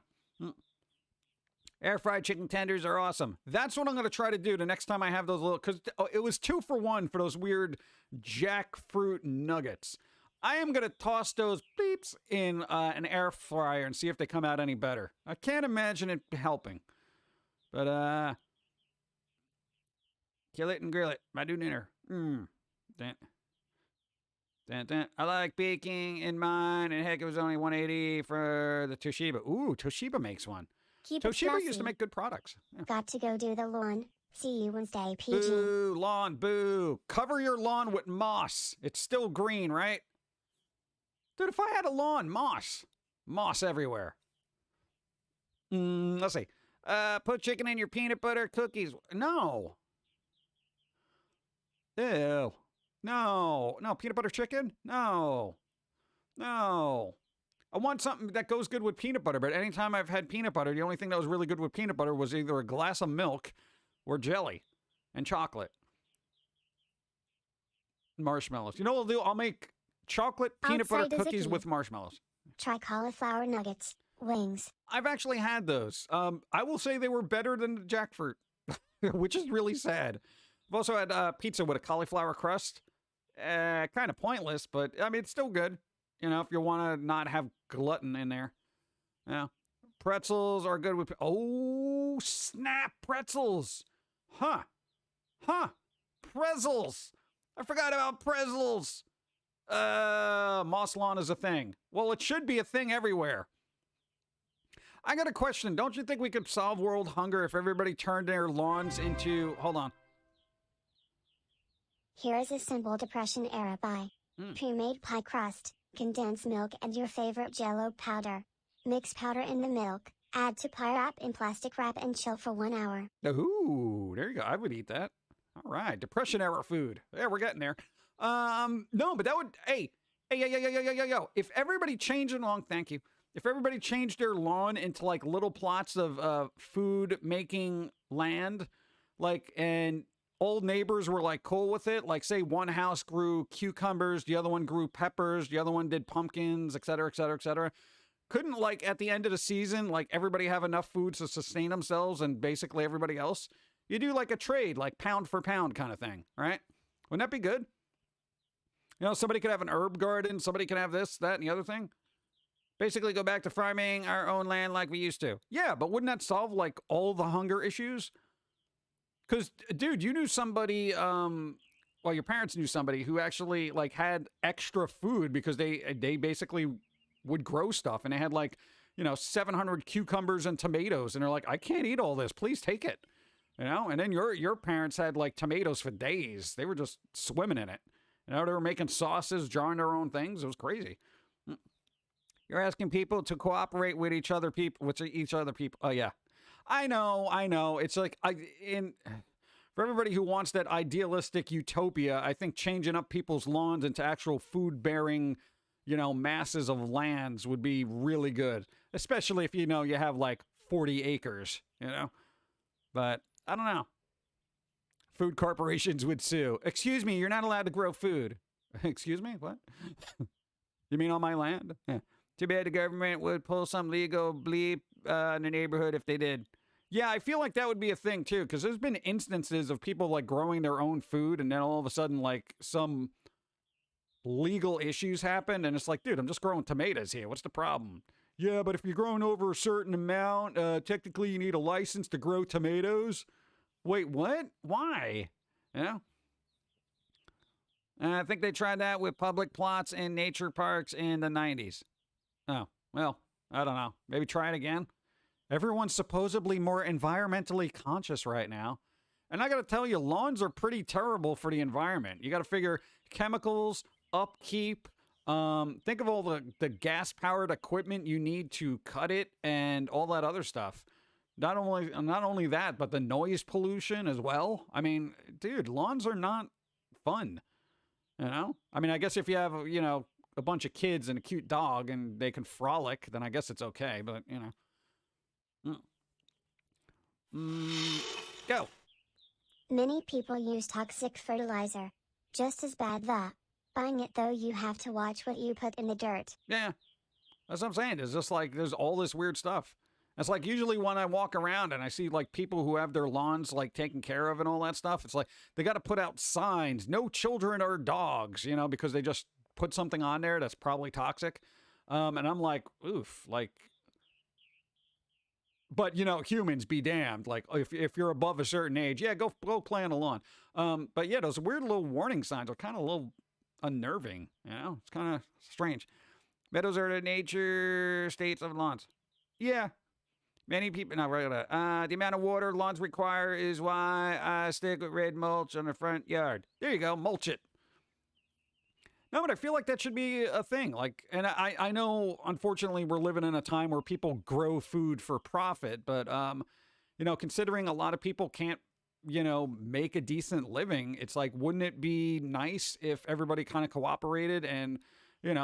Air-fried chicken tenders are awesome. That's what I'm going to try to do the next time I have those little... Because it was 2 for 1 for those weird jackfruit nuggets. I am going to toss those beeps in an air fryer and see if they come out any better. I can't imagine it helping. But, kill it and grill it. My do dinner. I like baking in mine, and heck, it was only $180 for the Toshiba. Ooh, Toshiba makes one. Toshiba used to make good products. Yeah. Got to go do the lawn. See you Wednesday, PG. Boo, lawn, boo. Cover your lawn with moss. It's still green, right? Dude, if I had a lawn, moss. Moss everywhere. Let's see. Put chicken in your peanut butter cookies. No. Ew. No, peanut butter chicken? No. I want something that goes good with peanut butter, but anytime I've had peanut butter, the only thing that was really good with peanut butter was either a glass of milk or jelly and chocolate. Marshmallows. You know what I'll do? I'll make chocolate peanut butter cookies with marshmallows. Try cauliflower nuggets, wings. I've actually had those. I will say they were better than the jackfruit, which is really sad. I've also had pizza with a cauliflower crust. Kind of pointless, but I mean, it's still good. You know, if you want to not have gluten in there. Yeah. Pretzels are good with... Oh, snap, pretzels. Huh. Pretzels. I forgot about pretzels. Moss lawn is a thing. Well, it should be a thing everywhere. I got a question. Don't you think we could solve world hunger if everybody turned their lawns into... Hold on. Here is a simple depression era buy. Pre-made pie crust, condensed milk and your favorite Jell-O powder. Mix powder in the milk, add to pie wrap in plastic wrap and chill for 1 hour. Ooh, there you go. I would eat that. All right, depression era food. Yeah, we're getting there. No, but that would... Hey, yo. If everybody changed along, thank you. If everybody changed their lawn into like little plots of food making land, like, and old neighbors were like cool with it. Like, say one house grew cucumbers, the other one grew peppers, the other one did pumpkins, et cetera, et cetera, et cetera. Couldn't, like, at the end of the season, like, everybody have enough food to sustain themselves and basically everybody else? You do like a trade, like pound for pound kind of thing, right? Wouldn't that be good? You know, somebody could have an herb garden, somebody can have this, that, and the other thing. Basically go back to farming our own land like we used to. Yeah, but wouldn't that solve, like, all the hunger issues? Because, dude, you knew somebody, well, your parents knew somebody who actually, like, had extra food because they basically would grow stuff. And they had, like, you know, 700 cucumbers and tomatoes. And they're like, I can't eat all this. Please take it. You know? And then your parents had, like, tomatoes for days. They were just swimming in it. You know, they were making sauces, jarring their own things. It was crazy. You're asking people to cooperate with each other people. Oh, yeah. I know. It's like, for everybody who wants that idealistic utopia, I think changing up people's lawns into actual food-bearing, you know, masses of lands would be really good. Especially if, you know, you have like 40 acres, you know? But, I don't know. Food corporations would sue. Excuse me, you're not allowed to grow food. Excuse me? What? You mean on my land? Yeah. Too bad the government would pull some legal bleep in the neighborhood if they did. Yeah, I feel like that would be a thing, too, because there's been instances of people, like, growing their own food, and then all of a sudden, like, some legal issues happen, and it's like, dude, I'm just growing tomatoes here. What's the problem? Yeah, but if you're growing over a certain amount, technically you need a license to grow tomatoes. Wait, what? Why? You know? And I think they tried that with public plots in nature parks in the 90s. Oh, well, I don't know. Maybe try it again. Everyone's supposedly more environmentally conscious right now. And I got to tell you, lawns are pretty terrible for the environment. You got to figure chemicals, upkeep. Think of all the gas-powered equipment you need to cut it and all that other stuff. Not only that, but the noise pollution as well. I mean, dude, lawns are not fun. You know? I mean, I guess if you have, a bunch of kids and a cute dog and they can frolic, then I guess it's okay. But, go. Many people use toxic fertilizer. Just as bad that. Buying it though, you have to watch what you put in the dirt. Yeah. That's what I'm saying. It's just like there's all this weird stuff. It's like usually when I walk around and I see like people who have their lawns like taken care of and all that stuff, it's like they got to put out signs, no children or dogs, because they just put something on there that's probably toxic. And I'm like, oof, like, but humans be damned. Like if you're above a certain age, yeah, go play on the lawn. But yeah, those weird little warning signs are kind of a little unnerving. It's kind of strange. Meadows are the nature states of lawns. Yeah. Many people, no, the amount of water lawns require is why I stick with red mulch on the front yard. There you go, mulch it. No, but I feel like that should be a thing. Like, and I know, unfortunately, we're living in a time where people grow food for profit, but, considering a lot of people can't, make a decent living, it's like, wouldn't it be nice if everybody kind of cooperated and,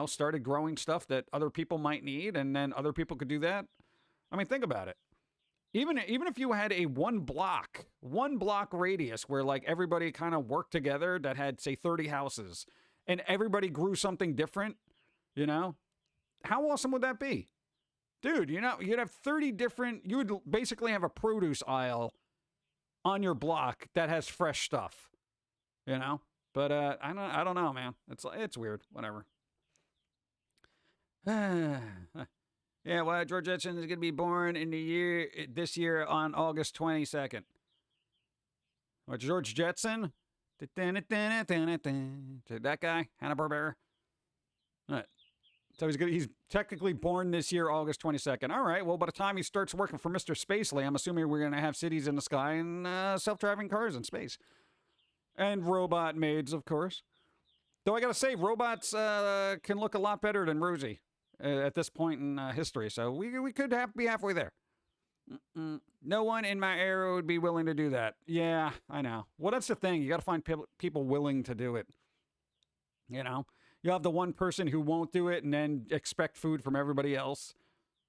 started growing stuff that other people might need, and then other people could do that? I mean, think about it. Even if you had a one block radius where like everybody kind of worked together that had, say, 30 houses and everybody grew something different, how awesome would that be? Dude, you'd have 30 different, you would basically have a produce aisle on your block that has fresh stuff, But I don't know, man. It's weird. Whatever. Yeah, well, George Jetson is going to be born this year on August 22nd. What, George Jetson? That guy? Hanna-Barbera? All right. So he's technically born this year, August 22nd. All right, well, by the time he starts working for Mr. Spacely, I'm assuming we're going to have cities in the sky and self-driving cars in space. And robot maids, of course. Though I got to say, robots can look a lot better than Rosie. At this point in history, so we could be halfway there. No one in my era would be willing to do that. Yeah, I know. Well, that's the thing. You got to find people willing to do it. You have the one person who won't do it and then expect food from everybody else.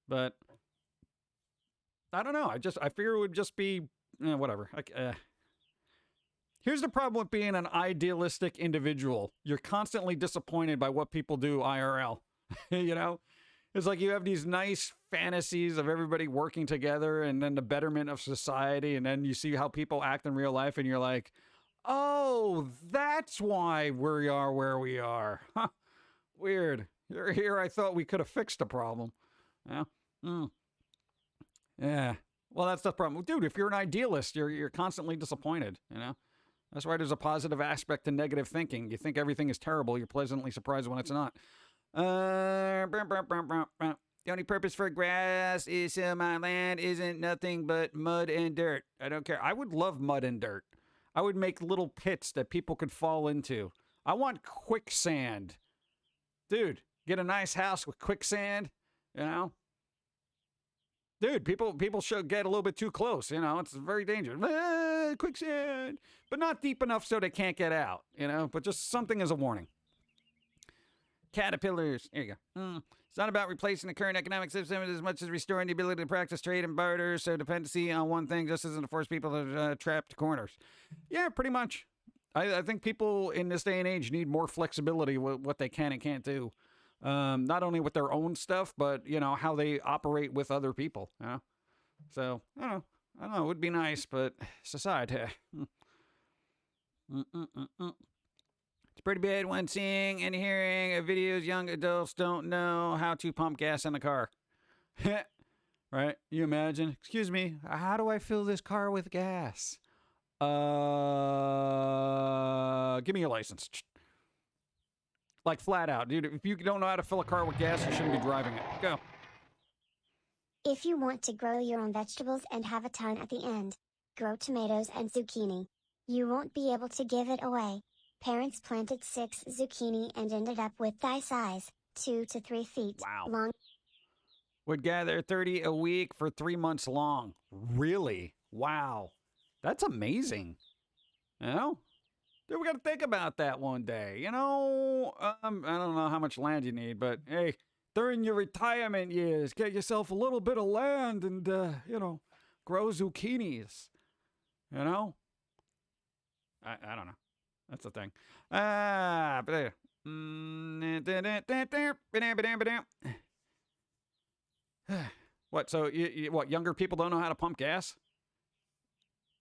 But I don't know. I figure it would just be whatever. Here's the problem with being an idealistic individual. You're constantly disappointed by what people do IRL. It's like you have these nice fantasies of everybody working together and then the betterment of society, and then you see how people act in real life and you're like, oh, that's why we are where we are. Huh. Weird. Here I thought we could have fixed the problem. Yeah. Yeah. Well, that's the problem. Dude, if you're an idealist, you're constantly disappointed, That's why there's a positive aspect to negative thinking. You think everything is terrible. You're pleasantly surprised when it's not. The only purpose for grass is my land isn't nothing but mud and dirt. I don't care. I would love mud and dirt. I would make little pits that people could fall into. I want quicksand. Dude, get a nice house with quicksand, Dude, people should get a little bit too close, It's very dangerous. Quicksand. But not deep enough so they can't get out, But just something as a warning. Caterpillars. There you go. It's not about replacing the current economic system as much as restoring the ability to practice trade and barter, so dependency on one thing just isn't to force people to trapped corners. Yeah, pretty much. I think people in this day and age need more flexibility with what they can and can't do. Not only with their own stuff, but, how they operate with other people. So, I don't know. It would be nice, but society. It's pretty bad when seeing and hearing videos young adults don't know how to pump gas in the car. Right? You imagine? Excuse me, how do I fill this car with gas? Give me your license. Like flat out, dude. If you don't know how to fill a car with gas, you shouldn't be driving it. Go. If you want to grow your own vegetables and have a ton at the end, grow tomatoes and zucchini. You won't be able to give it away. Parents planted 6 zucchini and ended up with thigh size, 2 to 3 feet long. Would gather 30 a week for 3 months long. Really? Wow. That's amazing. You know? Dude, we got to think about that one day. You know, I don't know how much land you need, but hey, during your retirement years, get yourself a little bit of land and, you know, grow zucchinis. You know? I don't know. That's the thing. What, so what, younger people don't know how to pump gas?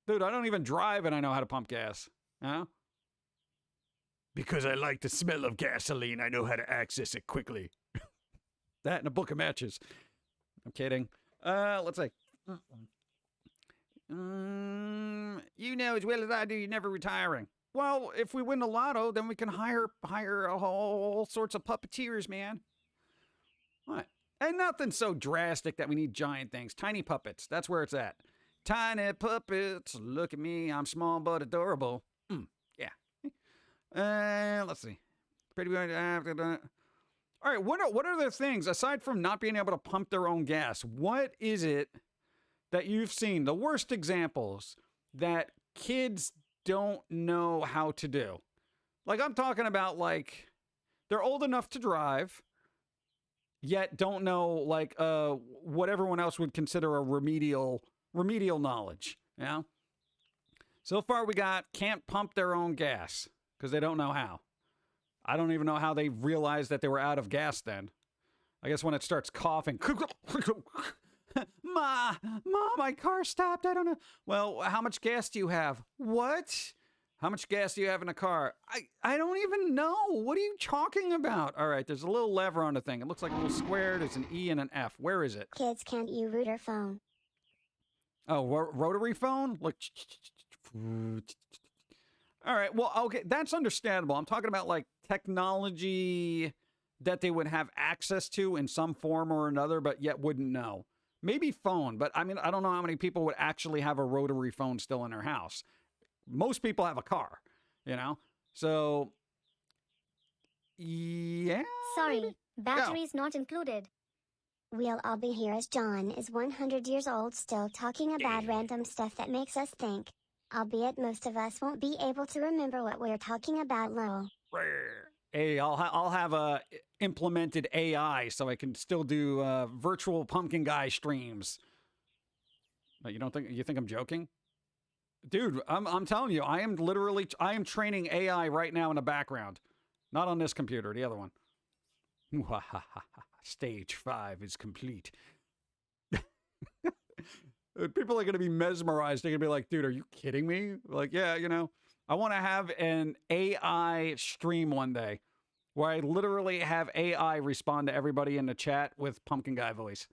Dude, I don't even drive and I know how to pump gas. Huh? Because I like the smell of gasoline, I know how to access it quickly. That and a book of matches. I'm kidding. Let's see. You know as well as I do, you're never retiring. Well, if we win the lotto, then we can hire all sorts of puppeteers, man. What? And nothing so drastic that we need giant things. Tiny puppets. That's where it's at. Tiny puppets. Look at me. I'm small but adorable. Yeah. Let's see. Pretty good after that. All right. What are the things, aside from not being able to pump their own gas, what is it that you've seen, the worst examples, that kids don't know how to do? Like, I'm talking about, like, they're old enough to drive, yet don't know, like, what everyone else would consider a remedial knowledge, you know? So far we got can't pump their own gas because they don't know how. I don't even know how they realized that they were out of gas then. I guess when it starts coughing. Ma, my car stopped. I don't know. Well, how much gas do you have? What? How much gas do you have in a car? I don't even know. What are you talking about? All right, there's a little lever on the thing. It looks like a little square. There's an E and an F. Where is it? Kids can't use router phone. Oh, rotary phone? Look. All right, well, okay, that's understandable. I'm talking about, like, technology that they would have access to in some form or another, but yet wouldn't know. Maybe phone, but I mean, I don't know how many people would actually have a rotary phone still in their house. Most people have a car, you know? So, yeah. Sorry, maybe? batteries not included. We'll all be here as John is 100 years old still talking about random stuff that makes us think. Albeit most of us won't be able to remember what we're talking about, lol. Hey, I'll have implemented AI so I can still do virtual Pumpkin Guy streams. You think I'm joking? Dude, I'm telling you, I am training AI right now in the background. Not on this computer, the other one. Stage 5 is complete. People are going to be mesmerized. They're going to be like, dude, are you kidding me? Like, yeah, you know, I want to have an AI stream one day where I literally have AI respond to everybody in the chat with Pumpkin Guy voice.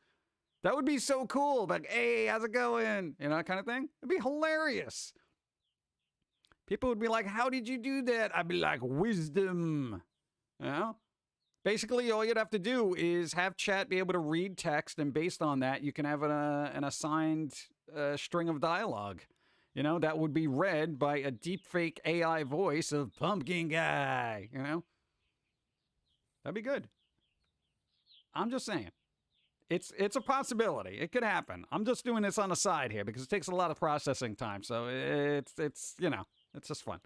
That would be so cool. Like, hey, how's it going? You know, that kind of thing. It'd be hilarious. People would be like, how did you do that? I'd be like, wisdom. You know? Basically, all you'd have to do is have chat be able to read text, and based on that, you can have an assigned string of dialogue. You know, that would be read by a deepfake AI voice of Pumpkin Guy, you know? That'd be good. I'm just saying. It's a possibility. It could happen. I'm just doing this on the side here because it takes a lot of processing time, so it's you know, it's just fun.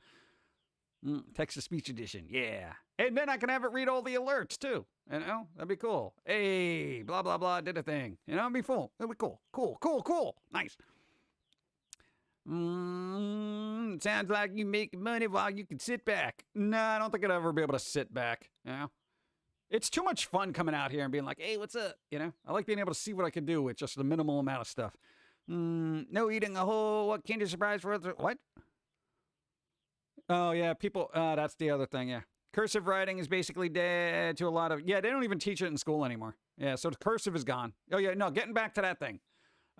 Text-to-speech edition, yeah. And then I can have it read all the alerts, too. You know? That'd be cool. Hey, blah, blah, blah, did a thing. You know, it'd be cool. It'd be cool. Cool. Nice. Sounds like you make money while you can sit back. No, I don't think I'd ever be able to sit back, you know? It's too much fun coming out here and being like, hey, what's up? You know? I like being able to see what I can do with just a minimal amount of stuff. No eating a whole, what Kinder Surprise for what? Oh, yeah, people, that's the other thing, yeah. Cursive writing is basically dead to a lot of... Yeah, they don't even teach it in school anymore. Yeah, so the cursive is gone. Oh, yeah, no, getting back to that thing.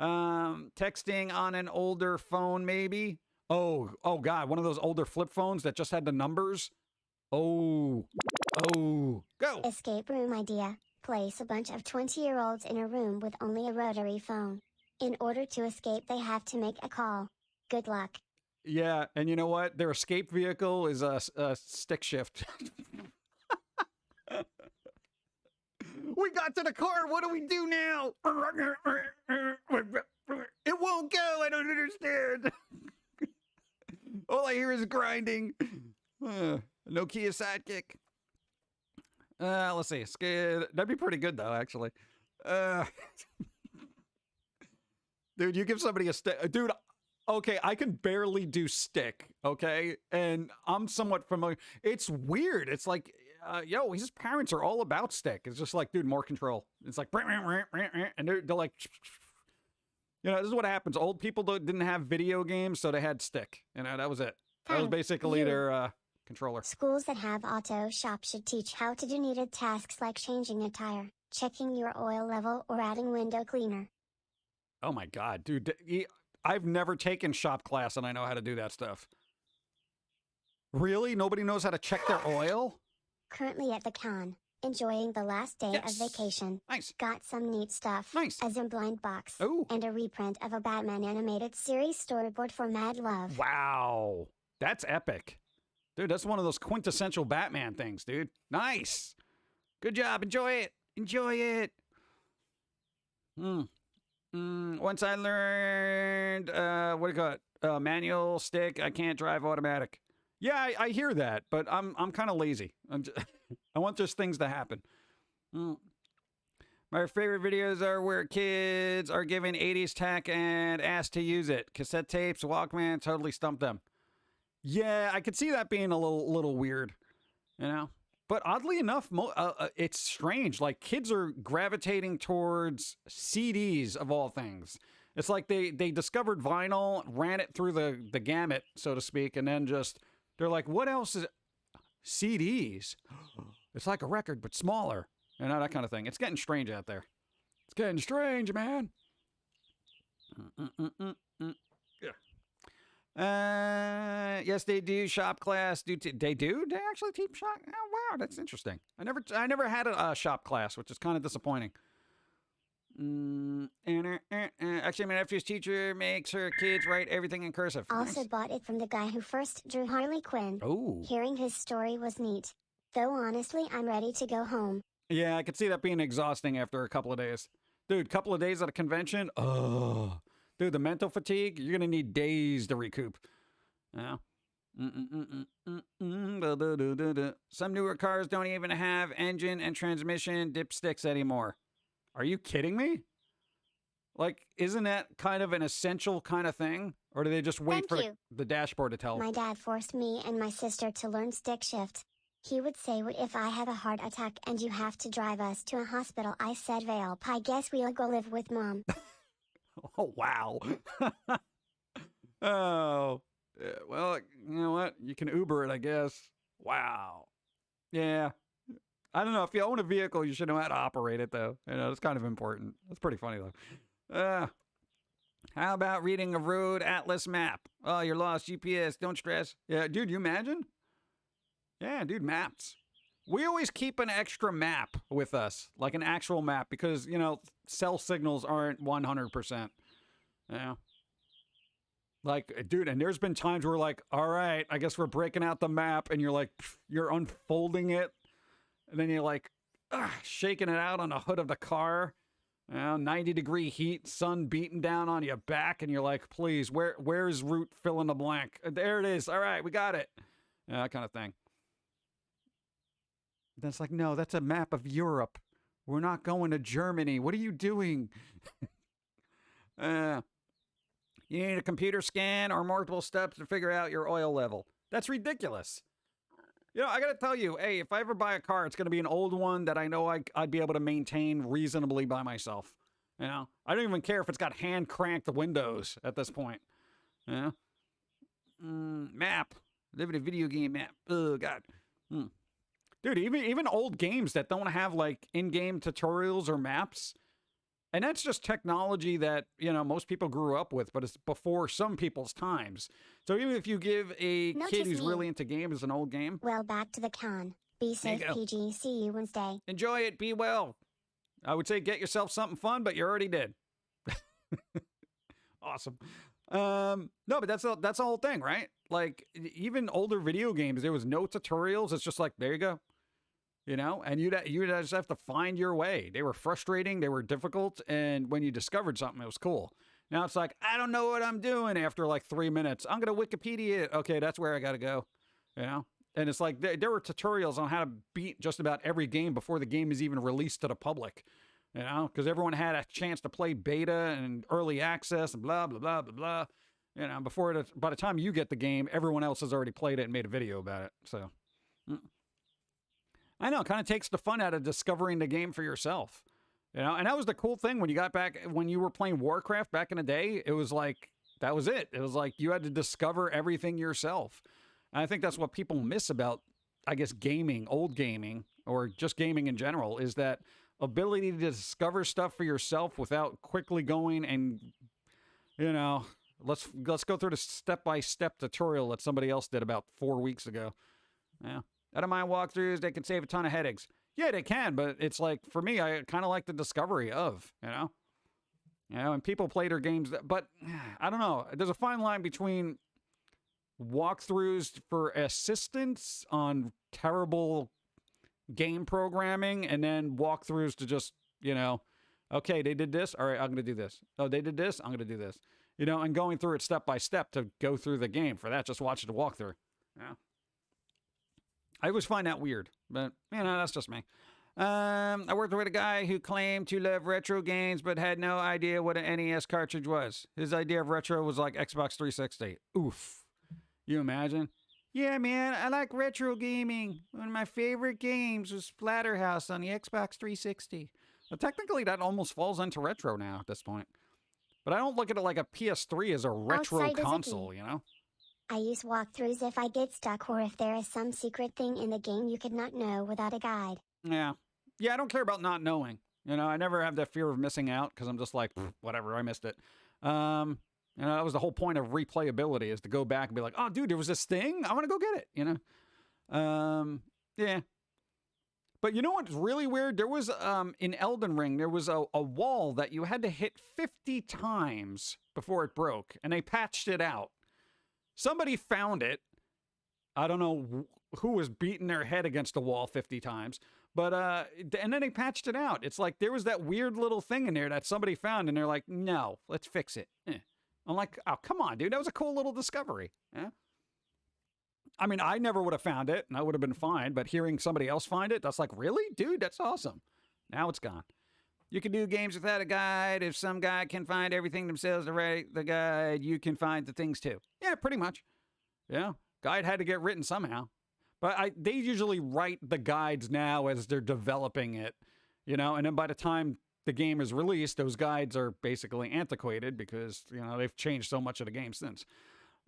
Texting on an older phone, maybe. Oh, God, one of those older flip phones that just had the numbers. Oh, go. Escape room idea. Place a bunch of 20-year-olds in a room with only a rotary phone. In order to escape, they have to make a call. Good luck. Yeah, and you know what? Their escape vehicle is a stick shift. We got to the car. What do we do now? It won't go. I don't understand. All I hear is grinding. Nokia sidekick. Let's see. That'd be pretty good, though, actually. Dude, you give somebody a stick. Dude, okay, I can barely do stick, okay? And I'm somewhat familiar. It's weird. It's like, his parents are all about stick. It's just like, dude, more control. It's like, and they're like, this is what happens. Old people didn't have video games, so they had stick. That was it. That was basically their controller. Schools that have auto shop should teach how to do needed tasks like changing a tire, checking your oil level, or adding window cleaner. Oh my God, dude. I've never taken shop class and I know how to do that stuff. Really? Nobody knows how to check their oil? Currently at the con, enjoying the last day of vacation. Nice. Got some neat stuff. Nice. As a blind box. Ooh. And a reprint of a Batman animated series storyboard for Mad Love. Wow. That's epic. Dude, that's one of those quintessential Batman things, dude. Nice. Good job. Enjoy it. Enjoy it. Once I learned, what do you call it? Manual stick, I can't drive automatic. Yeah, I hear that, but I'm kind of lazy. I want just things to happen. My favorite videos are where kids are given 80s tech and asked to use it. Cassette tapes, Walkman, totally stumped them. Yeah, I could see that being a little weird, But oddly enough, it's strange. Like, kids are gravitating towards CDs of all things. It's like they discovered vinyl, ran it through the gamut, so to speak, and then they're like, what else is it? CDs? It's like a record, but smaller. That kind of thing. It's getting strange out there. It's getting strange, man. Yes, they do shop class. They do? They actually teach shop? Oh, wow, that's interesting. I never had a shop class, which is kind of disappointing. Actually, my nephew's teacher makes her kids write everything in cursive. Also Nice. bought it from the guy who first drew Harley Quinn. Oh. Hearing his story was neat. Though honestly, I'm ready to go home. Yeah, I could see that being exhausting after a couple of days. Dude, couple of days at a convention? Oh. Dude, the mental fatigue, you're going to need days to recoup. Yeah. Some newer cars don't even have engine and transmission dipsticks anymore. Are you kidding me? Like, isn't that kind of an essential kind of thing? Or do they just wait for the dashboard to tell? My dad forced me and my sister to learn stick shift. He would say, what if I have a heart attack and you have to drive us to a hospital? I said, well, I guess we'll go live with Mom. Oh, wow. Oh. Well, you know what? You can Uber it, I guess. Wow. Yeah. I don't know. If you own a vehicle, you should know how to operate it, though. It's kind of important. That's pretty funny, though. How about reading a road atlas map? Oh, you're lost. GPS. Don't stress. Yeah, dude, you imagine? Yeah, dude, maps. We always keep an extra map with us, like an actual map, because, cell signals aren't 100%. Yeah. Like, dude, and there's been times where we're like, all right, I guess we're breaking out the map, and you're like, you're unfolding it, and then you're like, shaking it out on the hood of the car, 90-degree heat, sun beating down on your back, and you're like, please, where's route fill in the blank? There it is. All right, we got it. Yeah, that kind of thing. Then it's like, no, that's a map of Europe. We're not going to Germany. What are you doing? You need a computer scan or multiple steps to figure out your oil level. That's ridiculous. I got to tell you, hey, if I ever buy a car, it's going to be an old one that I know I'd be able to maintain reasonably by myself. I don't even care if it's got hand-cranked windows at this point. Map. Live in a video game map. Oh, God. Dude, even old games that don't have like in-game tutorials or maps. And that's just technology that, most people grew up with, but it's before some people's times. So even if you give a kid Notice who's me. really into games an old game, Well, back to the con. Be There you safe, go. PG. See you Wednesday. enjoy it, be well. I would say get yourself something fun, but you already did. Awesome. No, but that's the whole thing, right? Like even older video games, there was no tutorials. It's just like, there you go. And you'd just have to find your way. They were frustrating, they were difficult, and when you discovered something, it was cool. Now it's like, I don't know what I'm doing after like 3 minutes. I'm gonna Wikipedia it. Okay, that's where I gotta go. And it's like there were tutorials on how to beat just about every game before the game is even released to the public. Because everyone had a chance to play beta and early access and blah blah blah blah blah. By the time you get the game, everyone else has already played it and made a video about it. So. I know, it kind of takes the fun out of discovering the game for yourself. And that was the cool thing when you were playing Warcraft back in the day, it was like, that was it. It was like you had to discover everything yourself. And I think that's what people miss about, I guess, gaming, old gaming, or just gaming in general, is that ability to discover stuff for yourself without quickly going and, let's go through the step-by-step tutorial that somebody else did about 4 weeks ago. Yeah. Out of my walkthroughs, they can save a ton of headaches. Yeah, they can, but it's like, for me, I kind of like the discovery of, and people play their games, but I don't know. There's a fine line between walkthroughs for assistance on terrible game programming and then walkthroughs to just, okay, they did this. All right, I'm going to do this. Oh, they did this. I'm going to do this. And going through it step by step to go through the game. For that, just watch the walkthrough. Yeah. I always find that weird, but, that's just me. I worked with a guy who claimed to love retro games, but had no idea what an NES cartridge was. His idea of retro was like Xbox 360. Oof. You imagine? Yeah, man, I like retro gaming. One of my favorite games was Splatterhouse on the Xbox 360. Well, technically, that almost falls into retro now at this point. But I don't look at it like a PS3 as a retro Outside is console, icky. I use walkthroughs if I get stuck or if there is some secret thing in the game you could not know without a guide. Yeah. Yeah, I don't care about not knowing. I never have that fear of missing out because I'm just like, whatever, I missed it. That was the whole point of replayability, is to go back and be like, oh, dude, there was this thing. I want to go get it, Yeah. But you know what's really weird? There was, in Elden Ring, there was a wall that you had to hit 50 times before it broke, and they patched it out. Somebody found it. I don't know who was beating their head against the wall 50 times. But, and then they patched it out. It's like there was that weird little thing in there that somebody found, and they're like, no, let's fix it. I'm like, oh, come on, dude. That was a cool little discovery. Yeah. I mean, I never would have found it, and I would have been fine. But hearing somebody else find it, that's like, really? Dude, that's awesome. Now it's gone. You can do games without a guide. If some guy can find everything themselves to write the guide, you can find the things too. Yeah, pretty much. Yeah. Guide had to get written somehow. But they usually write the guides now as they're developing it, and then by the time the game is released, those guides are basically antiquated because, they've changed so much of the game since.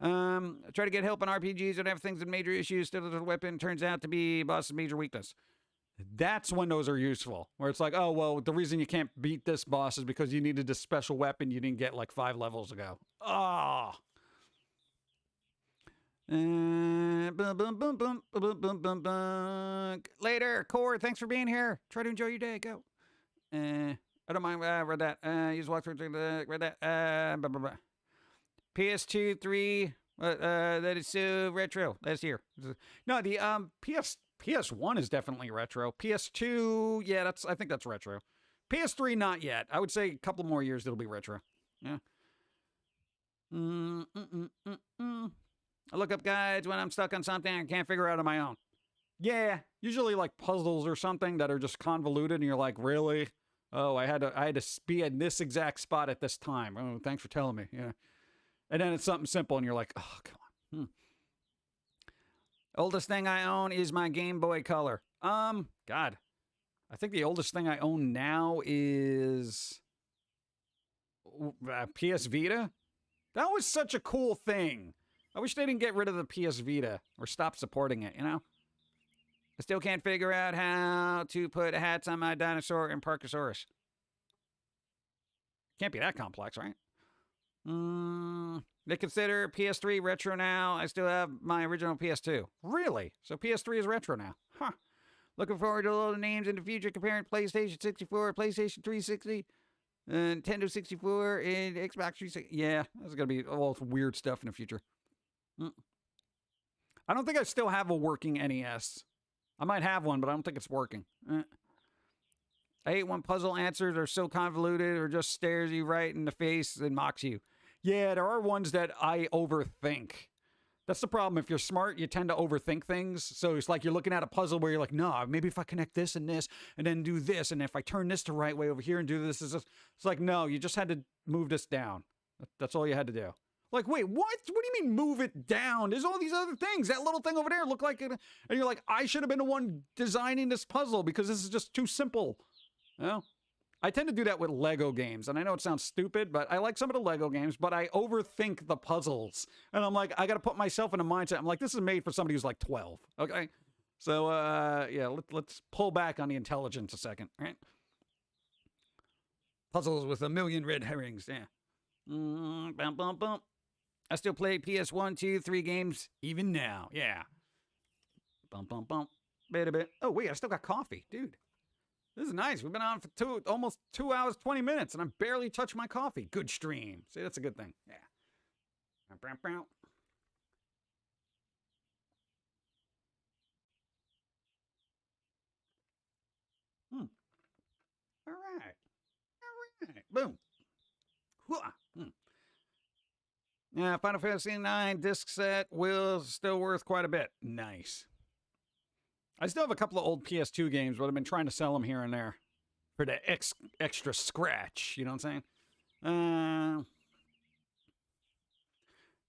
Try to get help in RPGs and have things with major issues. Still, the weapon turns out to be boss's major weakness. That's when those are useful, where it's like, oh, well, the reason you can't beat this boss is because you needed this special weapon you didn't get like 5 levels ago. Oh. Later, Core, thanks for being here. Try to enjoy your day. Go. I don't mind. Read that. Use walkthrough. Read that. Blah, blah, blah. PS2, 3. That is so retro. That's here. No, the PS1 is definitely retro. PS2, yeah, I think that's retro. PS3, not yet. I would say a couple more years it'll be retro. Yeah. I look up guides when I'm stuck on something I can't figure out on my own. Yeah, usually like puzzles or something that are just convoluted, and you're like, really? Oh, I had to be in this exact spot at this time. Oh, thanks for telling me. Yeah. And then it's something simple, and you're like, oh, come on. Oldest thing I own is my Game Boy Color. God, I think the oldest thing I own now is PS Vita. That was such a cool thing. I wish they didn't get rid of the PS Vita or stop supporting it, I still can't figure out how to put hats on my dinosaur and Parkosaurus. Can't be that complex, right? They consider PS3 retro now. I still have my original PS2. Really? So PS3 is retro now. Huh. Looking forward to all the names in the future comparing PlayStation 64, PlayStation 360, Nintendo 64, and Xbox 360. Yeah, there's going to be all weird stuff in the future. I don't think I still have a working NES. I might have one, but I don't think it's working. I hate when puzzle answers are so convoluted or just stares you right in the face and mocks you. Yeah, there are ones that I overthink. That's the problem. If you're smart, you tend to overthink things. So it's like you're looking at a puzzle where you're like, no, maybe if I connect this and then do this, and if I turn this the right way over here and do this, it's like, no, you just had to move this down. That's all you had to do. Like, wait, what? What do you mean move it down? There's all these other things. That little thing over there looked like it. And you're like, I should have been the one designing this puzzle because this is just too simple. Well, I tend to do that with Lego games. And I know it sounds stupid, but I like some of the Lego games, but I overthink the puzzles. And I'm like, I got to put myself in a mindset. I'm like, this is made for somebody who's like 12. Okay. So, yeah, let's pull back on the intelligence a second, right? Puzzles with a million red herrings. Yeah. Bum, bum, bum. I still play PS1, 2, 3 games even now. Yeah. Bum, bum, bum. Bit a bit. Oh, wait, I still got coffee. Dude, this is nice. We've been on for almost 2 hours, 20 minutes, and I barely touched my coffee. Good stream. See, that's a good thing. Yeah. All right. All right. Boom. Yeah, Final Fantasy IX disc set will still worth quite a bit. Nice. I still have a couple of old PS2 games, but I've been trying to sell them here and there for the extra scratch. You know what I'm saying?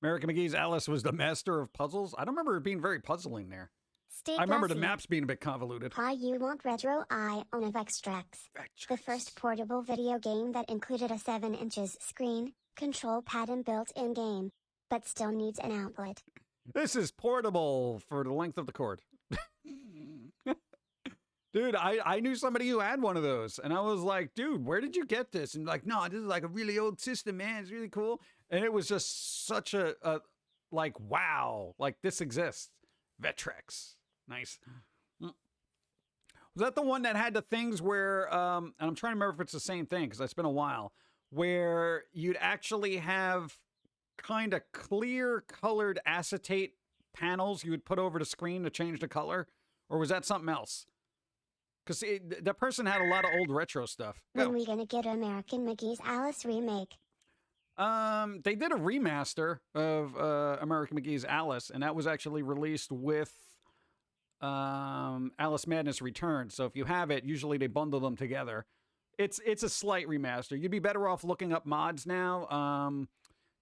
American McGee's Alice was the master of puzzles. I don't remember it being very puzzling there. Stay I remember the classy. maps being a bit convoluted. Hi, you want retro? I own of Extracts. The first portable video game that included a 7 inches screen, control pad and built-in game, but still needs an outlet. This is portable for the length of the cord. Dude, I knew somebody who had one of those, and I was like, dude, where did you get this? And like, no, this is like a really old system, man. It's really cool. And it was just such a like, wow, like this exists. Vectrex. Nice. Was that the one that had the things where, and I'm trying to remember if it's the same thing because it's been a while, where you'd actually have kind of clear colored acetate panels you would put over the screen to change the color? Or was that something else? Because that person had a lot of old retro stuff. When we gonna get American McGee's Alice remake? They did a remaster of American McGee's Alice, and that was actually released with Alice Madness Returns. So if you have it, usually they bundle them together. It's a slight remaster. You'd be better off looking up mods now.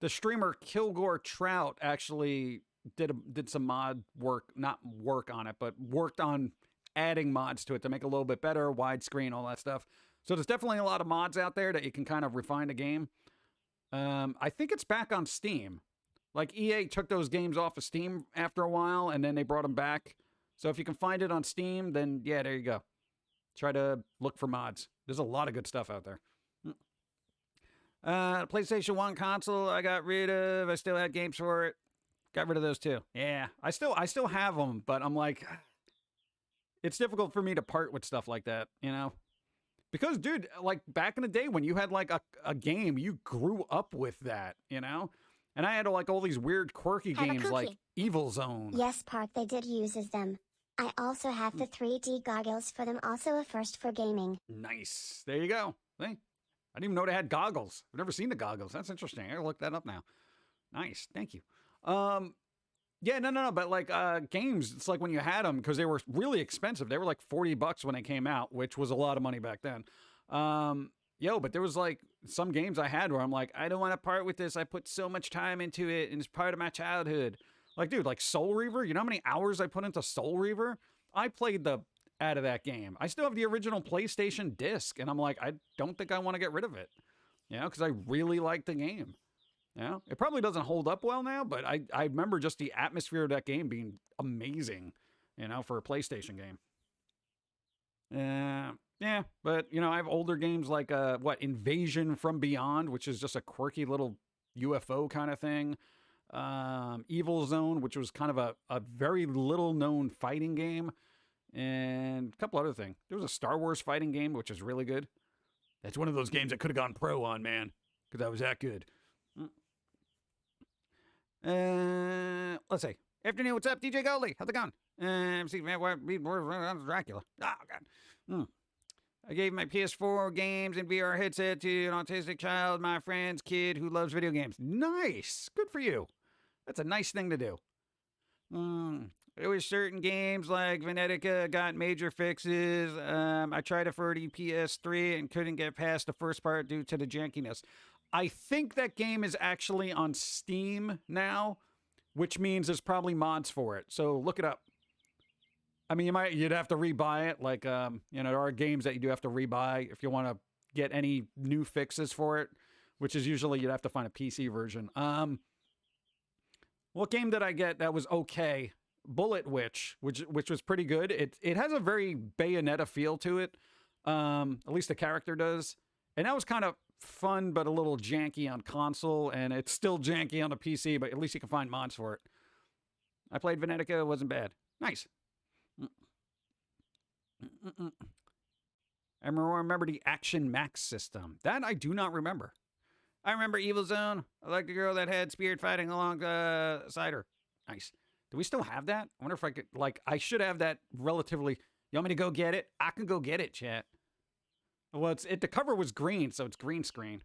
The streamer Kilgore Trout actually did some mod work, not work on it, but worked on adding mods to it to make it a little bit better, widescreen, all that stuff. So there's definitely a lot of mods out there that you can kind of refine the game. I think it's back on Steam. Like EA took those games off of Steam after a while, and then they brought them back. So if you can find it on Steam, then yeah, there you go. Try to look for mods. There's a lot of good stuff out there. PlayStation 1 console I got rid of. I still had games for it. Got rid of those too. Yeah, I still have them, but I'm like, it's difficult for me to part with stuff like that, you know? Because, dude, like back in the day when you had like a game, you grew up with that, you know? And I had like all these weird, quirky Have a games like cookie. Evil Zone. Yes, Park, they did uses them. I also have the 3D goggles for them, also a first for gaming. Nice. There you go. See? I didn't even know they had goggles. I've never seen the goggles. That's interesting. I gotta look that up now. Nice. Thank you. Yeah, no, but like games, it's like when you had them, because they were really expensive. They were like $40 when they came out, which was a lot of money back then. But there was like some games I had where I'm like, I don't want to part with this. I put so much time into it, and it's part of my childhood. Like, dude, like Soul Reaver, you know how many hours I put into Soul Reaver? I played the out of that game. I still have the original PlayStation disc, and I'm like, I don't think I want to get rid of it. You know, because I really like the game. Yeah, it probably doesn't hold up well now, but I remember just the atmosphere of that game being amazing. you know, for a PlayStation game. Yeah, but, you know, I have older games like, Invasion from Beyond, which is just a quirky little UFO kind of thing. Evil Zone, which was kind of a very little known fighting game. And a couple other things. There was a Star Wars fighting game, which is really good. That's one of those games I could have gone pro on, man, because I was that good. Let's see. Afternoon, what's up, DJ Goldie? How's it going? Dracula. Oh, God. I gave my PS4 games and VR headset to an autistic child, my friend's kid who loves video games. Nice. Good for you. That's a nice thing to do. There was certain games like Venetica got major fixes. I tried it for the PS3 and couldn't get past the first part due to the jankiness. I think that game is actually on Steam now, which means there's probably mods for it. So look it up. I mean, you'd have to rebuy it. Like, you know, there are games that you do have to rebuy if you want to get any new fixes for it, which is usually you'd have to find a PC version. What game did I get that was okay? Bullet Witch, which was pretty good. It has a very Bayonetta feel to it. At least the character does. And that was kind of fun, but a little janky on console, and it's still janky on the PC, but at least you can find mods for it. I played Venetica, it wasn't bad. Nice. I remember the Action Max system. That I do not remember. I remember Evil Zone. I like the girl that had spirit fighting alongside her. Nice. Do we still have that? I wonder if I could, like, I should have that relatively. You want me to go get it? I can go get it, chat. Well, the cover was green, so it's green screen.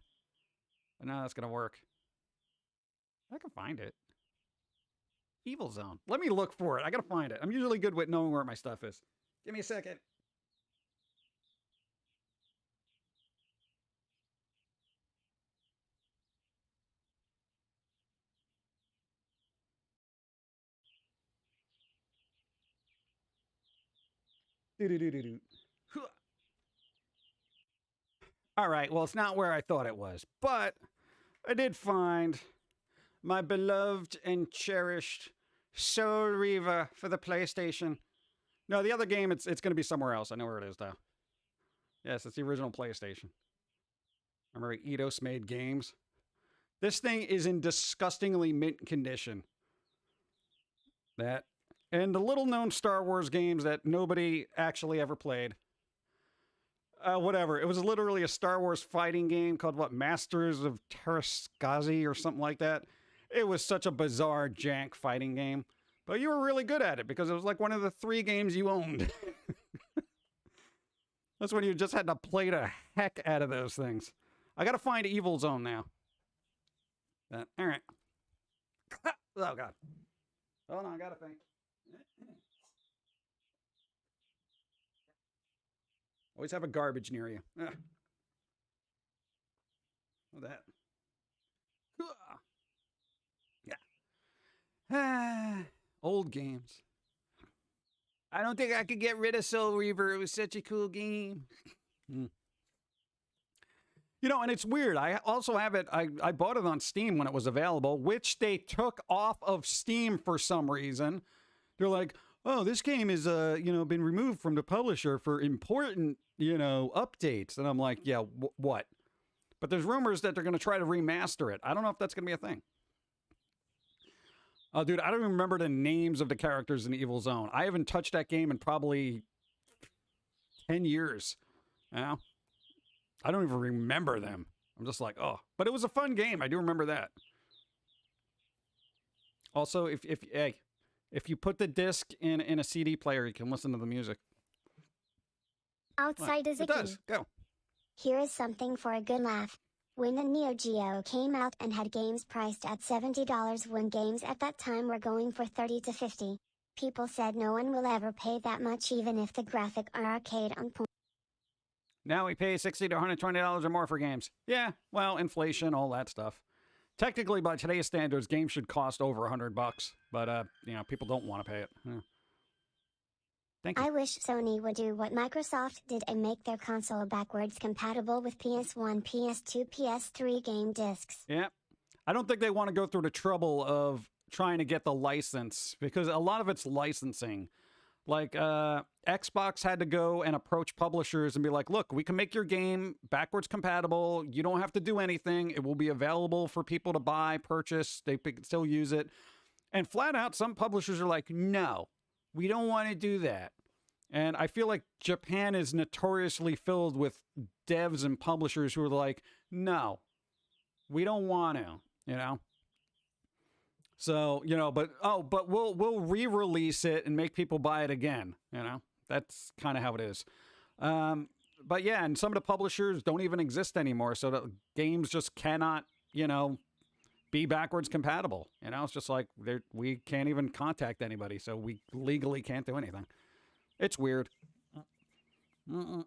But no, that's going to work. I can find it. Evil Zone. Let me look for it. I got to find it. I'm usually good with knowing where my stuff is. Give me a second. All right, well, it's not where I thought it was, but I did find my beloved and cherished Soul Reaver for the PlayStation. No, the other game, it's going to be somewhere else. I know where it is, though. Yes, it's the original PlayStation. Remember Eidos made games? This thing is in disgustingly mint condition. That. And the little-known Star Wars games that nobody actually ever played. Whatever. It was literally a Star Wars fighting game called, Masters of Terrascazi or something like that. It was such a bizarre, jank fighting game. But you were really good at it because it was like one of the 3 games you owned. That's when you just had to play the heck out of those things. I gotta find Evil Zone now. All right. Oh, God. Hold on, I gotta think. Always have a garbage near you. Ugh. What's that? Yeah. Old games. I don't think I could get rid of Soul Reaver. It was such a cool game. You know, and it's weird. I also have it. I bought it on Steam when it was available, which they took off of Steam for some reason. They're like, oh, this game is, been removed from the publisher for important, updates. And I'm like, yeah, what? But there's rumors that they're going to try to remaster it. I don't know if that's going to be a thing. Oh, dude, I don't even remember the names of the characters in Evil Zone. I haven't touched that game in probably 10 years. You know? I don't even remember them. I'm just like, oh. But it was a fun game. I do remember that. Also, if you put the disc in a CD player, you can listen to the music. Outside is a It does. Go. Here is something for a good laugh. When the Neo Geo came out and had games priced at $70 when games at that time were going for $30 to $50, people said no one will ever pay that much even if the graphic are arcade on point. Now we pay $60 to $120 or more for games. Yeah, well, inflation, all that stuff. Technically, by today's standards, games should cost over $100, but people don't want to pay it. Yeah. Thank you. I wish Sony would do what Microsoft did and make their console backwards compatible with PS1, PS2, PS3 game discs. Yeah. I don't think they want to go through the trouble of trying to get the license because a lot of it's licensing. Like, Xbox had to go and approach publishers and be like, look, we can make your game backwards compatible. You don't have to do anything. It will be available for people to buy, purchase. They can still use it. And flat out, some publishers are like, no, we don't want to do that. And I feel like Japan is notoriously filled with devs and publishers who are like, no, we don't want to, you know? So, you know, but we'll re-release it and make people buy it again, you know? That's kind of how it is. But yeah, and some of the publishers don't even exist anymore, so the games just cannot, you know, be backwards compatible. You know, it's just like we can't even contact anybody, so we legally can't do anything. It's weird. Thank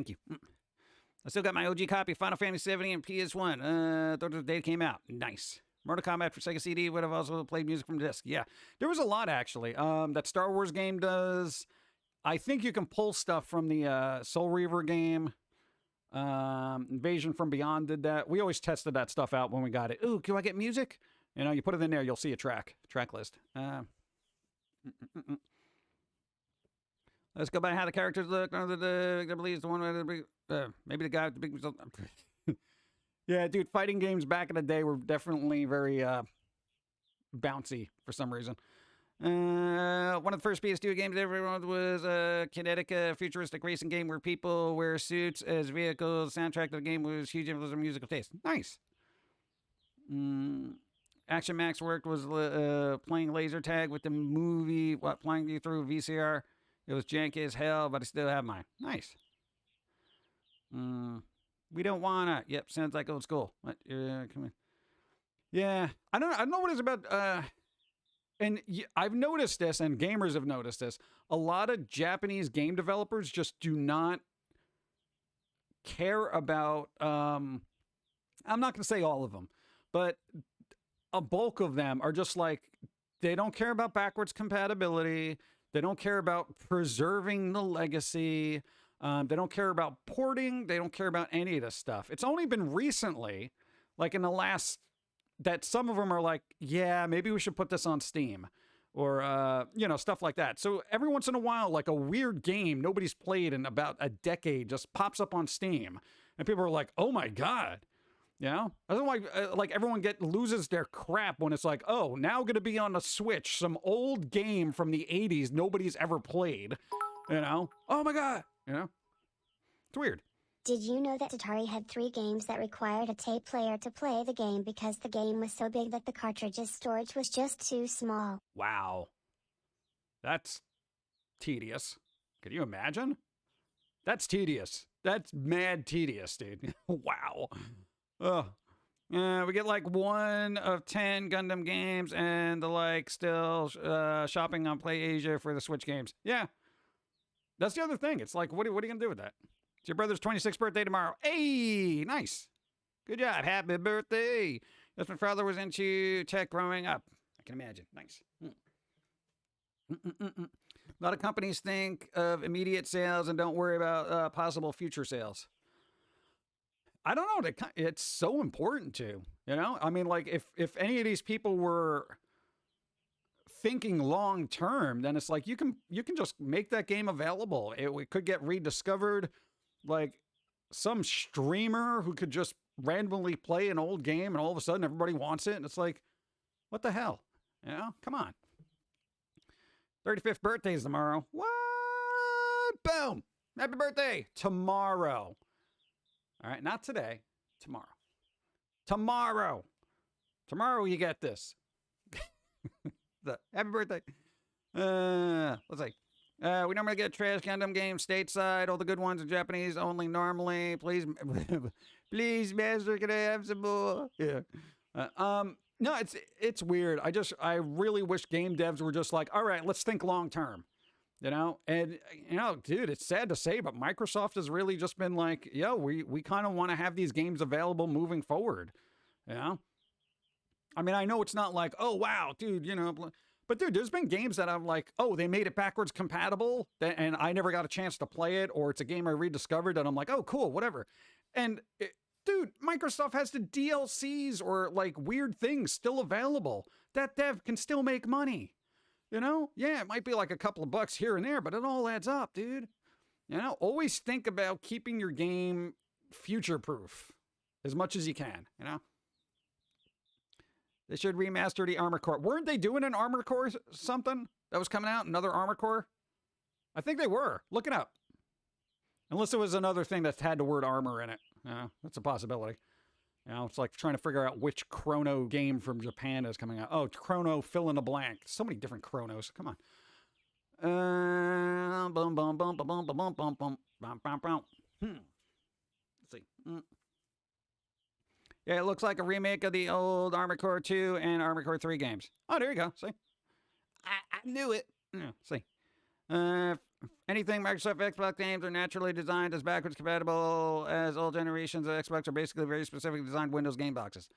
you. I still got my OG copy of Final Fantasy 70 and PS1. The day it came out. Nice. Mortal Kombat for Sega CD would have also played music from disc. Yeah, there was a lot actually. That Star Wars game does. I think you can pull stuff from the Soul Reaver game. Invasion from Beyond did that. We always tested that stuff out when we got it. Ooh, can I get music? You know, you put it in there, you'll see a track list. Let's go by how the characters look. I believe the one maybe the guy with the big result. Yeah, dude, fighting games back in the day were definitely very bouncy for some reason. One of the first PS2 games everyone was a kinetic futuristic racing game where people wear suits as vehicles. The soundtrack of the game was huge influence on musical taste. Nice. Action Max worked was playing laser tag with the movie, playing you through VCR. It was janky as hell, but I still have mine. Nice. We don't wanna. Yep, sounds like old school. What? Come in. Yeah, I don't know what it's about. And I've noticed this, and gamers have noticed this. A lot of Japanese game developers just do not care about. I'm not going to say all of them, but a bulk of them are just like, they don't care about backwards compatibility. They don't care about preserving the legacy. They don't care about porting. They don't care about any of this stuff. It's only been recently, like in the last, that some of them are like, yeah, maybe we should put this on Steam or, you know, stuff like that. So every once in a while, like a weird game nobody's played in about a decade just pops up on Steam. And people are like, oh my God. You know, I don't like everyone loses their crap when it's like, oh, now going to be on the Switch, some old game from the 80s nobody's ever played. You know, oh my God. You know, it's weird. Did you know that Atari had 3 games that required a tape player to play the game because the game was so big that the cartridge's storage was just too small? Wow. That's tedious. Could you imagine? That's tedious. That's mad tedious, dude. Wow. Oh, we get like 1 of 10 Gundam games and the like still shopping on PlayAsia for the Switch games. Yeah. That's the other thing. It's like, what are you going to do with that? It's your brother's 26th birthday tomorrow. Hey, nice. Good job. Happy birthday. Yes, my father was into tech growing up. I can imagine. Nice. A lot of companies think of immediate sales and don't worry about possible future sales. I don't know. It's so important to, you know? I mean, like, if any of these people were thinking long term, then it's like you can just make that game available. It could get rediscovered. Like some streamer who could just randomly play an old game and all of a sudden everybody wants it. And it's like, what the hell? You know? Come on. 35th birthday's tomorrow. What? Boom. Happy birthday. Tomorrow. All right, not today. Tomorrow. Tomorrow you get this. Happy birthday. Let's see. We normally get trash Gundam games stateside. All the good ones are Japanese only normally. Please, please, master, can I have some more? Yeah. No, it's weird. I really wish game devs were just like, all right, let's think long term. You know, and, you know, dude, it's sad to say, but Microsoft has really just been like, yo, we kind of want to have these games available moving forward. You know? I mean, I know it's not like, oh, wow, dude, you know, but dude, there's been games that I'm like, oh, they made it backwards compatible and I never got a chance to play it, or it's a game I rediscovered and I'm like, oh, cool, whatever. And dude, Microsoft has the DLCs or like weird things still available. That dev can still make money. You know? Yeah, it might be like a couple of bucks here and there, but it all adds up, dude. You know, always think about keeping your game future-proof as much as you can, you know? They should remaster the Armored Core. Weren't they doing an Armored Core something that was coming out? Another Armored Core? I think they were. Look it up. Unless it was another thing that had the word armor in it. You know, that's a possibility. You know, it's like trying to figure out which Chrono game from Japan is coming out. Oh, Chrono fill in the blank. So many different Chronos. Come on. Bum, bum, bum, bum, bum, bum, bum, bum, bum, bum, bum. Let's see. Yeah, it looks like a remake of the old Armored Core 2 and Armored Core 3 games. Oh, there you go. See? I knew it. Yeah, see. Anything Microsoft Xbox games are naturally designed as backwards compatible as old generations of Xbox are basically very specifically designed Windows game boxes.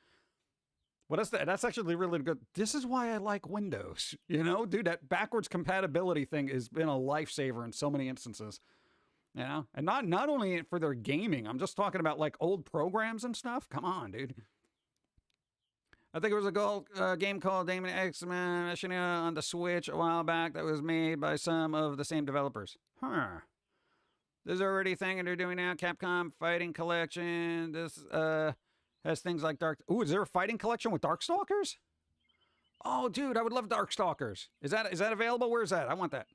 What is that? That's actually really good. This is why I like Windows. You know, dude, that backwards compatibility thing has been a lifesaver in so many instances. You know, and not only for their gaming. I'm just talking about like old programs and stuff. Come on, dude. I think it was a game called Damon X-Men Machina on the Switch a while back that was made by some of the same developers. Huh. There's already a thing they're doing now. Capcom Fighting Collection. This has things like Dark... Ooh, is there a fighting collection with Darkstalkers? Oh, dude, I would love Darkstalkers. Is that available? Where's that? I want that.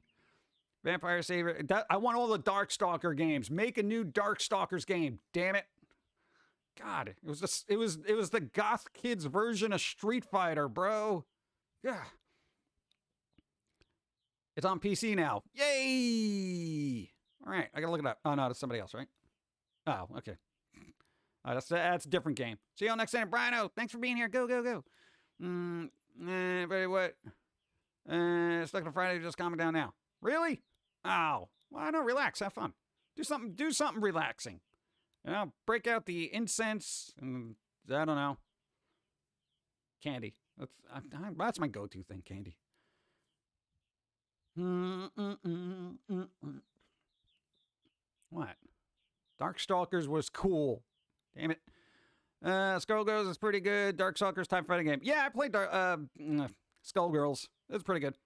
Vampire Savior. I want all the Darkstalker games. Make a new Darkstalkers game. Damn it. God, it was the goth kids version of Street Fighter, bro. Yeah. It's on PC now. Yay! All right, I gotta look it up. Oh no, that's somebody else, right? Oh, okay. That's a different game. See you all next time, Brino. Thanks for being here. Go, go, go. But what? Stuck on Friday. Just calming down now. Really? Oh, well, no, relax. Have fun. Do something relaxing. You know, break out the incense and, I don't know, candy. That's my go-to thing, candy. What? Darkstalkers was cool. Damn it. Skullgirls is pretty good. Darkstalkers type fighting game. Yeah, I played Skullgirls. It's pretty good.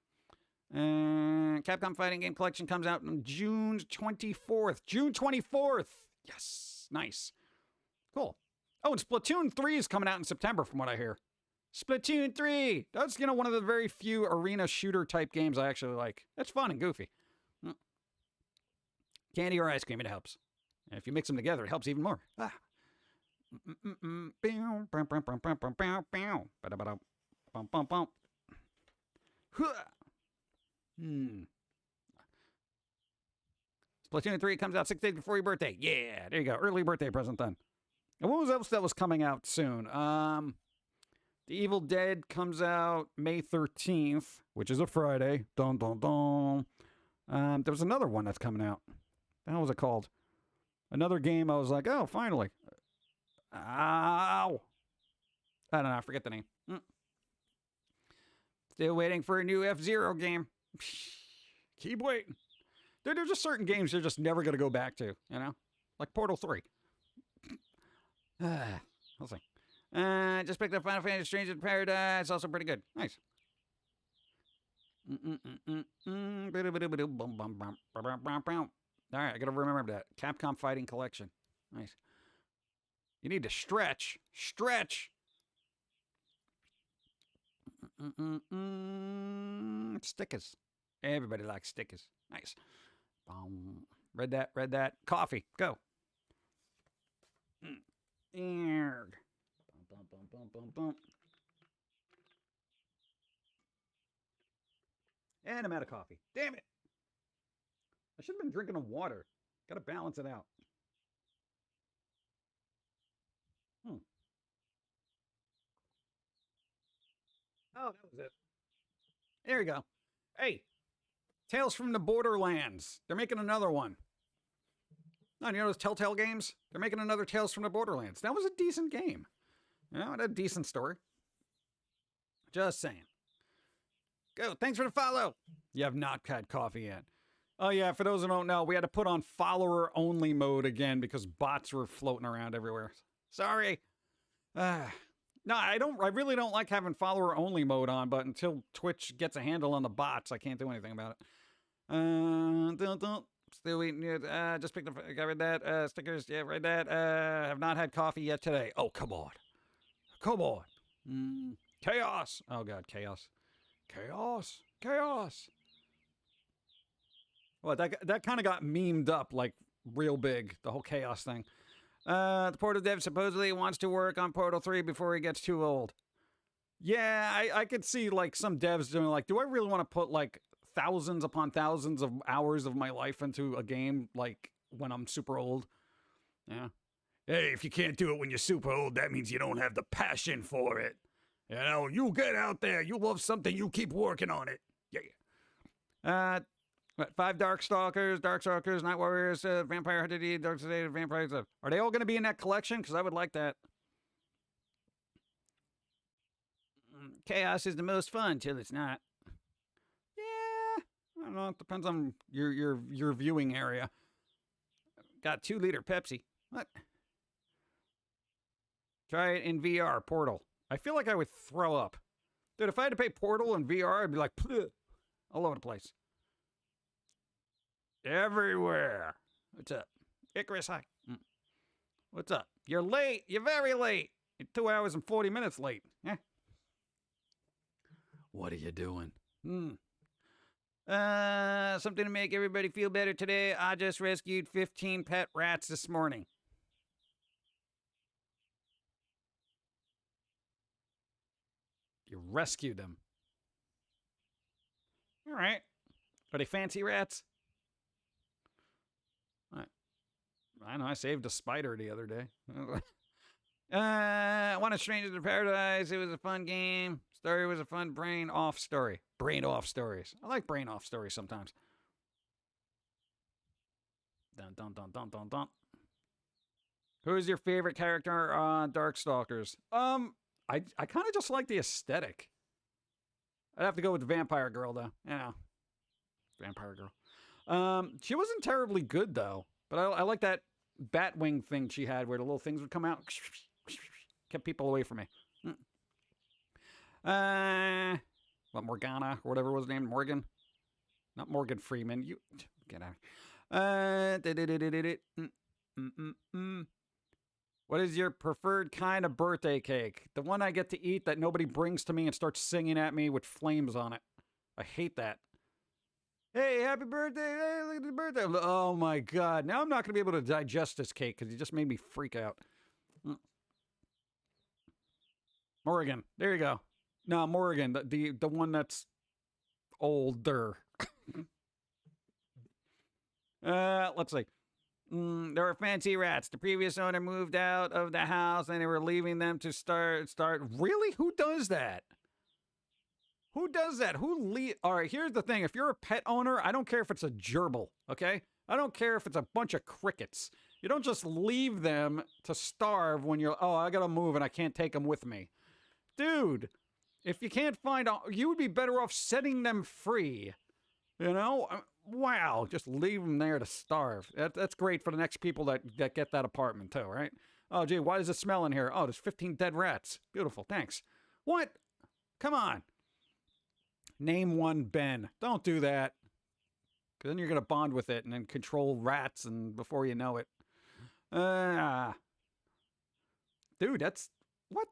Capcom Fighting Game Collection comes out on June 24th. June 24th. Yes. Nice. Cool. Oh, and Splatoon 3 is coming out in September from what I hear. Splatoon 3. That's, you know, one of the very few arena shooter type games I actually like. It's fun and goofy. Candy or ice cream, it helps. And if you mix them together, it helps even more. Ah. Splatoon 3 comes out 6 days before your birthday. Yeah, there you go. Early birthday present then. And what was else that was coming out soon? The Evil Dead comes out May 13th, which is a Friday. Dun, dun, dun. There was another one that's coming out. What the hell was it called? Another game I was like, oh, finally. Ow. I don't know. I forget the name. Still waiting for a new F-Zero game. Keep waiting. There's just certain games you're just never going to go back to, you know? Like Portal 3. We'll see. Just picked up Final Fantasy Stranger in Paradise. Also pretty good. Nice. All right, I got to remember that. Capcom Fighting Collection. Nice. You need to stretch. Stretch. Stickers. Everybody likes stickers. Nice. Read that. Coffee. Go. And I'm out of coffee. Damn it. I should have been drinking water. Got to balance it out. Oh, that was it. There you go. Hey, Tales from the Borderlands. They're making another one. Oh, you know those Telltale games? They're making another Tales from the Borderlands. That was a decent game. You know, it had a decent story. Just saying. Go. Thanks for the follow. You have not had coffee yet. Oh, yeah, for those who don't know, we had to put on follower-only mode again because bots were floating around everywhere. Sorry. No, I don't. I really don't like having follower only mode on. But until Twitch gets a handle on the bots, I can't do anything about it. Don't. Still waiting. Just picked up. Got rid of that. Stickers. Yeah, read that. Have not had coffee yet today. Oh, come on. Come on. Chaos. Oh God, chaos. Chaos. Chaos. Well, that kind of got memed up like real big. The whole chaos thing. The Portal dev supposedly wants to work on Portal 3 before he gets too old. Yeah, I could see like some devs doing like, do I really want to put like thousands upon thousands of hours of my life into a game like when I'm super old? Yeah. Hey, if you can't do it when you're super old, that means you don't have the passion for it. You know, you get out there, you love something, you keep working on it. Yeah. What, 5 Darkstalkers, Night Warriors, Vampire Hunter, Dark State, Vampires. Are they all going to be in that collection? Because I would like that. Chaos is the most fun till it's not. Yeah, I don't know. It depends on your viewing area. Got 2-liter Pepsi. What? Try it in VR, Portal. I feel like I would throw up. Dude, if I had to play Portal in VR, I'd be like, all over the place. Everywhere. What's up? Icarus, hi. What's up? You're late. You're very late. You're 2 hours and 40 minutes late. Yeah. What are you doing? Something to make everybody feel better today. I just rescued 15 pet rats this morning. You rescued them. All right. Are they fancy rats? I know, I saved a spider the other day. I want a Stranger to Paradise. It was a fun game. Story was a fun brain-off story. Brain-off stories. I like brain-off stories sometimes. Dun, dun, dun, dun, dun, dun. Who's your favorite character on Darkstalkers? I kind of just like the aesthetic. I'd have to go with the Vampire Girl, though. Yeah. Vampire Girl. She wasn't terribly good, though. But I like that Batwing thing she had where the little things would come out. Kept people away from me. What, Morgana, or whatever was named? Morgan? Not Morgan Freeman. You get out. What is your preferred kind of birthday cake? The one I get to eat that nobody brings to me and starts singing at me with flames on it. I hate that. Hey, happy birthday. Hey, look at the birthday. Oh, my God. Now I'm not going to be able to digest this cake because you just made me freak out. Morgan. There you go. No, Morgan. The one that's older. Let's see. There were fancy rats. The previous owner moved out of the house and they were leaving them to start. Really? Who does that? Who does that? All right, here's the thing. If you're a pet owner, I don't care if it's a gerbil, okay? I don't care if it's a bunch of crickets. You don't just leave them to starve when you're, I gotta move and I can't take them with me. Dude, if you can't find, you would be better off setting them free. You know? Wow, just leave them there to starve. That's great for the next people that get that apartment too, right? Oh, gee, why does it smell in here? Oh, there's 15 dead rats. Beautiful, thanks. What? Come on. Name one Ben. Don't do that. Because then you're going to bond with it and then control rats and before you know it. Dude, that's... What?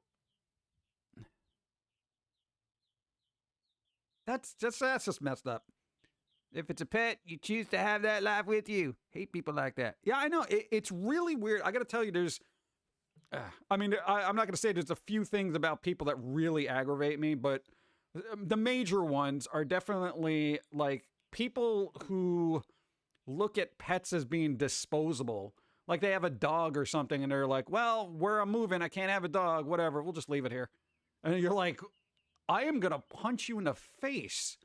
That's just messed up. If it's a pet, you choose to have that life with you. Hate people like that. Yeah, I know. It's really weird. I got to tell you, there's... I'm not going to say there's a few things about people that really aggravate me, but... The major ones are definitely like people who look at pets as being disposable. Like they have a dog or something and they're like, well, where I'm moving, I can't have a dog, whatever, we'll just leave it here. And you're like, I am going to punch you in the face.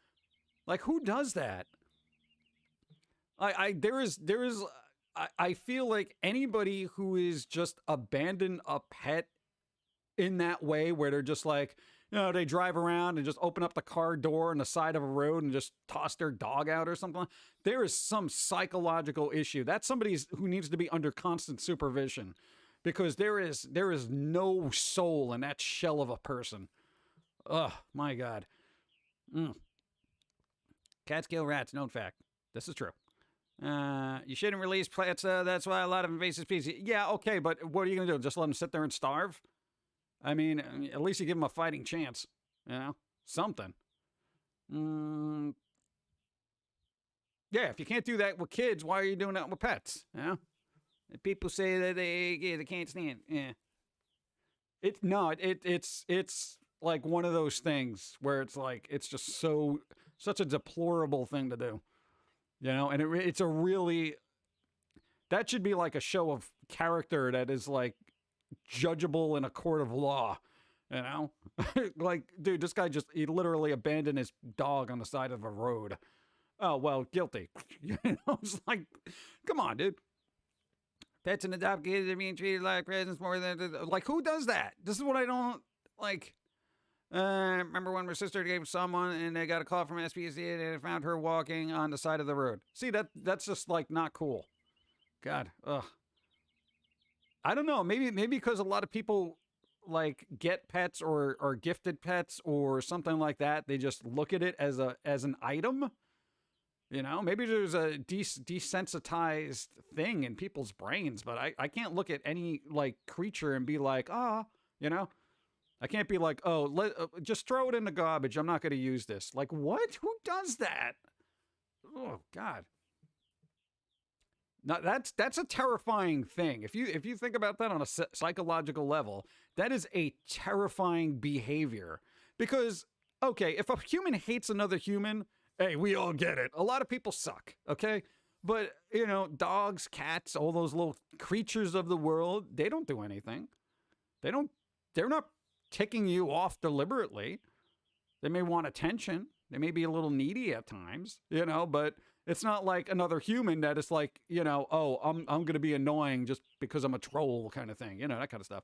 Like, who does that? I feel like anybody who is just abandoned a pet in that way where they're just like, you know, they drive around and just open up the car door on the side of a road and just toss their dog out or something. There is some psychological issue. That's somebody who needs to be under constant supervision. because there is no soul in that shell of a person. Oh my God. Cats kill rats, known fact. This is true. You shouldn't release plants. That's why a lot of invasive species. Yeah, okay, but what are you gonna do? Just let them sit there and starve? I mean, at least you give them a fighting chance. You know, something. Yeah, if you can't do that with kids, why are you doing that with pets? You know, people say that they can't stand. Yeah, it's like one of those things where it's like it's just such a deplorable thing to do. You know, and it's a really, that should be like a show of character that is like judgeable in a court of law, you know? Like, dude, this guy he literally abandoned his dog on the side of a road. Oh, well, guilty. You know, it's like, come on, dude. Pets and adopt kids are being treated like presents more than, like, who does that? This is what I don't, like. Remember when my sister gave someone and they got a call from SPCA and they found her walking on the side of the road. See, that's just like not cool. God, ugh. I don't know. Maybe because a lot of people like get pets or gifted pets or something like that. They just look at it as an item. You know, maybe there's a desensitized thing in people's brains, but I can't look at any like creature and be like, you know. I can't be like, just throw it in the garbage. I'm not going to use this. Like, what? Who does that? Oh, God. Now, that's a terrifying thing. If you think about that on a psychological level, that is a terrifying behavior. Because, okay, if a human hates another human, hey, we all get it. A lot of people suck, okay? But, you know, dogs, cats, all those little creatures of the world, they don't do anything. They're not ticking you off deliberately. They may want attention. They may be a little needy at times, you know, but it's not like another human that is like, you know, oh, I'm going to be annoying just because I'm a troll kind of thing, you know, that kind of stuff.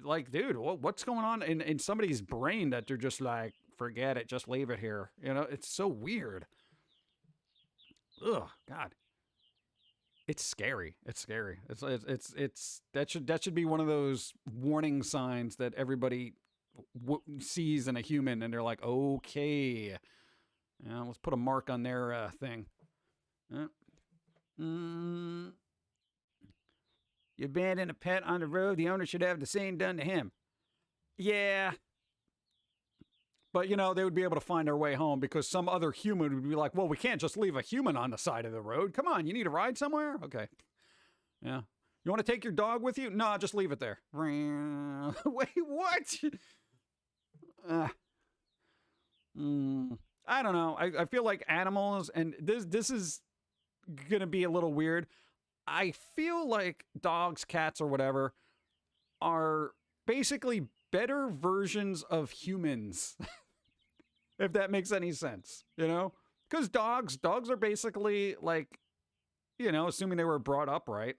Like, dude, what's going on in somebody's brain that they're just like, forget it, just leave it here. You know, it's so weird. Ugh, God. It's scary. It's scary. It's that should be one of those warning signs that everybody sees in a human, and they're like, okay, let's put a mark on their thing. You abandon a pet on the road, the owner should have the same done to him. Yeah. But, you know, they would be able to find their way home because some other human would be like, well, we can't just leave a human on the side of the road. Come on, you need a ride somewhere? Okay. Yeah. You want to take your dog with you? No, just leave it there. Wait, what? I don't know. I feel like animals, and this is going to be a little weird. I feel like dogs, cats, or whatever are basically better versions of humans. If that makes any sense, you know? Because dogs are basically like, you know, assuming they were brought up right,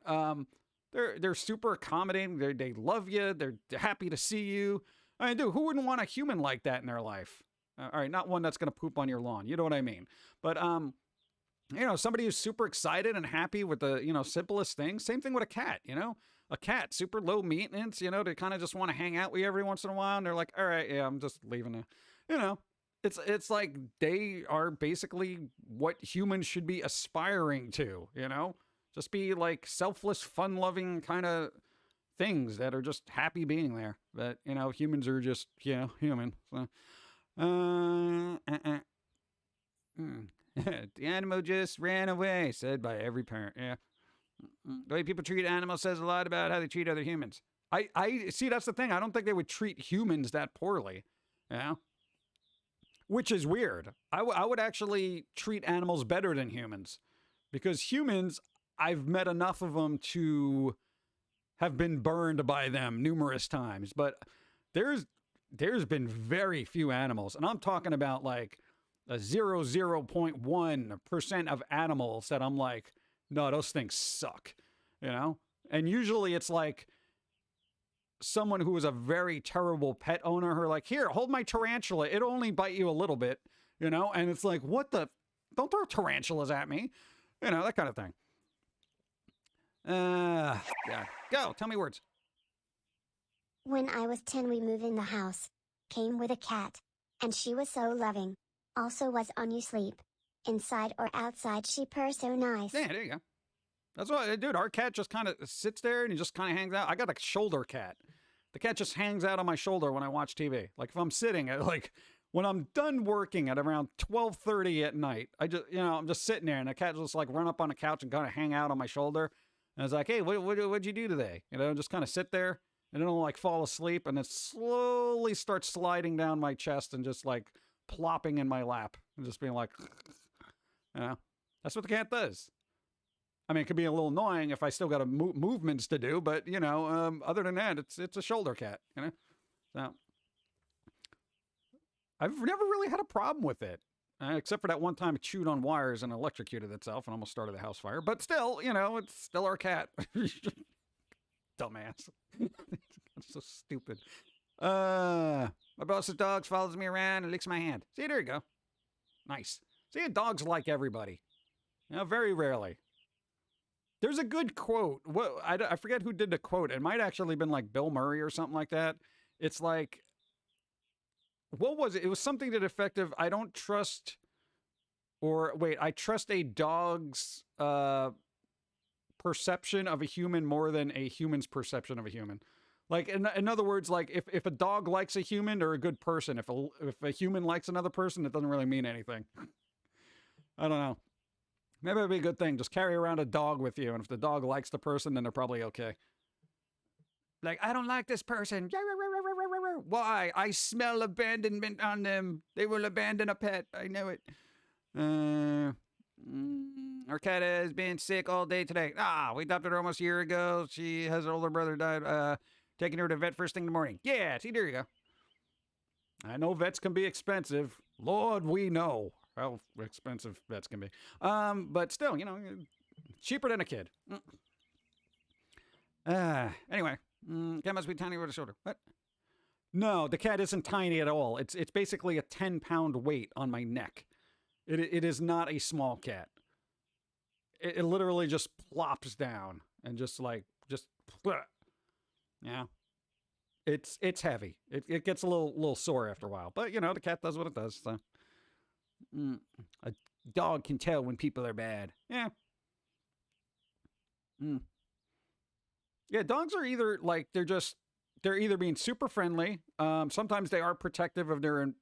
they're super accommodating. They love you. They're happy to see you. I mean, dude, who wouldn't want a human like that in their life? All right, not one that's going to poop on your lawn. You know what I mean? But, you know, somebody who's super excited and happy with the, you know, simplest things. Same thing with a cat, you know? A cat, super low maintenance, you know, they kind of just want to hang out with you every once in a while. And they're like, all right, yeah, I'm just leaving it. You know, it's like they are basically what humans should be aspiring to, you know? Just be like selfless, fun-loving kind of things that are just happy being there. But, you know, humans are just, you know, human. So, the animal just ran away, said by every parent. Yeah. The way people treat animals says a lot about how they treat other humans. I see, that's the thing. I don't think they would treat humans that poorly. You know? Which is weird. I would actually treat animals better than humans. Because humans, I've met enough of them to have been burned by them numerous times. But there's been very few animals. And I'm talking about like a 0.1% of animals that I'm like, no, those things suck, you know? And usually it's like someone who was a very terrible pet owner who are like, here, hold my tarantula. It'll only bite you a little bit, you know? And it's like, what the? Don't throw tarantulas at me. You know, that kind of thing. Yeah. Go. Tell me words. When I was 10, we moved in the house. Came with a cat. And she was so loving. Also was on you sleep. Inside or outside, she purrs so nice. Yeah, there you go. That's what, dude, our cat just kind of sits there and he just kind of hangs out. I got a shoulder cat. The cat just hangs out on my shoulder when I watch TV. Like if I'm sitting at when I'm done working at around 12:30 at night, I'm just sitting there and the cat just like run up on the couch and kind of hang out on my shoulder. And it's like, hey, what'd you do today? Just kind of sit there and then I'll like fall asleep and then slowly start sliding down my chest and just like plopping in my lap and just being like, that's what the cat does. I mean, it could be a little annoying if I still got movements to do, but other than that, it's a shoulder cat. So I've never really had a problem with it, except for that one time it chewed on wires and electrocuted itself and almost started a house fire. But still, it's still our cat. Dumbass. That's so stupid. My boss's dog follows me around and licks my hand. See, there you go. Nice. See, dogs like everybody. Very rarely. There's a good quote. I forget who did the quote. It might actually been like Bill Murray or something like that. It's like, what was it? It was something that effective. I trust a dog's perception of a human more than a human's perception of a human. Like, in other words, like if a dog likes a human, they're a good person. If a human likes another person, it doesn't really mean anything. I don't know. Maybe it'd be a good thing. Just carry around a dog with you, and if the dog likes the person, then they're probably okay. Like, I don't like this person. Why? I smell abandonment on them. They will abandon a pet. I know it. Our cat has been sick all day today. We adopted her almost a year ago. She has her older brother died. Taking her to vet first thing in the morning. Yeah, see, there you go. I know vets can be expensive. Lord, we know how expensive vets can be. But still, cheaper than a kid. Anyway, cat must be tiny with a shoulder. What? No, the cat isn't tiny at all. It's basically a 10-pound weight on my neck. It is not a small cat. It literally just plops down and just. Yeah. It's heavy. It gets a little sore after a while. But, the cat does what it does, so. A dog can tell when people are bad. Yeah. Yeah, dogs are either, like, they're either being super friendly. Sometimes they are protective of their,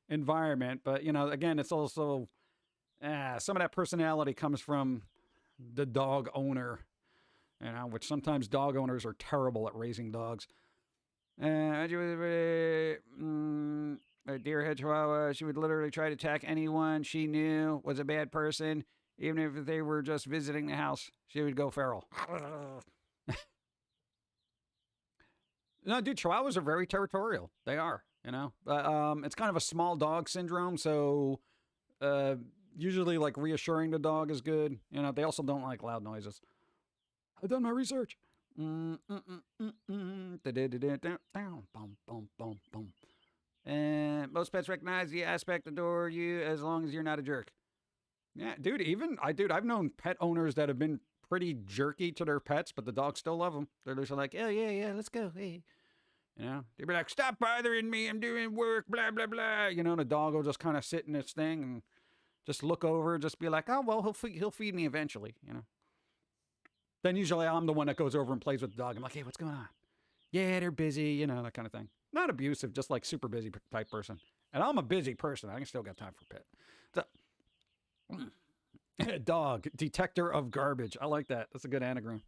environment. But, again, it's also, some of that personality comes from the dog owner, which sometimes dog owners are terrible at raising dogs. A deer head chihuahua, she would literally try to attack anyone she knew was a bad person, even if they were just visiting the house. She would go feral. No, dude, chihuahuas are very territorial. They are, it's kind of a small dog syndrome, so usually, like, reassuring the dog is good. They also don't like loud noises. I've done my research. And most pets recognize the aspect, adore you as long as you're not a jerk. Yeah, dude, I've known pet owners that have been pretty jerky to their pets, but the dogs still love them. They're just like, oh, yeah, let's go. Hey. They'd be like, stop bothering me. I'm doing work, blah, blah, blah. And the dog will just kind of sit in its thing and just look over, just be like, oh, well, he'll feed me eventually, Then usually I'm the one that goes over and plays with the dog. I'm like, hey, what's going on? Yeah, they're busy, that kind of thing. Not abusive, just like super busy type person. And I'm a busy person. I can still got time for pet. Dog, detector of garbage. I like that. That's a good anagram.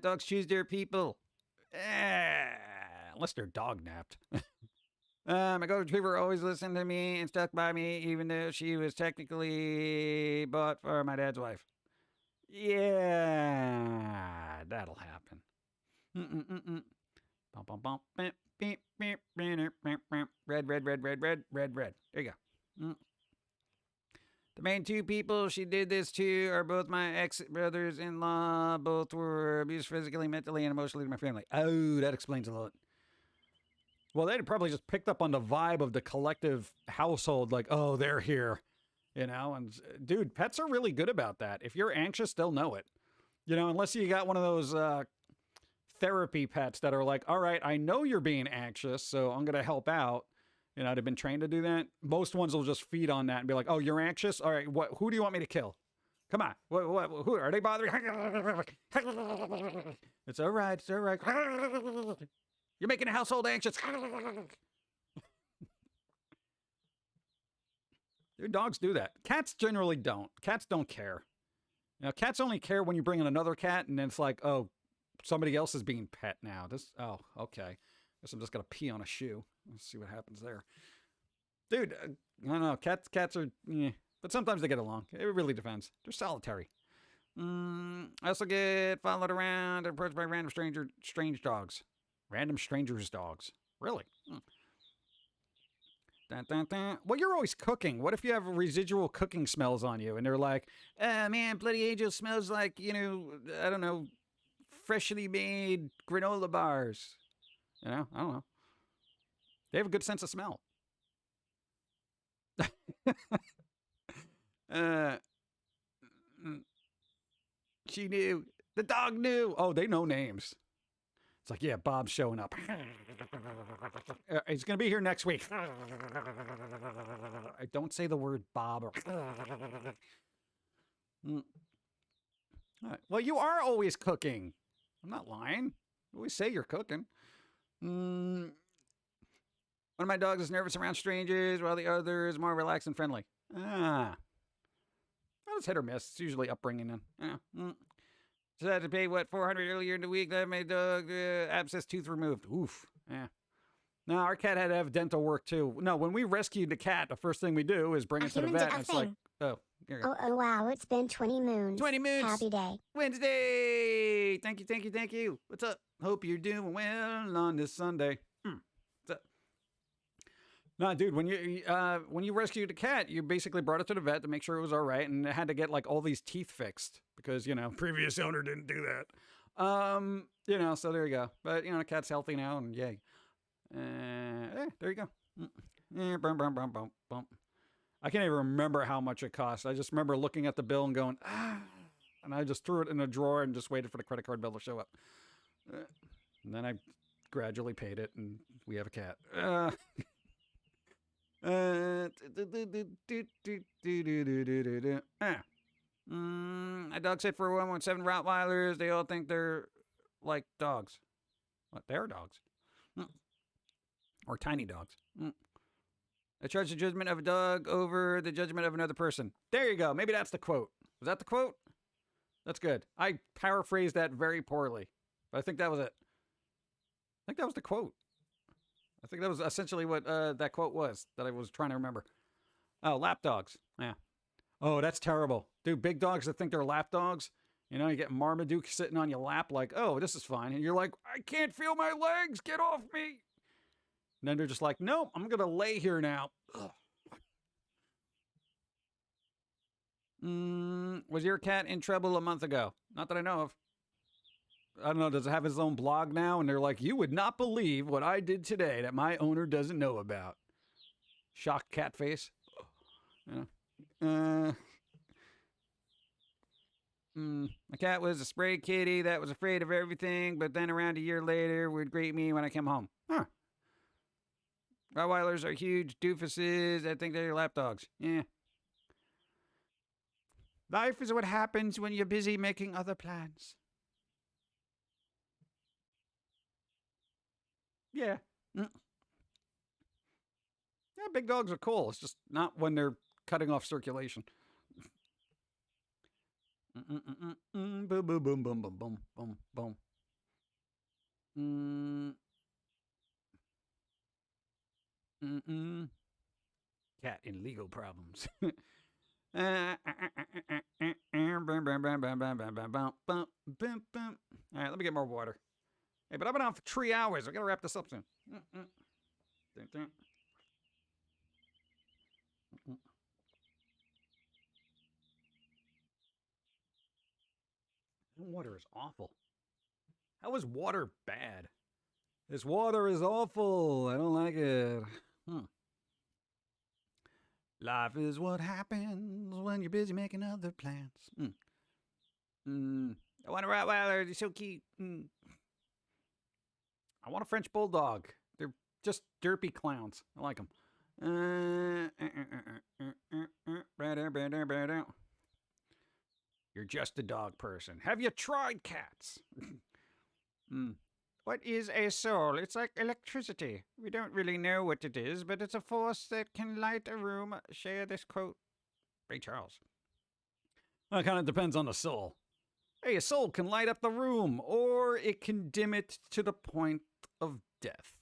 Dogs choose their people. Unless they're dog napped. My golden retriever always listened to me and stuck by me, even though she was technically bought for my dad's wife. Yeah, that'll happen. Red. There you go. The main two people she did this to are both my ex-brothers-in-law. Both were abused physically, mentally, and emotionally to my family. Oh, that explains a lot. Well, they'd probably just picked up on the vibe of the collective household, like, oh, they're here. you know, and dude, pets are really good about that. If you're anxious, they'll know it, you know, unless you got one of those therapy pets that are like, all right, I know you're being anxious, so I'm going to help out. You know, they've been trained to do that. Most ones will just feed on that and be like, oh, you're anxious? All right, who do you want me to kill? Come on. Who are they bothering? It's all right. It's all right. You're making the household anxious. Your dogs do that. Cats generally don't. Cats don't care. You know, cats only care when you bring in another cat and then it's like, oh, somebody else is being pet now. Oh, okay. Guess I'm just going to pee on a shoe. Let's see what happens there. Dude, I don't know. Cats are, but sometimes they get along. It really depends. They're solitary. I also get followed around and approached by strange dogs. Random strangers' dogs. Really? Dun, dun, dun. Well, you're always cooking. What if you have residual cooking smells on you and they're like, man, Bloody Angel smells like, I don't know, freshly made granola bars. You know, I don't know. They have a good sense of smell. She knew. The dog knew. Oh, they know names. It's like, yeah, Bob's showing up. He's going to be here next week. I don't say the word Bob. Well, you are always cooking. I'm not lying. You always say you're cooking. One of my dogs is nervous around strangers, while the other is more relaxed and friendly. Well, it's hit or miss. It's usually upbringing. So I had to pay, $400 earlier in the week. That made dog abscess tooth removed. Oof. Yeah. No, our cat had to have dental work too. No, when we rescued the cat, the first thing we do is bring it to the vet. And it's like, oh, here you go. Oh, wow, it's been 20 moons. 20 moons. Happy day. Wednesday. Thank you. What's up? Hope you're doing well on this Sunday. What's up? No, dude, when you rescued the cat, you basically brought it to the vet to make sure it was all right, and it had to get like all these teeth fixed because previous owner didn't do that. So there you go. But the cat's healthy now, and yay. There you go. I can't even remember how much it cost. I just remember looking at the bill and going, and I just threw it in a drawer and just waited for the credit card bill to show up. And then I gradually paid it, and we have a cat. My dog sit for 117 Rottweilers. They all think they're like dogs. What? They're dogs. Or tiny dogs. I charge the judgment of a dog over the judgment of another person. There you go. Maybe that's the quote. Was that the quote? That's good. I paraphrased that very poorly, but I think that was it. I think that was the quote. I think that was essentially what that quote was that I was trying to remember. Oh, lap dogs. Yeah. Oh, that's terrible. Dude, big dogs that think they're lap dogs. You get Marmaduke sitting on your lap like, oh, this is fine. And you're like, I can't feel my legs. Get off me. And then they're just like, nope, I'm going to lay here now. Was your cat in trouble a month ago? Not that I know of. I don't know, does it have his own blog now? And they're like, you would not believe what I did today that my owner doesn't know about. Shocked cat face. My cat was a spray kitty that was afraid of everything, but then around a year later would greet me when I came home. Huh. Rottweilers are huge doofuses. I think they're lapdogs. Yeah. Life is what happens when you're busy making other plans. Yeah. Yeah, big dogs are cool. It's just not when they're cutting off circulation. Boom, boom, boom, boom, boom, boom, boom, boom. Cat in legal problems. All right, let me get more water. Hey, but I've been on for 3 hours. I gotta wrap this up soon. Water is awful. How is water bad? This water is awful. I don't like it. Life is what happens when you're busy making other plans. I want a Rottweiler. They're so cute. I want a French Bulldog. They're just derpy clowns. I like them. You're just a dog person. Have you tried cats? What is a soul? It's like electricity. We don't really know what it is, but it's a force that can light a room. Share this quote. Ray Charles. Well, it kind of depends on the soul. Hey, a soul can light up the room, or it can dim it to the point of death.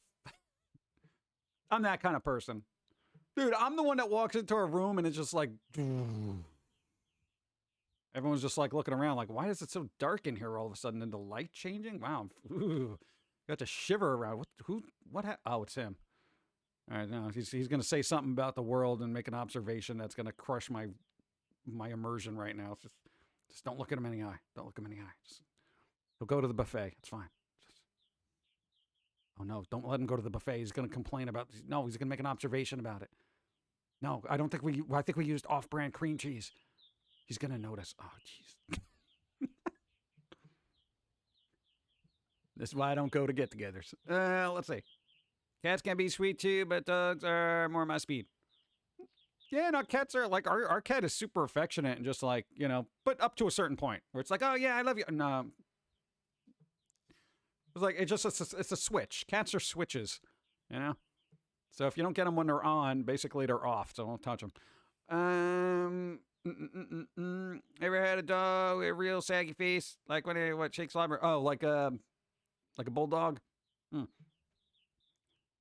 I'm that kind of person. Dude, I'm the one that walks into a room and it's just like... Everyone's just like looking around like, why is it so dark in here all of a sudden? And the light changing? Wow. Got to shiver around. Oh, it's him. All right, no, he's going to say something about the world and make an observation that's going to crush my immersion right now. Just don't look at him in the eye. Don't look him in the eye. He'll go to the buffet. It's fine. Oh no, don't let him go to the buffet. He's going to complain about... No, he's going to make an observation about it. No, I think we used off-brand cream cheese. He's going to notice. Oh, jeez. This is why I don't go to get-togethers. Let's see. Cats can be sweet too, but dogs are more my speed. Yeah, no, cats are like, our cat is super affectionate and just like, you know, but up to a certain point where it's like, oh yeah, I love you. No. It's like, it's a switch. Cats are switches, you know? So if you don't get them when they're on, basically they're off, so don't touch them. Ever had a dog with a real saggy face? Like what shakes slobber? Oh, like a bulldog?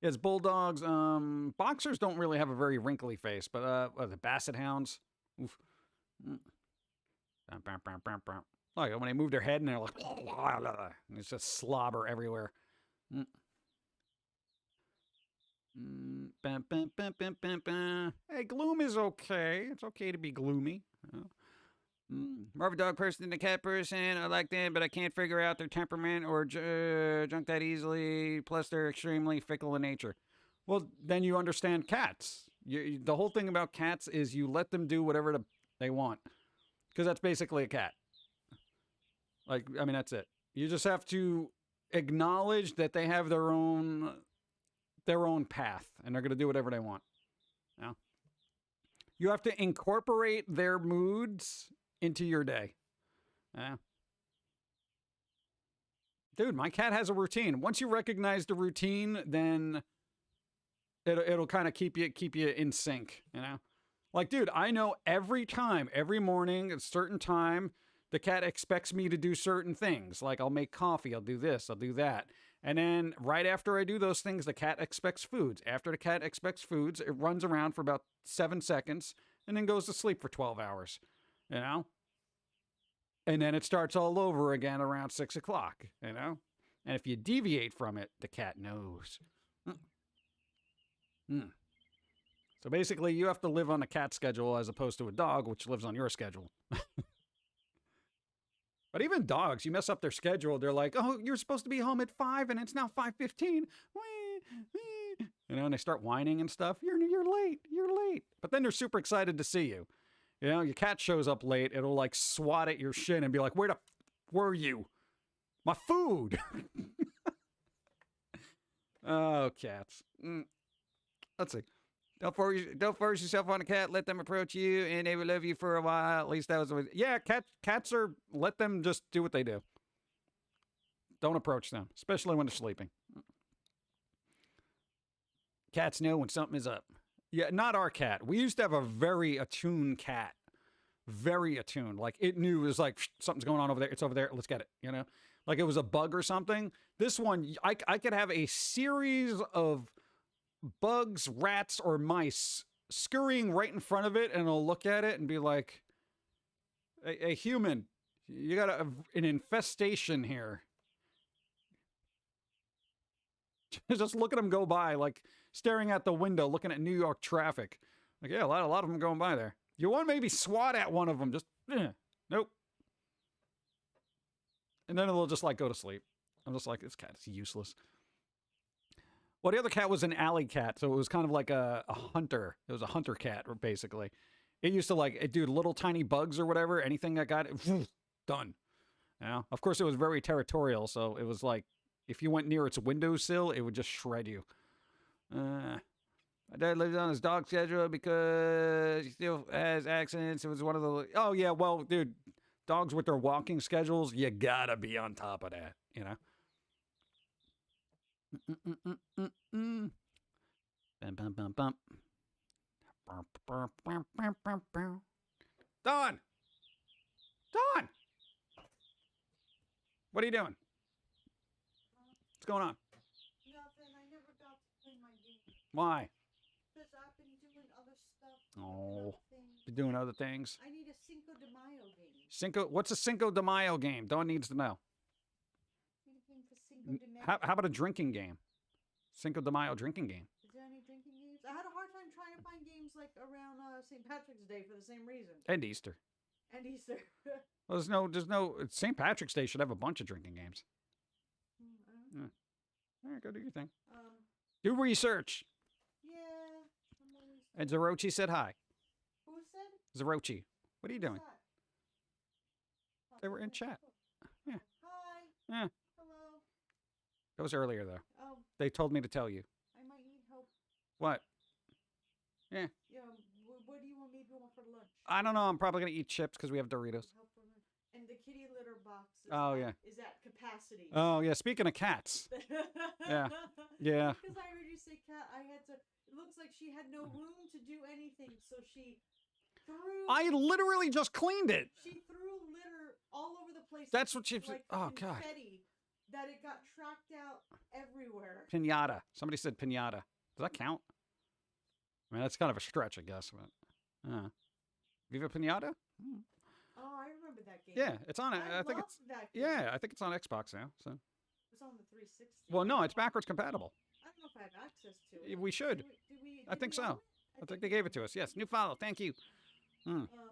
Yes, bulldogs. Boxers don't really have a very wrinkly face, but the basset hounds. Oof. Like when they move their head and they're like, and it's just slobber everywhere. Hey, gloom is okay. It's okay to be gloomy. More of a dog person than a cat person. I like them, but I can't figure out their temperament or junk that easily. Plus, they're extremely fickle in nature. Well, then you understand cats. The whole thing about cats is you let them do whatever they want. Because that's basically a cat. Like, I mean, that's it. You just have to acknowledge that they have their own path, and they're going to do whatever they want. You know? You have to incorporate their moods into your day. Yeah. Dude, my cat has a routine. Once you recognize the routine, then it'll kind of keep you in sync, you know? Like, dude, I know every morning, at a certain time, the cat expects me to do certain things. Like, I'll make coffee, I'll do this, I'll do that. And then right after I do those things, the cat expects foods. After the cat expects foods, it runs around for about 7 seconds and then goes to sleep for 12 hours, you know? And then it starts all over again around 6 o'clock, you know? And if you deviate from it, the cat knows. So basically, you have to live on a cat schedule as opposed to a dog, which lives on your schedule. But even dogs, you mess up their schedule, they're like, oh, you're supposed to be home at 5 and it's now 5:15. You know, and they start whining and stuff. You're late. But then they're super excited to see you. You know, your cat shows up late, it'll like swat at your shin and be like, where the were you? My food. Oh, cats. Let's see. Don't force yourself on a cat. Let them approach you, and they will love you for a while. At least that was the way. Yeah, cats are... Let them just do what they do. Don't approach them, especially when they're sleeping. Cats know when something is up. Yeah, not our cat. We used to have a very attuned cat. Very attuned. Like, it knew it was like, something's going on over there. It's over there. Let's get it, you know? Like, it was a bug or something. This one, I could have a series of bugs, rats, or mice scurrying right in front of it, and it'll look at it and be like, a human, you got an infestation here. Just look at them go by, like staring at the window, looking at New York traffic. Like, yeah, a lot of them going by there. You want to maybe swat at one of them, just, nope. And then it'll just like go to sleep. I'm just like, this cat is useless. Well, the other cat was an alley cat, so it was kind of like a hunter. It was a hunter cat, basically. It used to like it do little tiny bugs or whatever. Anything that got it, done. You know? Of course, it was very territorial, so it was like if you went near its windowsill, it would just shred you. My dad lives on his dog schedule because he still has accidents. It was one of the... Oh, yeah, well, dude, dogs with their walking schedules, you gotta be on top of that, you know? Bum, bum, bum, bum. Dawn! Dawn! What are you doing? What's going on? Nothing. I never got to play my game. Why? Because I've been doing other stuff. Oh, other things. you're doing other things. I need a Cinco de Mayo game. What's a Cinco de Mayo game? Dawn needs to know. Need a game for Cinco de Mayo. How about a drinking game? Cinco de Mayo drinking game. Is there any drinking games? I had a hard time trying to find games like around St. Patrick's Day for the same reason. And Easter. And Easter. Well, there's no. St. Patrick's Day should have a bunch of drinking games. All right, go do your thing. Do research. Yeah. I'm always... And Zerochi said hi. Who said? Zerochi, what are you doing? Who's that? They were in chat. Yeah. Hi. Yeah. Hello. That was earlier though. Oh, They told me to tell you. I might need help. What? Yeah. Yeah. What do you want me to do for lunch? I don't know. I'm probably gonna eat chips because we have Doritos. Help for lunch. And the kitty litter box. Is at capacity. Oh yeah. Speaking of cats. Yeah. Yeah. Because I heard you say cat, I had to. It looks like she had no room to do anything, so she threw. I literally just cleaned it. She threw litter all over the place. That's what she. Like Oh god. confetti, that it got tracked out everywhere. Pinata. Somebody said pinata. Does that count? I mean, that's kind of a stretch, I guess. But, Viva Pinata? Hmm. Oh, I remember that game. Yeah, it's on it. I think loved it's. that game. Yeah, I think it's on Xbox now. So. It's on the 360. Well, no, it's backwards compatible. I don't know if I have access to it. We should. I think so. I think they gave it to us. Yes, new follow. Thank you.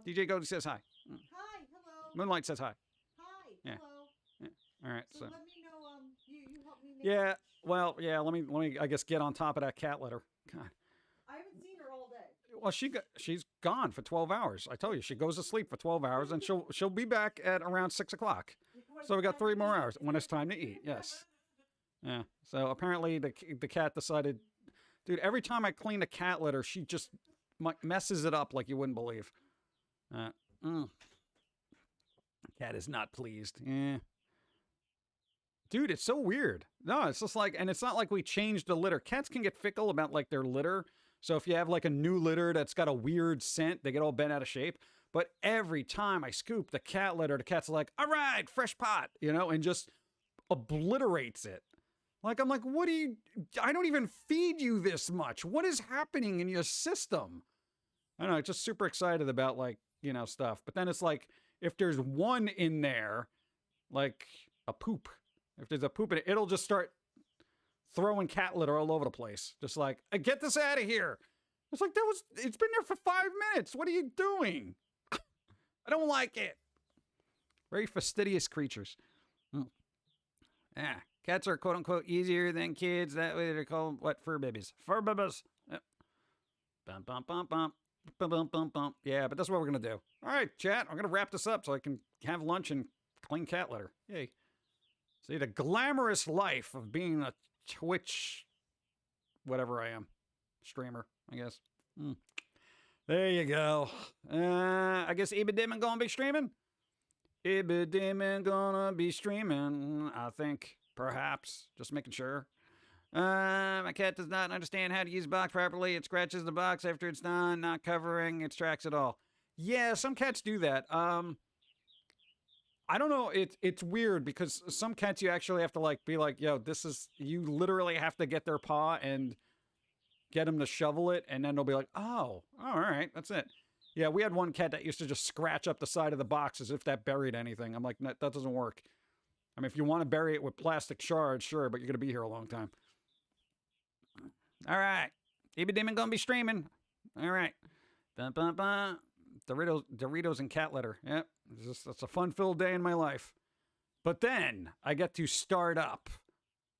DJ Goldie says hi. Hi, hello. Moonlight says hi. Hi, Yeah. hello. Yeah. All right. So So. let me know. You help me make Yeah. lunch. Well, yeah. Let me. I guess get on top of that cat litter. God. I haven't seen her all day. Well, she's gone for 12 hours. I told you, she goes to sleep for 12 hours, and she'll be back at around 6 o'clock. So we got 3 more hours when it's time to eat. Yes. Yeah. So apparently the cat decided, dude, every time I clean a cat litter, she just messes it up like you wouldn't believe. Cat is not pleased. Yeah. Dude, it's so weird. No, it's just like, and it's not like we changed the litter. Cats can get fickle about like their litter. So if you have like a new litter that's got a weird scent, they get all bent out of shape. But every time I scoop the cat litter, the cat's like, all right, fresh pot, and just obliterates it. Like, I'm like, I don't even feed you this much. What is happening in your system? I don't know, just super excited about like, stuff. But then it's like, if there's one in there, like a poop, if there's a poop in it, it'll just start throwing cat litter all over the place. Just like, get this out of here. It's like, it's been there for 5 minutes. What are you doing? I don't like it. Very fastidious creatures. Yeah. Cats are quote unquote easier than kids. That way they're called what? Fur babies. Fur babies. Yep. Bum, bum, bum, bum. Bum, bum, bum, bum. Yeah, but that's what we're going to do. All right, chat. I'm going to wrap this up so I can have lunch and clean cat litter. Yay. See, the glamorous life of being a Twitch, whatever I am, streamer, I guess. There you go. I guess Ibidimon gonna be streaming? Ibidimon gonna be streaming, I think. Perhaps. Just making sure. My cat does not understand how to use the box properly. It scratches the box after it's done, not covering its tracks at all. Yeah, some cats do that. I don't know. It's weird because some cats you actually have to be like, yo, you literally have to get their paw and get them to shovel it, and then they'll be like, oh, all right, that's it. Yeah, we had one cat that used to just scratch up the side of the box as if that buried anything. I'm like, no, that doesn't work. I mean, if you want to bury it with plastic shards, sure, but you're going to be here a long time. All right. Ibidimon gonna be streaming. All right. Bum, bum, bum. Doritos and cat litter. Yep. That's a fun-filled day in my life. But then I get to start up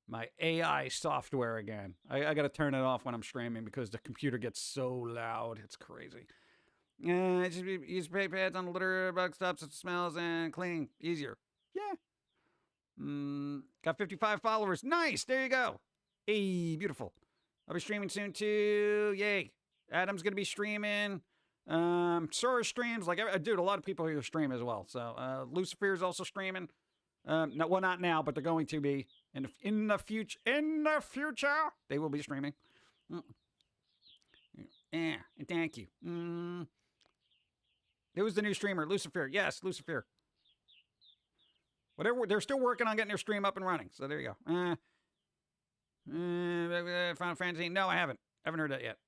my AI software again. I got to turn it off when I'm streaming because the computer gets so loud. It's crazy. Use spray pads on the litter, bug stops, it smells, and clean. Easier. Yeah. Got 55 followers. Nice. There you go. Hey, beautiful. I'll be streaming soon too. Yay. Adam's going to be streaming. Sora streams. Like, dude, a lot of people here stream as well. So, Lucifer is also streaming. No, well, not now, but they're going to be in the future. In the future, they will be streaming. Yeah, and thank you. Who's the new streamer? Lucifer. Yes, Lucifer. Whatever. They're still working on getting their stream up and running. So there you go. Final Fantasy. No, I haven't. Haven't heard that yet.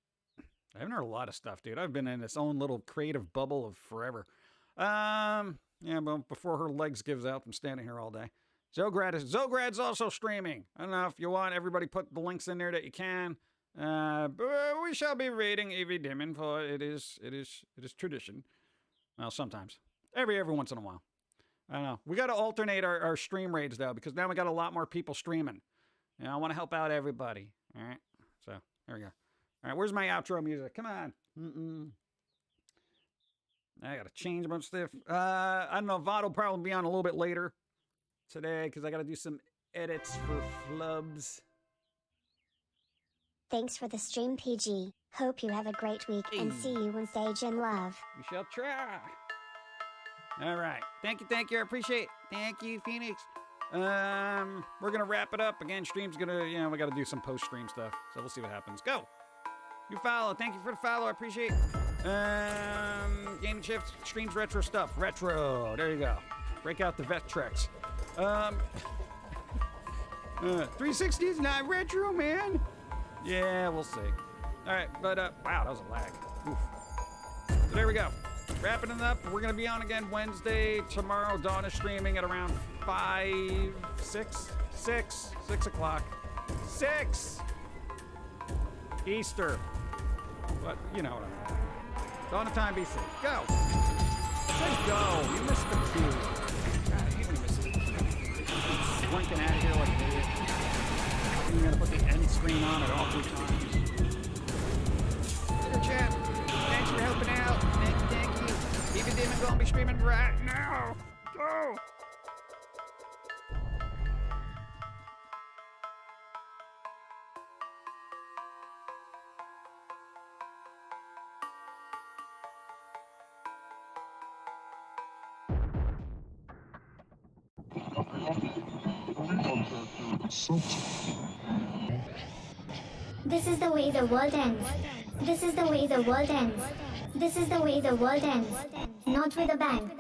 I haven't heard a lot of stuff, dude. I've been in this own little creative bubble of forever. Yeah, but before her legs gives out from standing here all day. Zograd's also streaming. I don't know if you want everybody put the links in there that you can. But we shall be raiding AV Demon, for it is tradition. Well, sometimes. Every once in a while. I don't know. We got to alternate our stream raids, though, because now we got a lot more people streaming. And I want to help out everybody. All right? So, there we go. All right, where's my outro music? Come on. I got to change a bunch of stuff. I don't know. VOD will probably be on a little bit later today because I got to do some edits for flubs. Thanks for the stream, PG. Hope you have a great week and see you Wednesday, J.i.M. Love. We shall try. All right. Thank you. I appreciate it. Thank you, Phoenix. We're going to wrap it up. Again, stream's going to, we got to do some post-stream stuff. So we'll see what happens. Go. You follow. Thank you for the follow. I appreciate it. Gaming Shift streams retro stuff. Retro. There you go. Break out the Vectrex. 360 is not retro, man. Yeah, we'll see. All right, but wow, that was a lag. Oof. So there we go. Wrapping it up. We're gonna be on again Wednesday. Tomorrow, Dawn is streaming at around 6 o'clock. 6 Easter. But you know what I mean. Dawn of time, BC. Go. Let's go. You missed the cue. God, I hate when you miss it. Blinking out of here like an idiot. You're gonna put the end screen on at all 3 times. Good chat. Thanks for helping out. Thank you. Even Demon gonna be streaming right now. Go. This is the way the world ends. This is the way the world ends. This is the way the world ends. Not with a bang.